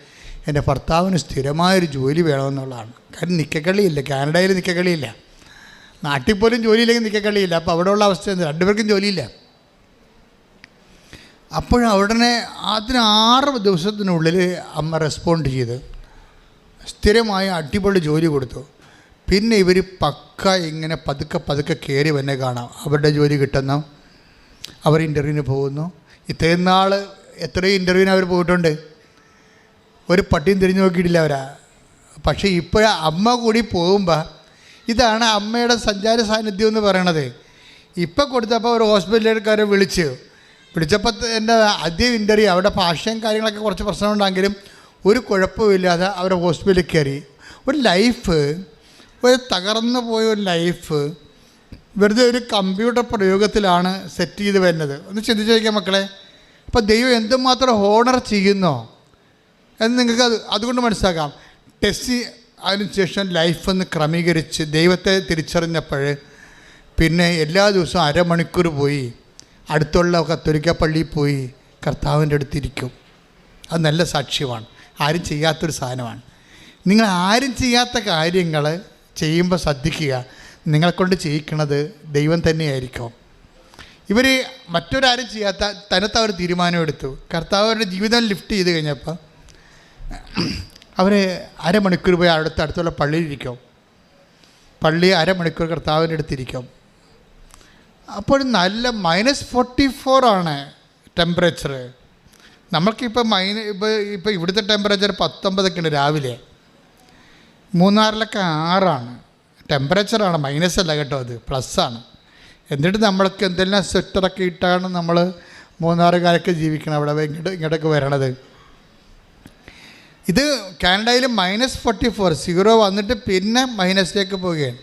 എൻ്റെ ഭർത്താവിന് സ്ഥിരമായൊരു ജോലി വേണമെന്നുള്ളതാണ്. കാരണം നിക്കക്കളിയില്ല, കാനഡയിൽ നിക്കക്കളിയില്ല, നാട്ടിൽ പോലും ജോലിയില്ലെങ്കിൽ നിക്കക്കളിയില്ല. അപ്പോൾ അവിടെയുള്ള അവസ്ഥ എന്താ, 2 പേർക്കും ജോലിയില്ല. അപ്പോഴവിടനെ അതിന് 6 ദിവസത്തിനുള്ളിൽ അമ്മ റെസ്പോണ്ട് ചെയ്ത് സ്ഥിരമായ അടിപൊളി ജോലി കൊടുത്തു. പിന്നെ ഇവർ പക്ക ഇങ്ങനെ പതുക്കെ പതുക്കെ കയറി വന്നെ കാണാം. അവരുടെ ജോലി കിട്ടുന്നു, അവർ ഇൻ്റർവ്യൂവിന് പോകുന്നു. ഇത്രയും നാൾ എത്രയും ഇൻ്റർവ്യൂവിന് അവർ പോയിട്ടുണ്ട്, ഒരു പട്ടിയും തിരിഞ്ഞു നോക്കിയിട്ടില്ല അവരാ. പക്ഷേ ഇപ്പോൾ അമ്മ കൂടി പോകുമ്പോൾ ഇതാണ് അമ്മയുടെ സഞ്ചാര സാന്നിധ്യം എന്ന് പറയണത്. ഇപ്പം കൊടുത്തപ്പോൾ ഒരു ഹോസ്പിറ്റലുകാരെ വിളിച്ചപ്പോൾ എൻ്റെ ആദ്യം ഇൻ്റർവ്യൂ, അവിടെ ഭാഷയും കാര്യങ്ങളൊക്കെ കുറച്ച് പ്രശ്നമുണ്ടെങ്കിലും ഒരു കുഴപ്പമില്ലാതെ അവരെ ഹോസ്പിറ്റലിൽ കയറി. ഒരു ലൈഫ്, ഒരു തകർന്നു പോയ ഒരു ലൈഫ് വെറുതെ ഒരു കമ്പ്യൂട്ടർ പ്രയോഗത്തിലാണ് സെറ്റ് ചെയ്ത് വരുന്നത്. ഒന്ന് ചിന്തിച്ച് നോക്കിയാൽ മക്കളെ. അപ്പോൾ ദൈവം എന്തുമാത്രം ഹോണർ ചെയ്യുന്നോ എന്ന് നിങ്ങൾക്ക് അതുകൊണ്ട് മനസ്സിലാക്കാം. ടെസ്സി അതിനുശേഷം ലൈഫൊന്ന് ക്രമീകരിച്ച് ദൈവത്തെ തിരിച്ചറിഞ്ഞപ്പോൾ പിന്നെ എല്ലാ ദിവസവും അരമണിക്കൂർ പോയി അടുത്തുള്ള കത്തോലിക്ക പള്ളിയിൽ പോയി കർത്താവിൻ്റെ അടുത്തിരിക്കും. അത് നല്ല സാക്ഷ്യമാണ്. ആരും ചെയ്യാത്തൊരു സാധനമാണ്. നിങ്ങൾ ആരും ചെയ്യാത്ത കാര്യങ്ങൾ ചെയ്യുമ്പോൾ ശ്രദ്ധിക്കുക, നിങ്ങളെക്കൊണ്ട് ചെയ്യിക്കണത് ദൈവം തന്നെയായിരിക്കും. ഇവർ മറ്റൊരാരും ചെയ്യാത്ത തനത്ത് അവർ തീരുമാനമെടുത്തു. കർത്താവ് അവരുടെ ജീവിതം ലിഫ്റ്റ് ചെയ്ത് കഴിഞ്ഞപ്പോൾ അവർ അരമണിക്കൂർ പോയി അടുത്തുള്ള പള്ളിയിലിരിക്കും. പള്ളി അരമണിക്കൂർ കർത്താവിൻ്റെ അടുത്തിരിക്കും. അപ്പോൾ നല്ല -44 ആണ് ടെമ്പറേച്ചർ. നമ്മൾക്കിപ്പോൾ ഇപ്പോൾ ഇവിടുത്തെ ടെമ്പറേച്ചർ 19 ഉണ്ട് രാവിലെ. മൂന്നാറിലൊക്കെ 6 ടെമ്പറേച്ചറാണ്, മൈനസല്ല കേട്ടോ, അത് പ്ലസ്സാണ്. എന്നിട്ട് നമ്മൾക്ക് എന്തെല്ലാം സ്വെറ്ററൊക്കെ ഇട്ടാണ് നമ്മൾ മൂന്നാറുകാരൊക്കെ ജീവിക്കണം അവിടെ ഇങ്ങോട്ടൊക്കെ വരണത്. ഇത് കാനഡയിൽ -44 0 വന്നിട്ട് പിന്നെ മൈനസിലേക്ക് പോവുകയാണ്.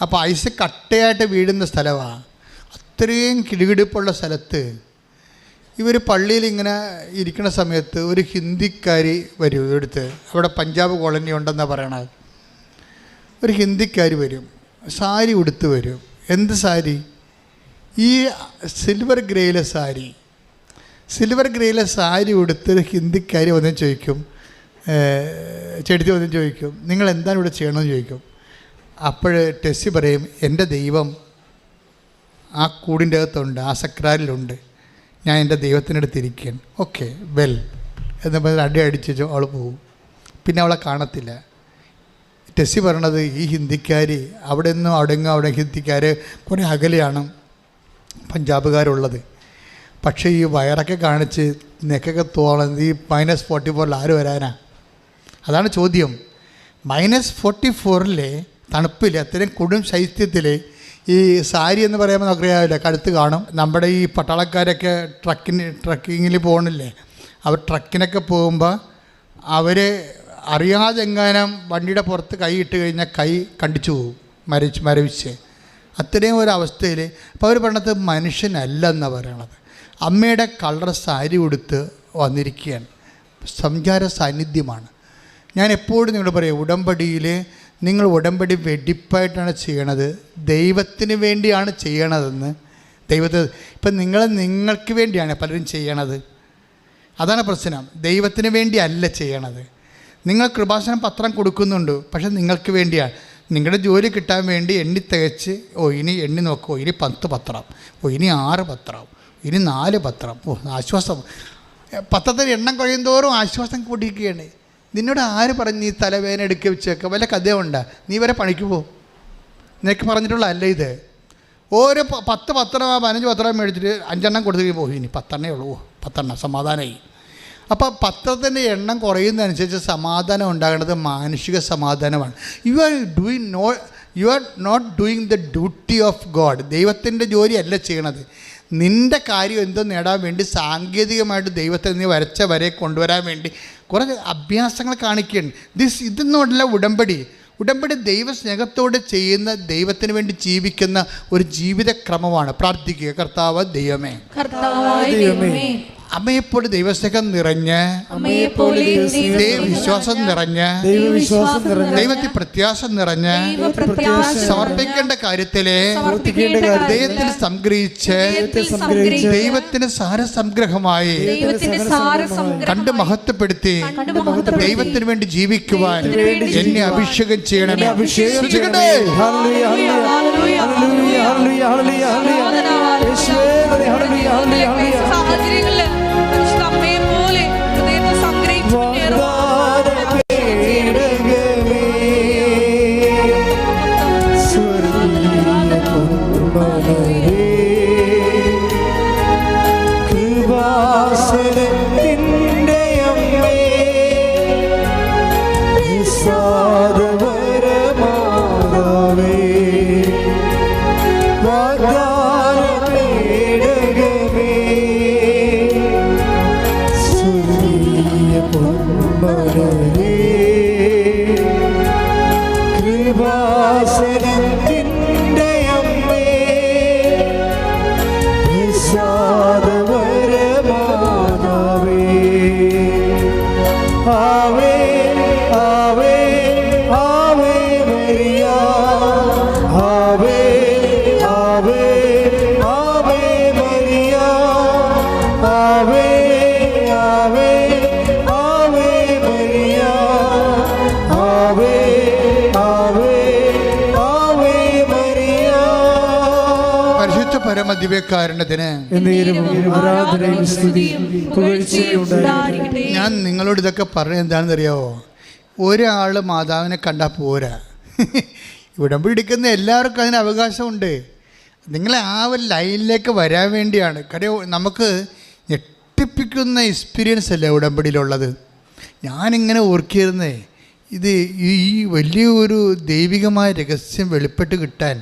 അപ്പോൾ ഐസ് കട്ടയായിട്ട് വീഴുന്ന സ്ഥലമാണ്. അത്രയും കിടുകിടുപ്പുള്ള സ്ഥലത്ത് ഇവർ പള്ളിയിൽ ഇങ്ങനെ ഇരിക്കുന്ന സമയത്ത് ഒരു ഹിന്ദിക്കാരി വരും എടുത്ത്. അവിടെ പഞ്ചാബ് കോളനി ഉണ്ടെന്നാണ് പറയണത്. ഒരു ഹിന്ദിക്കാരി വരും, സാരി ഉടുത്ത് വരും. എന്ത് സാരി? ഈ സിൽവർ ഗ്രേയിലെ സാരി ഉടുത്ത് ഹിന്ദിക്കാരി വന്ന് ചോദിക്കും, ചെടുത്തി വന്ന് ചോദിക്കും, നിങ്ങൾ എന്താണ് ഇവിടെ ചെയ്യണമെന്ന് ചോദിക്കും. അപ്പോൾ ടെസ്സി പറയും, എൻ്റെ ദൈവം ആ കൂടിൻ്റെ അകത്തുണ്ട്, ആ സക്രാരിലുണ്ട്, ഞാൻ എൻ്റെ ദൈവത്തിനടുത്തിരിക്കുകയാണ്. ഓക്കെ വെൽ എന്ന് പറഞ്ഞാൽ അടിച്ചു അവൾ പോകും. പിന്നെ അവളെ കാണത്തില്ല. ടെസ്സി പറയണത് ഈ ഹിന്ദിക്കാരി അവിടെ ഹിന്ദിക്കാർ കുറേ അകലെയാണ് പഞ്ചാബുകാരുള്ളത്. പക്ഷേ ഈ വയറൊക്കെ കാണിച്ച് നെക്കൊക്കെ തോന്നുന്നത് ഈ -44 ആര് വരാനാ? അതാണ് ചോദ്യം. -44 തണുപ്പിൽ അത്രയും കൊടും ശൈത്യത്തിൽ ഈ സാരി എന്ന് പറയുമ്പോൾ നമുക്കറിയാവില്ല, കഴുത്ത് കാണും. നമ്മുടെ ഈ പട്ടാളക്കാരൊക്കെ ട്രക്കിങ്ങിൽ പോകണില്ലേ, അവർ ട്രക്കിനൊക്കെ പോകുമ്പോൾ അവർ അറിയാതെ എങ്ങാനും വണ്ടിയുടെ പുറത്ത് കൈ ഇട്ട് കഴിഞ്ഞാൽ കൈ കണ്ടിച്ചു പോകും, മരവിച്ച്. അത്രയും ഒരു അവസ്ഥയിൽ അപ്പോൾ അവർ പറയണത് മനുഷ്യനല്ലെന്നാണ് പറയണത്. അമ്മയുടെ കളർ സാരി ഉടുത്ത് വന്നിരിക്കുകയാണ്. സംചാര സാന്നിധ്യമാണ്. ഞാൻ എപ്പോഴും നിങ്ങളോട് പറയും, ഉടമ്പടിയിൽ നിങ്ങൾ ഉടമ്പടി വെടിപ്പായിട്ടാണ് ചെയ്യണത്, ദൈവത്തിന് വേണ്ടിയാണ് ചെയ്യണതെന്ന്. ഇപ്പം നിങ്ങൾക്ക് വേണ്ടിയാണ് പലരും ചെയ്യണത്. അതാണ് പ്രശ്നം. ദൈവത്തിന് വേണ്ടി അല്ല ചെയ്യണത്. നിങ്ങൾ കൃപാസനം പത്രം കൊടുക്കുന്നുണ്ട്, പക്ഷെ നിങ്ങൾക്ക് വേണ്ടിയാണ്. നിങ്ങളുടെ ജോലി കിട്ടാൻ വേണ്ടി എണ്ണി തികച്ച് ഇനി എണ്ണി നോക്കുമോ, ഇനി 10 പത്രം, ഇനി 6 പത്രം, ഇനി 4 പത്രം. ആശ്വാസം. പത്രത്തിൽ എണ്ണം കഴിയുന്തോറും ആശ്വാസം കൂടിയിരിക്കുകയാണ്. നിന്നോട് ആര് പറഞ്ഞ് നീ തലവേദന എടുക്കുക വെച്ചേക്കാം? വല്ല കഥയുണ്ടാ? നീ വരെ പണിക്ക് പോ. നിനക്ക് പറഞ്ഞിട്ടുള്ള അല്ല ഇത്. ഓരോ 10 പത്രം 15 പത്രം മേടിച്ചിട്ട് 5 കൊടുത്തു കഴിയുമ്പോൾ ഇനി 10 ഉള്ളൂ, 10 സമാധാനമായി. അപ്പോൾ പത്രത്തിൻ്റെ എണ്ണം കുറയുന്നതനുസരിച്ച് സമാധാനം ഉണ്ടാകേണ്ടത് മാനുഷിക സമാധാനമാണ്. You are not doing the duty of God. ദൈവത്തിൻ്റെ ജോലിയല്ല ചെയ്യണത്. നിൻ്റെ കാര്യം എന്തോ നേടാൻ വേണ്ടി സാങ്കേതികമായിട്ട് ദൈവത്തെ നീ വരച്ച വരെ കൊണ്ടുവരാൻ വേണ്ടി കുറേ അഭ്യാസങ്ങൾ കാണിക്കുകയാണ്. ഇതൊന്നുമല്ല ഉടമ്പടി. ദൈവസ്നേഹത്തോടെ ചെയ്യുന്ന, ദൈവത്തിന് വേണ്ടി ജീവിക്കുന്ന ഒരു ജീവിതക്രമമാണ്. പ്രാർത്ഥിക്കുക, കർത്താവ് ദൈവമേ, അമ്മയെപ്പോലെ ദൈവസ്നേഹം നിറഞ്ഞ്, ദൈവവിശ്വാസം നിറഞ്ഞ്, ദൈവത്തിൽ പ്രത്യാശ നിറഞ്ഞ്, സമർപ്പിക്കേണ്ട കാര്യത്തിലെ ദൈവത്തിൽ സംഗ്രഹിച്ച് ദൈവത്തിന് സാരസംഗ്രഹമായി കണ്ട് മഹത്വപ്പെടുത്തി ദൈവത്തിന് വേണ്ടി ജീവിക്കുവാൻ എന്നെ അഭിഷേകം ചെയ്യണമേ. അഭിഷേകിക്കട്ടെ. സാഹചര്യങ്ങളില് അമ്മയെ പോലെ ഹൃദയത്തെ സംഗ്രഹിച്ചു പരമദിവ്യകാരുണ്യത്തിന് ആരാധനയും സ്തുതിയും പുകഴ്ചയും ഉണ്ടായിരിക്കട്ടെ. ഞാൻ നിങ്ങളോട് ഇതൊക്കെ പറഞ്ഞത് എന്താണെന്ന് അറിയാമോ? ഒരാൾ മാതാവിനെ കണ്ടാൽ പോരാ. ഉടമ്പടി എടുക്കുന്ന എല്ലാവർക്കും അതിന് അവകാശമുണ്ട്. നിങ്ങളെ ആ ഒരു ലൈനിലേക്ക് വരാൻ വേണ്ടിയാണ്. കാര്യം നമുക്ക് ഞെട്ടിപ്പിക്കുന്ന എക്സ്പീരിയൻസ് അല്ലേ ഉടമ്പടിയിലുള്ളത്. ഞാനിങ്ങനെ ഓർക്കിയിരുന്നേ, ഇത് ഈ വലിയൊരു ദൈവികമായ രഹസ്യം വെളിപ്പെട്ട് കിട്ടാൻ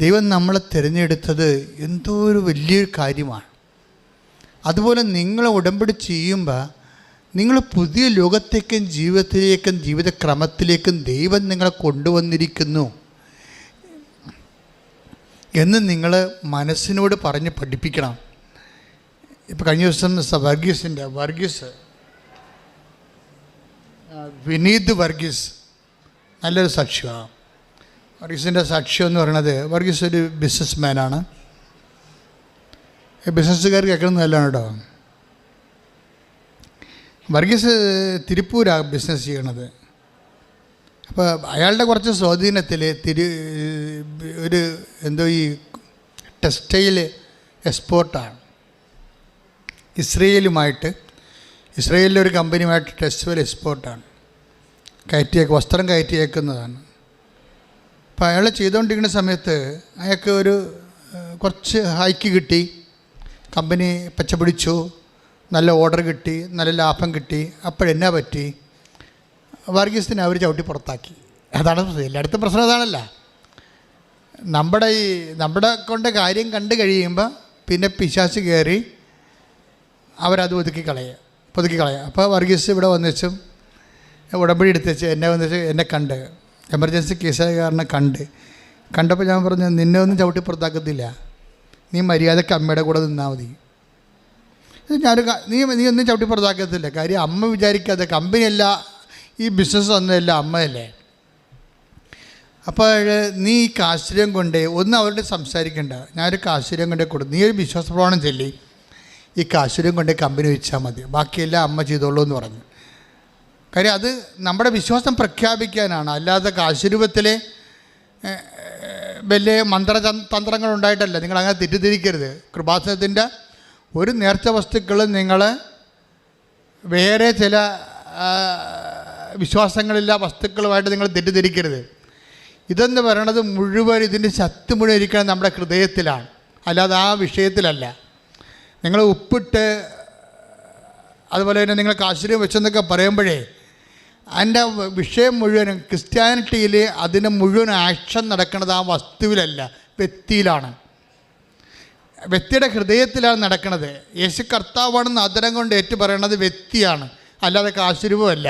ദൈവം നമ്മളെ തിരഞ്ഞെടുത്തത് എന്തോ ഒരു വലിയൊരു കാര്യമാണ്. അതുപോലെ നിങ്ങൾ ഉടമ്പടി ചെയ്യുമ്പോൾ നിങ്ങൾ പുതിയ ലോകത്തേക്കും ജീവിതത്തിലേക്കും ജീവിതക്രമത്തിലേക്കും ദൈവം നിങ്ങളെ കൊണ്ടുവന്നിരിക്കുന്നു എന്ന് നിങ്ങൾ മനസ്സിനോട് പറഞ്ഞ് പഠിപ്പിക്കണം. ഇപ്പോൾ കഴിഞ്ഞ ദിവസം വർഗീസ് വിനീത് വർഗീസ് നല്ലൊരു സാക്ഷ്യമാണ്. വർഗീസിൻ്റെ സാക്ഷ്യം എന്ന് പറയുന്നത്, വർഗീസ് ഒരു ബിസിനസ് മാനാണ്. ബിസിനസ്സുകാർ കേൾക്കുന്നത് നല്ലതാണ് കേട്ടോ. വർഗീസ് തിരുപ്പൂരാണ് ബിസിനസ് ചെയ്യണത്. അപ്പോൾ അയാളുടെ കുറച്ച് സ്വാധീനത്തിൽ ഒരു എന്തോ ഈ ടെക്സ്റ്റൈൽ എക്സ്പോർട്ടാണ്. ഇസ്രയേലിലെ ഒരു കമ്പനിയുമായിട്ട് ടെക്സ്റ്റൈൽ എക്സ്പോർട്ടാണ്. വസ്ത്രം കയറ്റിയേക്കുന്നതാണ്. അപ്പോൾ അയാൾ ചെയ്തുകൊണ്ടിരിക്കുന്ന സമയത്ത് അയാൾക്ക് കുറച്ച് ഹൈക്ക് കിട്ടി, കമ്പനി പച്ചപിടിച്ചു, നല്ല ഓർഡർ കിട്ടി, നല്ല ലാഭം കിട്ടി. അപ്പോഴെന്നാ പറ്റി? വർഗീസിനെ അവർ ചവിട്ടി പുറത്താക്കി. അതാണ് എല്ലായിടത്തും പ്രശ്നം. അതാണല്ല, നമ്മുടെ കൊണ്ട് കാര്യം കണ്ടു കഴിയുമ്പോൾ പിന്നെ പിശാച് കയറി അവരത് ഒതുക്കി കളയുക. അപ്പോൾ വർഗീസ് ഇവിടെ വന്നിച്ചും ഉടമ്പടി എടുത്തുവെച്ച് എന്നെ കണ്ട്, എമർജൻസി കേസായ കാരണം കണ്ടപ്പോൾ ഞാൻ പറഞ്ഞു, നിന്നെ ഒന്നും ചവിട്ടി പുറത്താക്കത്തില്ല, നീ മര്യാദക്ക് അമ്മയുടെ കൂടെ നിന്നാൽ മതി. നീ ഒന്നും ചവിട്ടി പുറത്താക്കത്തില്ല. കാര്യം അമ്മ വിചാരിക്കാതെ, കമ്പനിയല്ല, ഈ ബിസിനസ് ഒന്നുമല്ല, അമ്മയല്ലേ. അപ്പോൾ നീ ഈ കാശ്ചര്യം കൊണ്ട് ഒന്നും അവരോട് സംസാരിക്കണ്ട, ഞാനൊരു കാശ്ചര്യം കൊണ്ടേ കൊടുക്കും, നീ ഒരു വിശ്വാസപ്രമാണം ചൊല്ലി ഈ കാശ്ചര്യം കൊണ്ടേ കമ്പനി വെച്ചാൽ മതി, ബാക്കിയെല്ലാം അമ്മ ചെയ്തോളൂ എന്ന് പറഞ്ഞു. കാര്യം അത് നമ്മുടെ വിശ്വാസം പ്രഖ്യാപിക്കാനാണ്, അല്ലാതെ കാശ്ചര്യത്തിലെ വലിയ തന്ത്രങ്ങളുണ്ടായിട്ടല്ല. നിങ്ങളങ്ങനെ തെറ്റിദ്ധരിക്കരുത്. കൃപാസനത്തിൻ്റെ ഒരു നേർച്ച വസ്തുക്കളും നിങ്ങൾ വേറെ ചില വിശ്വാസങ്ങളില്ല വസ്തുക്കളുമായിട്ട് നിങ്ങൾ തെറ്റിദ്ധരിക്കരുത്. ഇതെന്ന് പറയണത് മുഴുവൻ, ഇതിൻ്റെ ശക്തി മുഴുവൻ ഇരിക്കുന്നത് നമ്മുടെ ഹൃദയത്തിലാണ്, അല്ലാതെ ആ വിഷയത്തിലല്ല. നിങ്ങൾ ഉപ്പിട്ട് അതുപോലെ തന്നെ നിങ്ങൾ കാശ്ചര്യം വെച്ചെന്നൊക്കെ പറയുമ്പോഴേ അതിൻ്റെ വിഷയം മുഴുവനും ക്രിസ്ത്യാനിറ്റിയിൽ അതിന് മുഴുവൻ ആക്ഷൻ നടക്കുന്നത് ആ വസ്തുവിലല്ല, വ്യക്തിയിലാണ്. വ്യക്തിയുടെ ഹൃദയത്തിലാണ് നടക്കുന്നത്. യേശു കർത്താവാണെന്ന് അതരം കൊണ്ട് ഏറ്റു പറയണത് വ്യക്തിയാണ്, അല്ലാതെ കാശ്ചര്യവുമല്ല.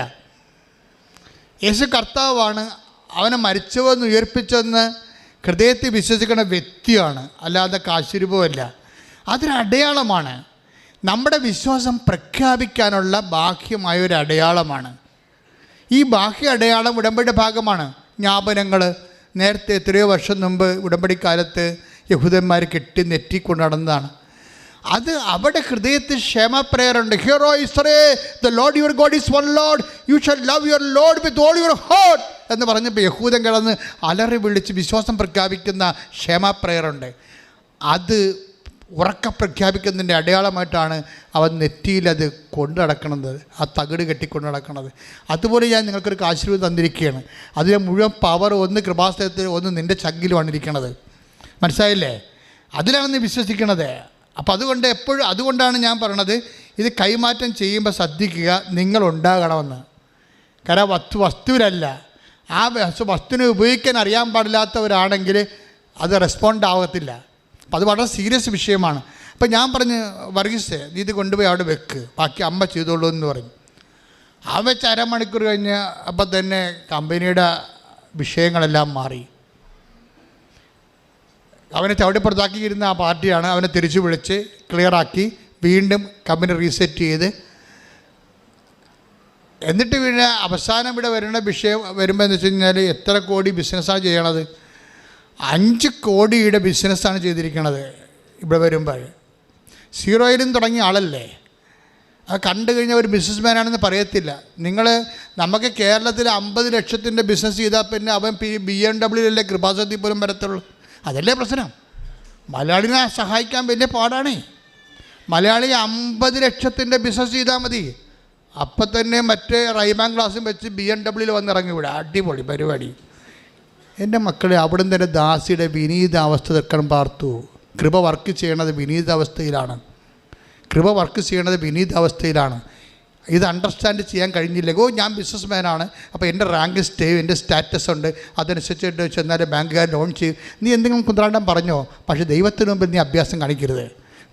യേശു കർത്താവാണ്, അവനെ മരിച്ചവെന്ന് ഉയർപ്പിച്ചെന്ന് ഹൃദയത്തിൽ വിശ്വസിക്കുന്ന വ്യക്തിയാണ്, അല്ലാതെ കാശ്ചര്യവുമല്ല. അതൊരടയാളമാണ്. നമ്മുടെ വിശ്വാസം പ്രഖ്യാപിക്കാനുള്ള ബാഹ്യമായ ഒരു അടയാളമാണ്. ഈ ബാഹ്യ അടയാളം ഉടമ്പടിയുടെ ഭാഗമാണ്. ജ്ഞാപനങ്ങൾ നേരത്തെ എത്രയോ വർഷം മുമ്പ് ഉടമ്പടിക്കാലത്ത് യഹൂദന്മാർ കെട്ടി നെറ്റിക്കൊണ്ട് നടന്നതാണ്. അത് അവിടെ ഹൃദയത്തിൽ ക്ഷമ പ്രേയറുണ്ട്. Hear O Israel, the Lord your God is one Lord, you shall love your Lord with all your heart എന്ന് പറഞ്ഞപ്പോൾ യഹൂദൻ കിടന്ന് അലറി വിളിച്ച് വിശ്വാസം പ്രഖ്യാപിക്കുന്ന ക്ഷമ പ്രേയറുണ്ട്. അത് ഉറക്ക പ്രഖ്യാപിക്കുന്നതിൻ്റെ അടയാളമായിട്ടാണ് അവൻ നെറ്റിയിലത് കൊണ്ടു നടക്കുന്നത്, ആ തകിട് കെട്ടിക്കൊണ്ട് നടക്കുന്നത്. അതുപോലെ ഞാൻ നിങ്ങൾക്കൊരു ആശീർവാദം തന്നിരിക്കുകയാണ്. അതിലെ മുഴുവൻ പവർ ഒന്ന് കൃപാസനത്തിൽ, ഒന്ന് നിൻ്റെ ചങ്കിലുമാണ് ഇരിക്കണത്. മനസ്സിലായില്ലേ? അതിലാണ് നീ വിശ്വസിക്കണത്. അപ്പം അതുകൊണ്ടാണ് ഞാൻ പറയണത്, ഇത് കൈമാറ്റം ചെയ്യുമ്പോൾ ശ്രദ്ധിക്കുക, നിങ്ങളുണ്ടാകണമെന്ന്. കാരണം വസ്തുവിലല്ല, ആ വസ്തുവിനെ ഉപയോഗിക്കാൻ അറിയാൻ പാടില്ലാത്തവരാണെങ്കിൽ അത് റെസ്പോണ്ട് ആകത്തില്ല. അപ്പം അത് വളരെ സീരിയസ് വിഷയമാണ്. അപ്പം ഞാൻ പറഞ്ഞു, വർഗീസ് നീ ഇത് കൊണ്ടുപോയി അവിടെ വെക്ക്, ബാക്കി അമ്മ ചെയ്തോളൂ എന്ന് പറഞ്ഞു. ആ വെച്ച് അരമണിക്കൂർ കഴിഞ്ഞ് അപ്പം തന്നെ കമ്പനിയുടെ വിഷയങ്ങളെല്ലാം മാറി. അവനെ ചവിട്ടിപ്പുറത്താക്കിയിരുന്ന ആ പാർട്ടിയാണ് അവനെ തിരിച്ചു വിളിച്ച് ക്ലിയറാക്കി വീണ്ടും കമ്പനി റീസെറ്റ് ചെയ്ത്, എന്നിട്ട് പിന്നെ അവസാനം ഇവിടെ വരുന്ന വിഷയം വരുമ്പോൾ എന്ന് വെച്ച് കഴിഞ്ഞാൽ എത്ര കോടി ബിസിനസ്സാണ് ചെയ്യണത്? 5 കോടിയുടെ ബിസിനസ്സാണ് ചെയ്തിരിക്കണത്. ഇവിടെ വരുമ്പോൾ 0 തുടങ്ങിയ ആളല്ലേ, അത് കണ്ടു കഴിഞ്ഞാൽ ഒരു ബിസിനസ്മാനാണെന്ന് പറയത്തില്ല. നമുക്ക് കേരളത്തിൽ 50 ലക്ഷത്തിൻ്റെ ബിസിനസ് ചെയ്താൽ പിന്നെ അവൻ BMW കൃപാസനത്തിൽ പോലും വരത്തുള്ളൂ. അതല്ലേ പ്രശ്നം. മലയാളിനെ സഹായിക്കാൻ വലിയ പാടാണേ. മലയാളി 50 ലക്ഷത്തിൻ്റെ ബിസിനസ് ചെയ്താൽ മതി, അപ്പം തന്നെ മറ്റേ റൈബാൻ ക്ലാസ്സും വെച്ച് BMW വന്നിറങ്ങി വിടുക. അടിപൊളി പരിപാടി. എൻ്റെ മക്കളെ അവിടുന്ന് തന്നെ ദാസിയുടെ വിനീതാവസ്ഥ തീർക്കണം പാർത്തു. കൃപ വർക്ക് ചെയ്യണത് വിനീതാവസ്ഥയിലാണ്. കൃപ വർക്ക് ചെയ്യണത് വിനീതാവസ്ഥയിലാണ്. ഇത് അണ്ടർസ്റ്റാൻഡ് ചെയ്യാൻ കഴിഞ്ഞില്ലെങ്കിൽ, ഓ ഞാൻ ബിസിനസ് മാനാണ്, അപ്പോൾ എൻ്റെ റാങ്ക് എൻ്റെ സ്റ്റാറ്റസ് ഉണ്ട്, അതനുസരിച്ചിട്ട് ചെന്നാൽ ബാങ്കുകാർ ലോൺ ചെയ്യും. നീ എന്തെങ്കിലും കുന്ത്രാണ്ടം പറഞ്ഞോ, പക്ഷേ ദൈവത്തിന് മുമ്പിൽ നീ അഭ്യാസം കാണിക്കരുത്.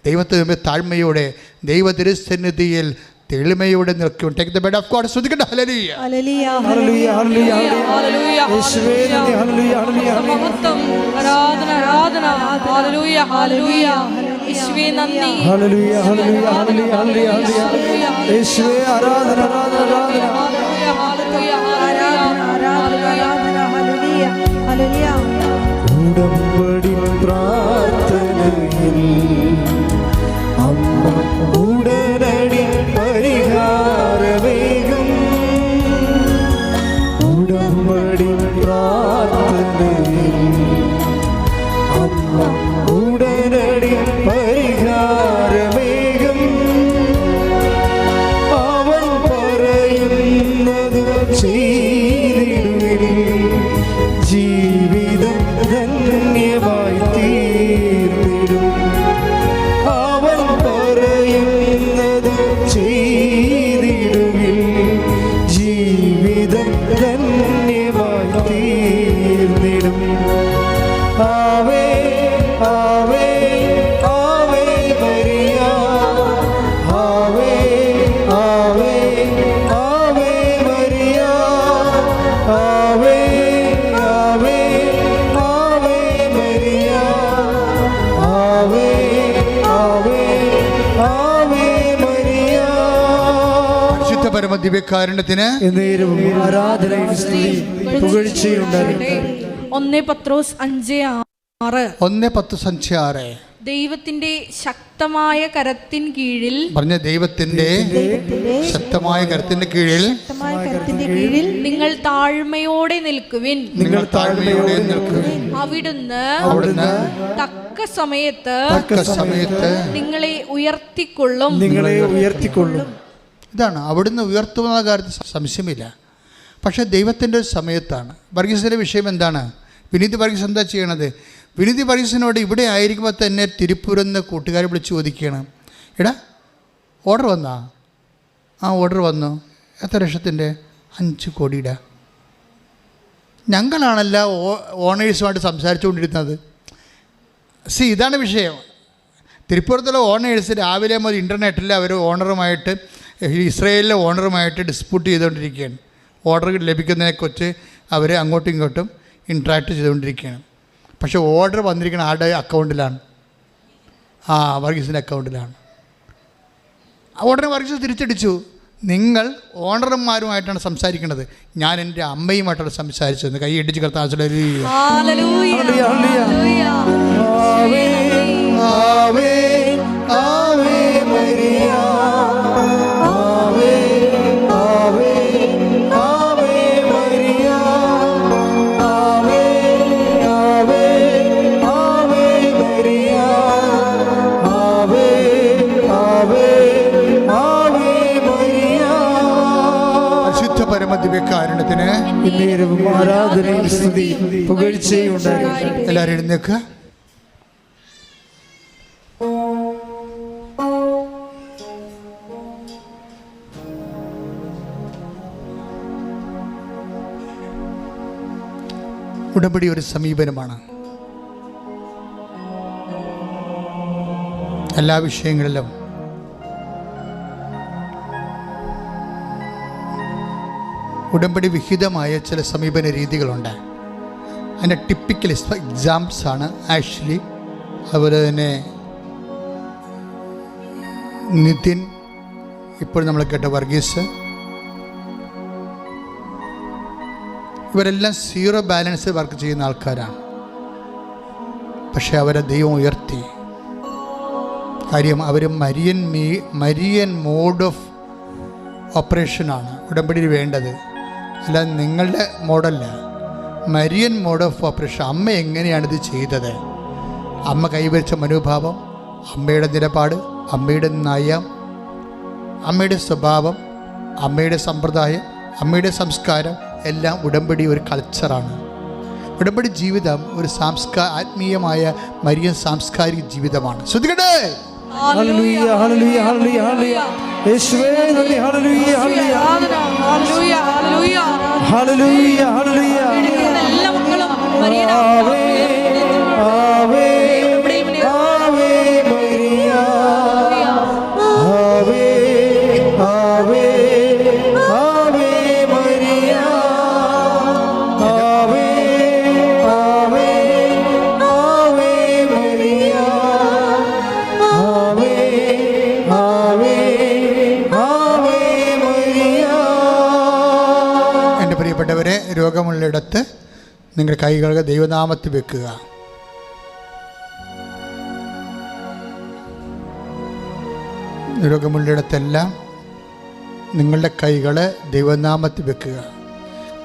ദൈവത്തിന് മുമ്പിൽ താഴ്മയോടെ ദൈവ തിരുസന്നിധിയിൽ തെളിമയോടെ നിൽക്കും. Take the word of God. ശ്രദ്ധിക്കട്ടെ. ഹല്ലേലൂയ ഹല്ലേലൂയ ഹല്ലേലൂയ ഹല്ലേലൂയ യേശുവേ നന്ദി. ഹല്ലേലൂയ ഹല്ലേലൂയ മഹത്വം, ആരാധന, ആരാധന. ഹല്ലേലൂയ ഹല്ലേലൂയ യേശുവേ നന്ദി. ഹല്ലേലൂയ ഹല്ലേലൂയ ഹല്ലേലൂയ ഹല്ലേലൂയ യേശുവേ ആരാധന ആരാധന ആരാധന. ഉടമ്പടി പ്രാർത്ഥനയിൽ അമ്മ ഉടനടി പരിഹാരമേകും. ഉടമ്പടി പ്രാർത്ഥനയിൽ അമ്മ ഉടനടി പരിഹാരമേകും. അവൻ പറയുന്നത് ചെയ്തിടുവിൻ, ജീവിതം ധന്യമായി തീർന്നിടും. അവൻ പറയുന്നത് ചെയ്തിടുവിൻ, ജീവിതം ധന്യമായി തീർന്നിടും. ആവേ ആവേ ആവേ മരിയ, ആവേ ആവേ ആവേ മരിയ, ആവേ ആവേ ആവേ മരിയ, ആവേ ആവേ ആവേ മരിയ. പരിശുദ്ധ പരമദിവ്യകാരുണ്യത്തിന് എന്നേരവും ആരാധനയും സ്തുതിയും പുകഴ്ചയും ഉണ്ടാകട്ടെ. 1 പത്രോസ് 5:6. 1:10-6. ദൈവത്തിന്റെ ശക്തമായ കരത്തിൻ കീഴിൽ, പറഞ്ഞ ദൈവത്തിൻ്റെ ശക്തമായ കരത്തിൻ്റെ കീഴിൽ നിങ്ങൾ താഴ്മയോടെ നിൽക്കുവിൻ. നിങ്ങൾ താഴ്മയോടെ നിൽക്കുവിൻ. അവിടുന്ന് തക്ക സമയത്ത് നിങ്ങളെ ഉയർത്തിക്കൊള്ളും. നിങ്ങളെ ഉയർത്തിക്കൊള്ളും. ഇതാണ് അവിടുന്ന് ഉയർത്തുന്ന കാര്യത്തിൽ സംശയമില്ല. പക്ഷേ ദൈവത്തിൻ്റെ ഒരു സമയത്താണ്. വർഗീസിൻ്റെ വിഷയം എന്താണ്? വിനീത് വർഗീസ് എന്താ ചെയ്യണത്? വിനീത് വർഗീസിനോട് ഇവിടെ ആയിരിക്കുമ്പോൾ തന്നെ തിരുപ്പൂരെന്ന് കൂട്ടുകാരെ വിളിച്ച് ചോദിക്കുകയാണ്, എടാ ഓർഡർ വന്നാ? ആ ഓർഡർ വന്നു. എത്ര ലക്ഷത്തിൻ്റെ? 5 കോടിയുടെ. ഞങ്ങളാണല്ല ഓണേഴ്സുമായിട്ട് സംസാരിച്ചുകൊണ്ടിരുന്നത്. ഇതാണ് വിഷയം. തിരുപ്പൂരത്തുള്ള ഓണേഴ്സ് രാവിലെ മുതൽ ഇൻ്റർനെറ്റിൽ അവർ ഓണറുമായിട്ട്, ഇസ്രയേലിലെ ഓണറുമായിട്ട് ഡിസ്പ്യൂട്ട് ചെയ്തുകൊണ്ടിരിക്കുകയാണ്. ഓർഡർ ലഭിക്കുന്നതിനെക്കുറിച്ച് അവർ അങ്ങോട്ടും ഇങ്ങോട്ടും ഇൻട്രാക്ട് ചെയ്തുകൊണ്ടിരിക്കുകയാണ്. പക്ഷേ ഓർഡർ വന്നിരിക്കുന്ന ആരുടെ അക്കൗണ്ടിലാണ്? വർഗീസിൻ്റെ അക്കൗണ്ടിലാണ്. ഓർഡർ വർഗീസ് തിരിച്ചടിച്ചു. നിങ്ങൾ ഓണർമാരുമായിട്ടാണ് സംസാരിക്കുന്നത്, ഞാൻ എൻ്റെ അമ്മയുമായിട്ടാണ് സംസാരിച്ചത്. കൈ ഇടിച്ച് കർത്താവേ. പരമദിവ്യകാരുണ്യത്തിന് ആരാധനയും സ്തുതിയും പുകഴ്ചയും ഉണ്ടാകട്ടെ. എല്ലാവരും എഴുന്നേൽക്കുക. ഉടമ്പടി ഒരു സമീപനമാണ്. എല്ലാ വിഷയങ്ങളിലും ഉടമ്പടി വിഹിതമായ ചില സമീപന രീതികളുണ്ട്. അതിൻ്റെ ടിപ്പിക്കൽ എക്സാമ്പിൾസാണ് ആഷ്ലി, അതുപോലെ തന്നെ നിതിൻ, ഇപ്പോൾ നമ്മൾ കേട്ട വർഗീസ്. ഇവരെല്ലാം 0 ബാലൻസ് വർക്ക് ചെയ്യുന്ന ആൾക്കാരാണ്. പക്ഷേ അവരെ ദൈവം ഉയർത്തി. കാര്യം അവർ മരിയൻ മോഡ് ഓഫ് ഓപ്പറേഷനാണ് ഉടമ്പടിയിൽ വേണ്ടത്, അല്ല നിങ്ങളുടെ മോഡല്ല. Marian mode of operation. അമ്മ എങ്ങനെയാണിത് ചെയ്തത്? അമ്മ കൈവരിച്ച മനോഭാവം, അമ്മയുടെ നിലപാട്, അമ്മയുടെ നയം, അമ്മയുടെ സ്വഭാവം, അമ്മയുടെ സമ്പ്രദായം, അമ്മയുടെ സംസ്കാരം എല്ലാം ഉടമ്പടി ഒരു കൾച്ചറാണ്. ഉടമ്പടി ജീവിതം ഒരു ആത്മീയമായ മരിയൻ സാംസ്കാരിക ജീവിതമാണ്. ശ്രദ്ധിക്കട്ടെ. ഹല്ലേലൂയ ഹല്ലേലൂയ ഹല്ലേലൂയ ഹല്ലേലൂയ. യേശുവേ നന്ദി. ഹല്ലേലൂയ ഹല്ലേലൂയ ഹല്ലേലൂയ ഹല്ലേലൂയ. ഹല്ലേലൂയ ഹല്ലേലൂയ. എല്ലാ മക്കളും ആവേ ആവേ ആവേ മരിയ. ആവേ ആവേ ആവേ മരിയ. ആവേ ആവേ ആവേ മരിയ. ആവേ ആവേ ആവേ മരിയ. എൻ്റെ പ്രിയപ്പെട്ടവരെ, രോഗമുള്ളിടത്ത് നിങ്ങളുടെ കൈകൾ ദൈവനാമത്തിൽ വെക്കുക. രോഗമുള്ളിടത്തെല്ലാം നിങ്ങളുടെ കൈകൾ ദൈവനാമത്തിൽ വെക്കുക.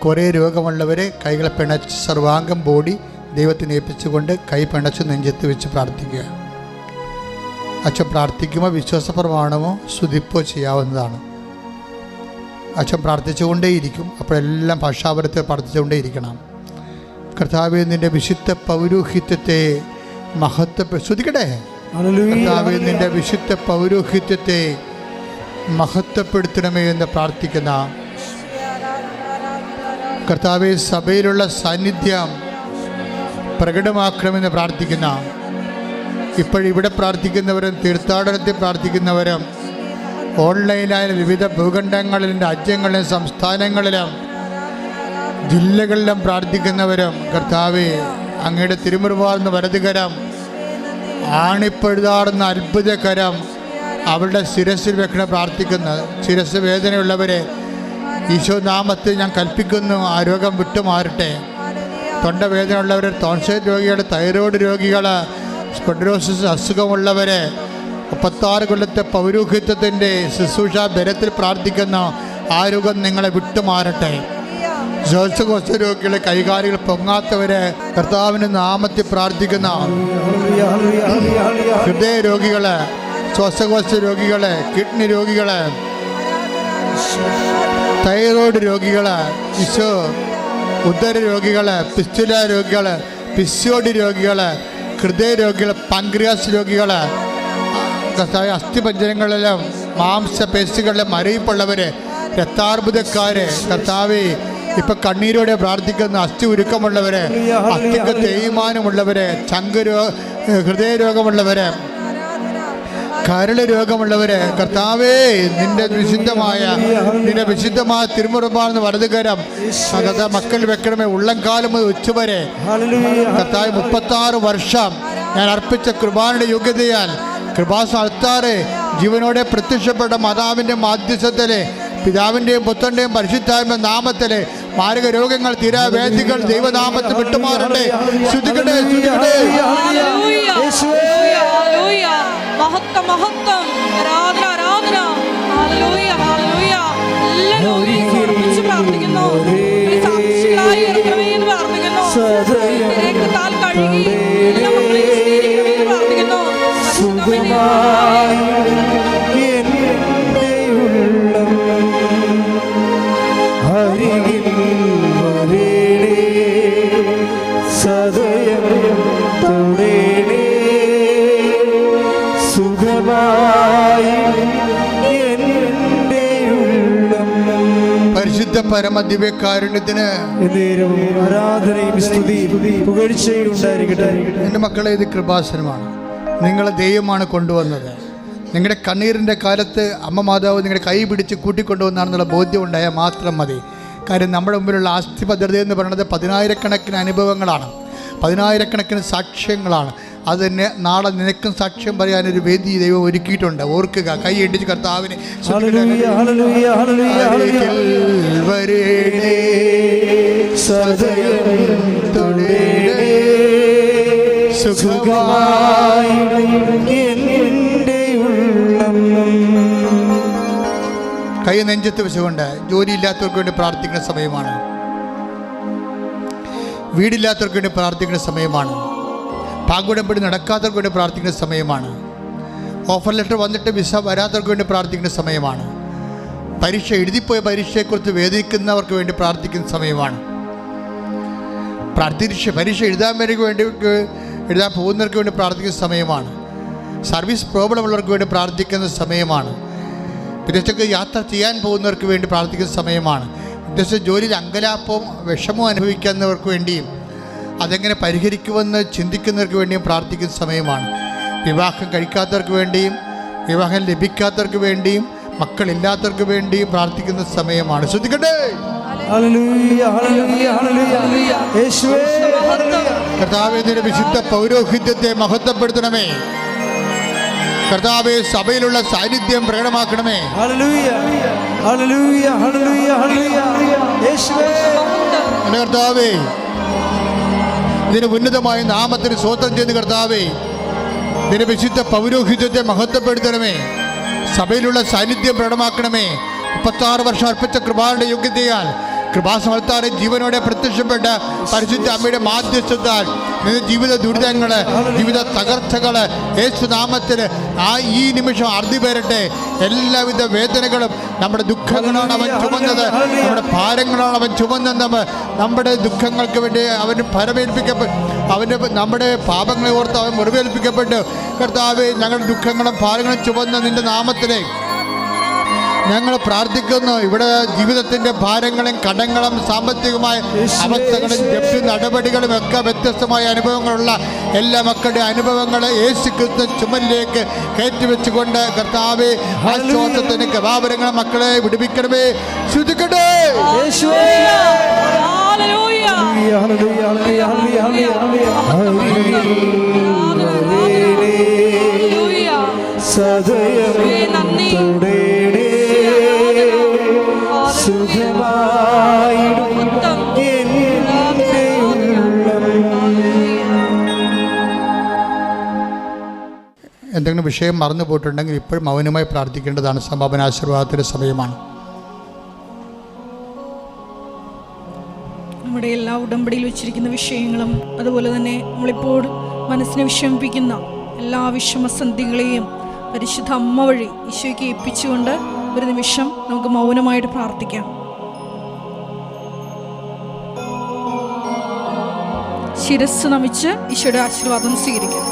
കുറേ രോഗമുള്ളവരെ കൈകളെ പിണച്ച് സർവാംഗം ബോഡി ദൈവത്തിന് ഏൽപ്പിച്ചുകൊണ്ട് കൈ പിണച്ച് നെഞ്ചത്ത് വെച്ച് പ്രാർത്ഥിക്കുക. അച്ഛൻ പ്രാർത്ഥിക്കുമ്പോൾ വിശ്വാസപ്രമാണമോ സ്തുതിപ്പോ ചെയ്യാവുന്നതാണ്. അച്ഛൻ പ്രാർത്ഥിച്ചുകൊണ്ടേയിരിക്കും. അപ്പോഴെല്ലാം ഭാഷാപരത്തെ പ്രാർത്ഥിച്ചുകൊണ്ടേയിരിക്കണം. കർത്താവേ, നിൻ്റെ വിശുദ്ധ പൗരോഹിത്യത്തെ ശ്രദ്ധിക്കട്ടെ. കർത്താവേ, നിൻ്റെ വിശുദ്ധ പൗരോഹിത്യത്തെ മഹത്വപ്പെടുത്തണമേ എന്ന് പ്രാർത്ഥിക്കുന്ന കർത്താവേ, സഭയിലുള്ള സാന്നിധ്യം പ്രകടമാക്കണമെന്ന് പ്രാർത്ഥിക്കുന്ന, ഇപ്പോഴിവിടെ പ്രാർത്ഥിക്കുന്നവരും തീർത്ഥാടനത്തിൽ പ്രാർത്ഥിക്കുന്നവരും ഓൺലൈനായ വിവിധ ഭൂഖണ്ഡങ്ങളിലും രാജ്യങ്ങളിലും സംസ്ഥാനങ്ങളിലും ജില്ലകളിലും പ്രാർത്ഥിക്കുന്നവരും കർത്താവേ, അങ്ങയുടെ തിരുമുറുവാർന്ന വലതുകരം, ആണിപ്പഴുതാറുന്ന അത്ഭുതകരം അവരുടെ ശിരസിൽ വെക്കണ പ്രാർത്ഥിക്കുന്ന ശിരസ് വേദനയുള്ളവരെ ഈശോ നാമത്തിൽ ഞാൻ കൽപ്പിക്കുന്നു, ആ രോഗം വിട്ടുമാറട്ടെ. തൊണ്ടവേദനയുള്ളവർ, ടോൺസിൽ രോഗികൾ, തൈറോയ്ഡ് രോഗികൾ, സ്പോണ്ടിലോസിസ് അസുഖമുള്ളവരെ 36 കൊല്ലത്തെ പൗരോഹിത്യത്തിൻ്റെ ശുശ്രൂഷ ബലത്തിൽ പ്രാർത്ഥിക്കുന്ന ആ രോഗം നിങ്ങളെ വിട്ടുമാറട്ടെ. ശ്വാസകോശ രോഗികളെ, കൈകാലുകൾ പൊങ്ങാത്തവരെ കർത്താവിൻ്റെ നാമത്തിൽ പ്രാർത്ഥിക്കുന്ന ഹൃദയ രോഗികളെ, ശ്വാസകോശ രോഗികളെ, കിഡ്നി രോഗികളെ, തൈറോയ്ഡ് രോഗികളെ, ഈശോ ഉദര രോഗികളെ, പിസ്റ്റുല രോഗികളെ, പിസിഒഡി രോഗികളെ, ഹൃദയ രോഗികളെ, പാൻക്രിയാസ് രോഗികളെ, അസ്ഥിപഞ്ജരങ്ങളിലും മാംസപേശികളിലും മരയിപ്പുള്ളവരെ, രക്താർബുദക്കാരെ, കർത്താവേ ഇപ്പൊ കണ്ണീരോടെ പ്രാർത്ഥിക്കുന്ന അസ്ഥി ഉരുക്കമുള്ളവരെ, അസ്ഥിക്ക് തേയ്മാനമുള്ളവരെ, ഹൃദയ രോഗമുള്ളവരെ, കരള് രോഗമുള്ളവരെ, കർത്താവേ നിന്റെ വിശുദ്ധമായ തിരുമുറുമ്പാണെന്ന് വലതുകരം മക്കൾ വെക്കണമേ. ഉള്ളംകാലം മുതൽ ഉച്ചവരെ കർത്താവ് 36 വർഷം ഞാൻ അർപ്പിച്ച കൃപാനയുടെ യോഗ്യതയാൽ കൃപാസ്ഥാനത്താറ് ജീവനോടെ പ്രത്യക്ഷപ്പെട്ട മാതാവിൻ്റെ മാധ്യസ്ഥത്തിലെ പിതാവിൻ്റെയും പുത്രൻ്റെയും പരിശുദ്ധാത്മ നാമത്തിലെ മാരക രോഗങ്ങൾ, തീരാവേദികൾ ദൈവനാമത്തിൽ വിട്ടുമാറട്ടെ. ശ്രദ്ധിക്കട്ടെ, ശ്രദ്ധിക്കട്ടെ. മഹത്വം, ആരാധന, ആരാധന. ഹല്ലേലൂയ, ഹല്ലേലൂയ. എല്ലാവരും സമർപ്പിച്ച് പ്രാർത്ഥിക്കുന്നു. സാക്ഷികളായി ഇറങ്ങണമേ എന്ന് പ്രാർത്ഥിക്കുന്നു. രക്തത്താൽ കഴുകി എല്ലാ മക്കളെയും സ്വീകരിക്കണമേ എന്ന് പ്രാർത്ഥിക്കുന്നു. പരിശുദ്ധ പരമദിവ്യകാരുണ്യത്തിന് ആരാധനയും സ്തുതിയും പുകഴ്ചയും ഉണ്ടായിരിക്കട്ടെ. എൻ്റെ മക്കളെ, ഇത് കൃപാസനമാണ്. നിങ്ങളെ ദൈവമാണ് കൊണ്ടുവന്നത്. നിങ്ങളുടെ കണ്ണീരിൻ്റെ കാലത്ത് അമ്മ മാതാവ് നിങ്ങളുടെ കൈ പിടിച്ച് കൂട്ടിക്കൊണ്ടുവന്നാണെന്നുള്ള ബോധ്യം ഉണ്ടായാൽ മാത്രം മതി. കാര്യം നമ്മുടെ മുമ്പിലുള്ള ആസ്തി ഭദ്രത എന്ന് പറയുന്നത് 10,000-കണക്കിന് അനുഭവങ്ങളാണ്, 10,000-കണക്കിന് സാക്ഷ്യങ്ങളാണ്. അത് തന്നെ നാളെ നിനക്കും സാക്ഷ്യം പറയാനൊരു വേദി ദൈവം ഒരുക്കിയിട്ടുണ്ട്. ഓർക്കുക, കൈ ഇടിച്ച് കർത്താവിനെ കൈ നെഞ്ചത്ത് വെച്ചുകൊണ്ട് ജോലിയില്ലാത്തവർക്ക് വേണ്ടി പ്രാർത്ഥിക്കുന്ന സമയമാണ്, വീടില്ലാത്തവർക്ക് വേണ്ടി പ്രാർത്ഥിക്കുന്ന സമയമാണ്, പാകുടമ്പടി നടക്കാത്തവർക്ക് വേണ്ടി പ്രാർത്ഥിക്കുന്ന സമയമാണ്. ഓഫർ ലെറ്റർ വന്നിട്ട് വിസ വരാത്തവർക്ക് വേണ്ടി പ്രാർത്ഥിക്കുന്ന സമയമാണ്. പരീക്ഷ എഴുതിപ്പോയ പരീക്ഷയെക്കുറിച്ച് വേദിക്കുന്നവർക്ക് വേണ്ടി പ്രാർത്ഥിക്കുന്ന സമയമാണ്. പരീക്ഷ എഴുതാൻ പോകുന്നവർക്ക് വേണ്ടി പ്രാർത്ഥിക്കുന്ന സമയമാണ്. സർവീസ് പ്രോബ്ലം ഉള്ളവർക്ക് വേണ്ടി പ്രാർത്ഥിക്കുന്ന സമയമാണ്. വിദേശത്തേക്ക് യാത്ര ചെയ്യാൻ പോകുന്നവർക്ക് വേണ്ടി പ്രാർത്ഥിക്കുന്ന സമയമാണ്. വിദേശ ജോലിയിൽ അങ്കലാപ്പവും വിഷമവും അനുഭവിക്കുന്നവർക്ക് വേണ്ടിയും അതെങ്ങനെ പരിഹരിക്കുമെന്ന് ചിന്തിക്കുന്നവർക്ക് വേണ്ടിയും പ്രാർത്ഥിക്കുന്ന സമയമാണ്. വിവാഹം കഴിക്കാത്തവർക്ക് വേണ്ടിയും വിവാഹം ലഭിക്കാത്തവർക്ക് വേണ്ടിയും മക്കളില്ലാത്തവർക്ക് വേണ്ടിയും പ്രാർത്ഥിക്കുന്ന സമയമാണ്. ശ്രദ്ധിക്കട്ടെ. കർത്താവേ, നിന്റെ വിശുദ്ധ പൗരോഹിത്യത്തെ മഹത്വപ്പെടുത്തണമേ. കർത്താവേ, സഭയിലുള്ള സാന്നിധ്യം പ്രകടമാക്കണമേ. കർത്താവേ, ഇതിന് ഉന്നതമായ നാമത്തിന് സ്വോത്രം ചെയ്യുന്ന കർത്താവേ, നിന്റെ വിശുദ്ധ പൗരോഹിത്യത്തെ മഹത്വപ്പെടുത്തണമേ. സഭയിലുള്ള സാന്നിധ്യം പ്രകടമാക്കണമേ. 36 വർഷം അർപ്പിച്ച കൃപായുടെ യോഗ്യതയാൽ കൃപാസമർത്താറെ ജീവനോടെ പ്രത്യക്ഷപ്പെട്ട പരിശുദ്ധ അമ്മയുടെ മാധ്യസ്ഥത്താൽ നിന്റെ ജീവിത ദുരിതങ്ങൾ, ജീവിത തകർച്ചകൾ യേശുനാമത്തിന് ഈ നിമിഷം അറുതി പേരട്ടെ. എല്ലാവിധ വേദനകളും നമ്മുടെ ദുഃഖങ്ങളാണ് അവൻ ചുമന്നത്, നമ്മുടെ ഭാരങ്ങളാണ് അവൻ ചുമന്നത്. നമ്മുടെ ദുഃഖങ്ങൾക്ക് വേണ്ടി അവന് ഫലമേൽപ്പിക്കപ്പെട്ടു, നമ്മുടെ പാപങ്ങളെ ഓർത്ത് അവൻ മുറിവേൽപ്പിക്കപ്പെട്ടു. കർത്താവേ, ഞങ്ങളുടെ ദുഃഖങ്ങളും ഭാരങ്ങളും ചുമന്ന നിന്റെ നാമത്തിനെ ഞങ്ങൾ പ്രാർത്ഥിക്കുന്നു. ഇവിടെ ജീവിതത്തിൻ്റെ ഭാരങ്ങളും കടങ്ങളും സാമ്പത്തികമായ അവസ്ഥകളും ജപ്തി നടപടികളും ഒക്കെ വ്യത്യസ്തമായ അനുഭവങ്ങളുള്ള എല്ലാ മക്കളുടെ അനുഭവങ്ങൾ യേശു ക്രിസ്തു ചുമലിലേക്ക് കയറ്റിവെച്ചുകൊണ്ട് കർത്താവേ, ആശ്വാസത്തിന് കൃപാവരങ്ങൾ മക്കളെ വിടുവിക്കണമേ. ശ്രദ്ധിക്കട്ടെ. എന്തെങ്കിലും വിഷയം മറന്നു പോയിട്ടുണ്ടെങ്കിൽ ഇപ്പോഴും മൗനമായി പ്രാർത്ഥിക്കേണ്ടതാണ്. സമാപനാശീർവാദത്തിൻ്റെ സമയമാണ്. നമ്മുടെ എല്ലാ ഉടമ്പടിയിൽ വെച്ചിരിക്കുന്ന വിഷയങ്ങളും അതുപോലെ തന്നെ നമ്മളിപ്പോൾ മനസ്സിനെ വിഷമിപ്പിക്കുന്ന എല്ലാ വിഷമസന്ധികളെയും പരിശുദ്ധ അമ്മ വഴി ഈശോയ്ക്ക് ഏൽപ്പിച്ചുകൊണ്ട് ഒരു നിമിഷം നമുക്ക് മൗനമായിട്ട് പ്രാർത്ഥിക്കാം. ശിരസ് നമിച്ച് ഈശോയുടെ ആശീർവാദം സ്വീകരിക്കാം.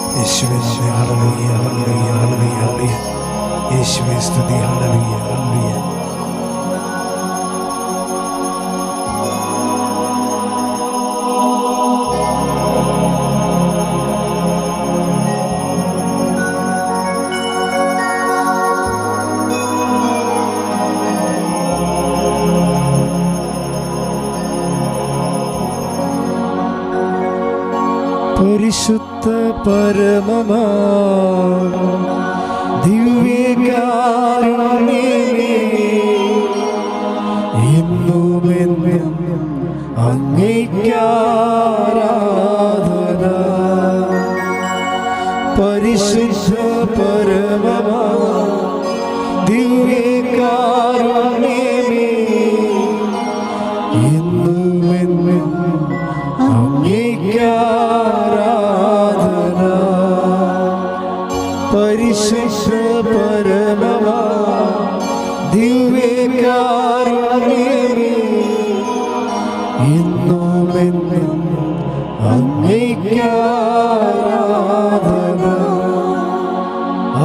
പരിശുദ്ധ പരമമാ ദിവ്യകാരുണ്യമേ, എന്നുമെന്നും അങ്ങേയ്ക്കാരാധന. പരിശുദ്ധ പരമമാ ദിവ്യകാരുണ്യമേ, എന്നുമെന്നും അങ്ങേയ്ക്കാരാധന. പരിശുദ്ധ പരമമാ ദിവ്യകാരുണ്യമേ, എന്നുമെന്നും അങ്ങേയ്ക്കാരാധന.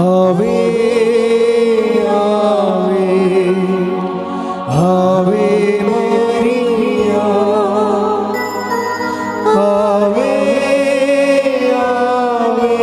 ആവേ ആവേ ആവേ മരിയ, ആവേ ആവേ ആവേ